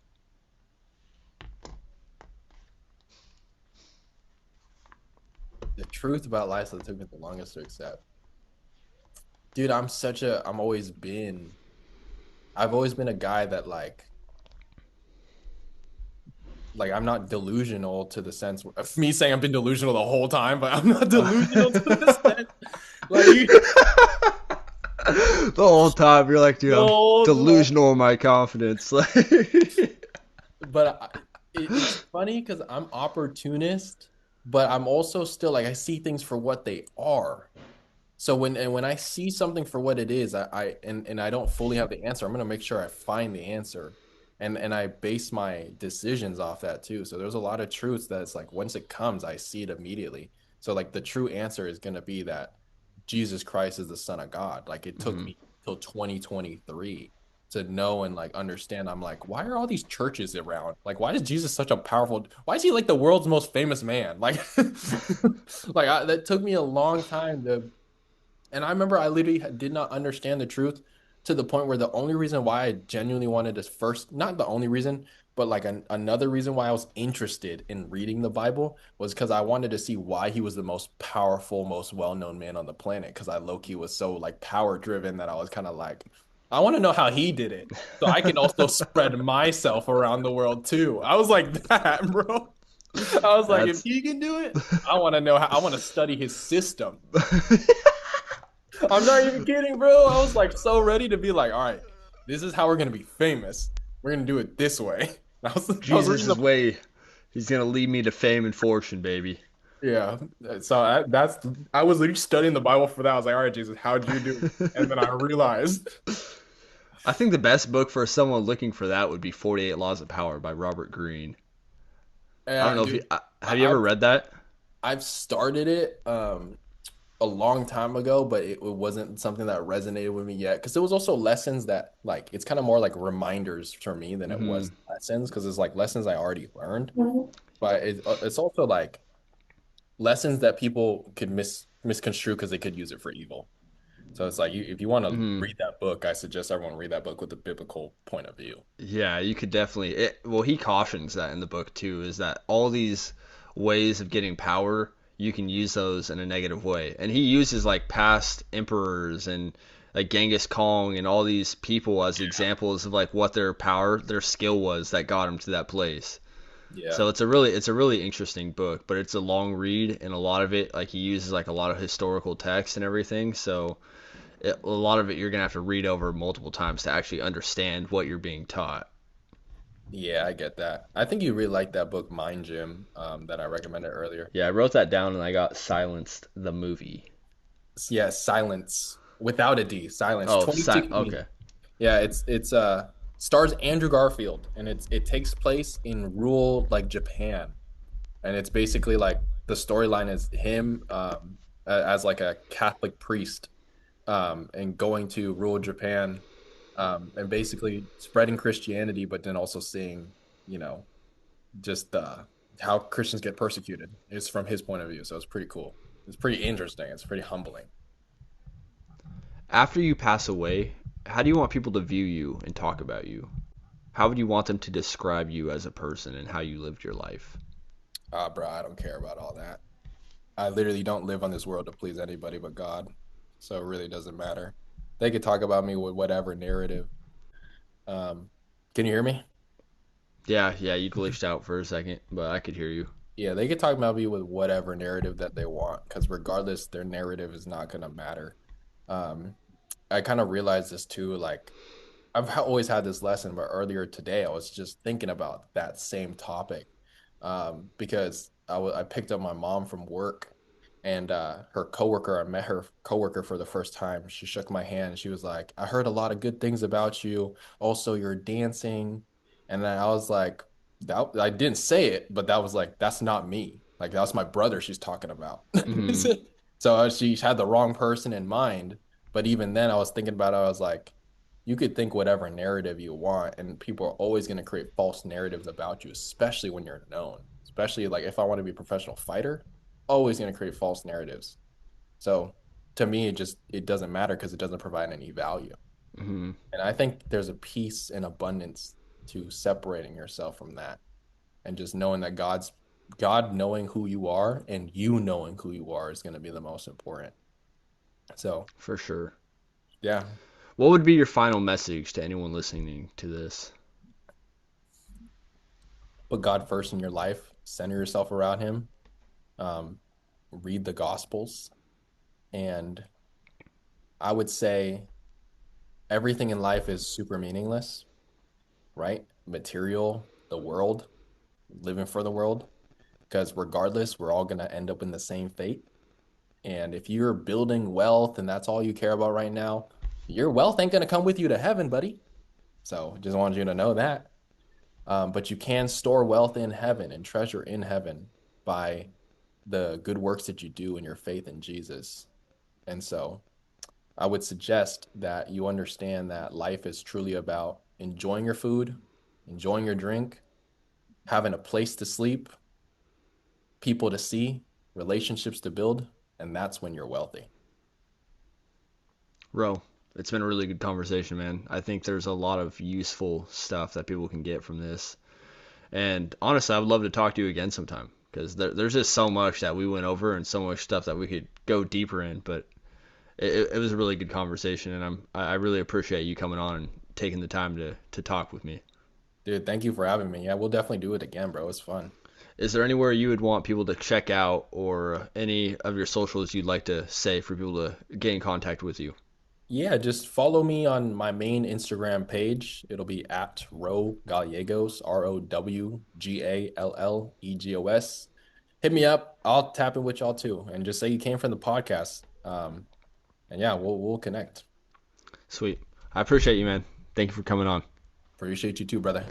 Speaker 2: The truth about life that took me the longest to accept. Dude, I've always been a guy that like I'm not delusional to the sense of me saying I've been delusional the whole time, but I'm not delusional to the sense like
Speaker 1: The whole time you're like, dude, I'm
Speaker 2: no,
Speaker 1: delusional in my confidence. Like,
Speaker 2: but funny because I'm opportunist, but I'm also still like I see things for what they are. So when I see something for what it is, and I don't fully have the answer, I'm gonna make sure I find the answer. And I base my decisions off that too. So there's a lot of truths that it's like once it comes, I see it immediately. So like the true answer is gonna be that Jesus Christ is the Son of God. Like it took
Speaker 1: Hmm.
Speaker 2: me till 2023 to know and like understand. I'm like, why are all these churches around? Like, why is Jesus such a powerful? Why is he like the world's most famous man? Like, that took me a long time to and I remember I literally did not understand the truth to the point where the only reason why I genuinely wanted to first, not the only reason, but like another reason why I was interested in reading the Bible was because I wanted to see why he was the most powerful, most well-known man on the planet. Because I low-key was so like power driven that I was kind of like, I want to know how he did it. So I can also spread myself around the world too. I was like that, bro. I was like, if
Speaker 1: That's
Speaker 2: he can do it, I want to know how, I want to study his system. I'm not even kidding, bro. I was like so ready to be like, all right, this is how we're gonna be famous. We're gonna do it this way. I was reading
Speaker 1: Jesus'
Speaker 2: the
Speaker 1: way. He's gonna lead me to fame and fortune, baby.
Speaker 2: yeah. So I was literally studying the Bible for that. I was like, all right, Jesus, how'd you do it? And then I realized,
Speaker 1: I think the best book for someone looking for that would be 48 Laws of Power by Robert Greene. I don't
Speaker 2: yeah,
Speaker 1: know if you
Speaker 2: dude,
Speaker 1: have you
Speaker 2: I-
Speaker 1: ever
Speaker 2: I've
Speaker 1: read that?
Speaker 2: I've started it a long time ago, but it wasn't something that resonated with me yet. Because there was also lessons that like it's kind of more like reminders for me than it
Speaker 1: Hmm.
Speaker 2: was lessons. Because it's like lessons I already learned, but it's also like lessons that people could misconstrue because they could use it for evil. So it's like if you want to
Speaker 1: Hmm.
Speaker 2: read that book, I suggest everyone read that book with a biblical point of view.
Speaker 1: Yeah, you could definitely. Well, he cautions that in the book too, is that all these ways of getting power, you can use those in a negative way. And he uses like past emperors and like Genghis Khan and all these people as examples of like what their power, their skill was that got them to that place.
Speaker 2: Yeah.
Speaker 1: So it's a really interesting book, but it's a long read and a lot of it like he uses like a lot of historical text and everything. So a lot of it you're gonna have to read over multiple times to actually understand what you're being taught.
Speaker 2: Yeah, I get that. I think you really like that book, Mind Gym, that I recommended earlier.
Speaker 1: Yeah, I wrote that down and I got silenced the movie.
Speaker 2: Yeah, Silence without a D, Silence,
Speaker 1: Oh,
Speaker 2: 2016.
Speaker 1: okay.
Speaker 2: Yeah, it's stars Andrew Garfield and it takes place in rural like Japan. And it's basically like the storyline is him as like a Catholic priest and going to rural Japan and basically spreading Christianity, but then also seeing, you know, just how Christians get persecuted. It's from his point of view, so it's pretty cool. It's pretty interesting. It's pretty humbling.
Speaker 1: After you pass away, how do you want people to view you and talk about you? How would you want them to describe you as a person and how you lived your life?
Speaker 2: Bro, I don't care about all that. I literally don't live on this world to please anybody but God, so it really doesn't matter. They could talk about me with whatever narrative. Um, can you hear me?
Speaker 1: Yeah, yeah, you glitched out for a second, but I could hear you.
Speaker 2: Yeah, they could talk about me with whatever narrative that they want, because regardless, their narrative is not gonna matter. Um, I kind of realized this too. Like, always had this lesson, but earlier today, I was just thinking about that same topic, because I picked up my mom from work, and her coworker, I met her coworker for the first time. She shook my hand, and she was like, "I heard a lot of good things about you. Also, you're dancing," and then I was like. That I didn't say it, but that was like that's not me. Like that's my brother she's talking about.
Speaker 1: Hmm.
Speaker 2: So she had the wrong person in mind. But even then, I was thinking about it. I was like, you could think whatever narrative you want, and people are always going to create false narratives about you, especially when you're known. Especially like if I want to be a professional fighter, always going to create false narratives. So to me, it doesn't matter because it doesn't provide any value.
Speaker 1: Hmm.
Speaker 2: And I think there's a peace and abundance to separating yourself from that and just knowing that God knowing who you are and you knowing who you are is going to be the most important. So,
Speaker 1: For sure.
Speaker 2: yeah,
Speaker 1: What would be your final message to anyone listening to this?
Speaker 2: put God first in your life, center yourself around him, um, read the gospels, and I would say everything in life is super meaningless, right? Material, the world. living for the world, because regardless, we're all going to end up in the same fate. And if you're building wealth and that's all you care about right now, your wealth ain't going to come with you to heaven, buddy. So just wanted you to know that. But you can store wealth in heaven and treasure in heaven by the good works that you do in your faith in Jesus. And so I would suggest that you understand that life is truly about enjoying your food, enjoying your drink, having a place to sleep, people to see, relationships to build, and that's when you're wealthy.
Speaker 1: Ro, it's been a really good conversation, man. I think there's a lot of useful stuff that people can get from this. And honestly, I would love to talk to you again sometime because there's just so much that we went over and so much stuff that we could go deeper in. But it was a really good conversation, and I really appreciate you coming on and taking the time to talk with me.
Speaker 2: Dude, thank you for having me. Yeah, we'll definitely do it again, bro. It's fun.
Speaker 1: Is there anywhere you would want people to check out or any of your socials you'd like to say for people to get in contact with you?
Speaker 2: Yeah, just follow me on my main Instagram page. It'll be at Row Gallegos, ROWGALLEGOS. Hit me up. I'll tap in with y'all too, and just say you came from the podcast. And yeah, we'll connect.
Speaker 1: Sweet. I appreciate you, man. Thank you for coming on.
Speaker 2: Appreciate you too, brother.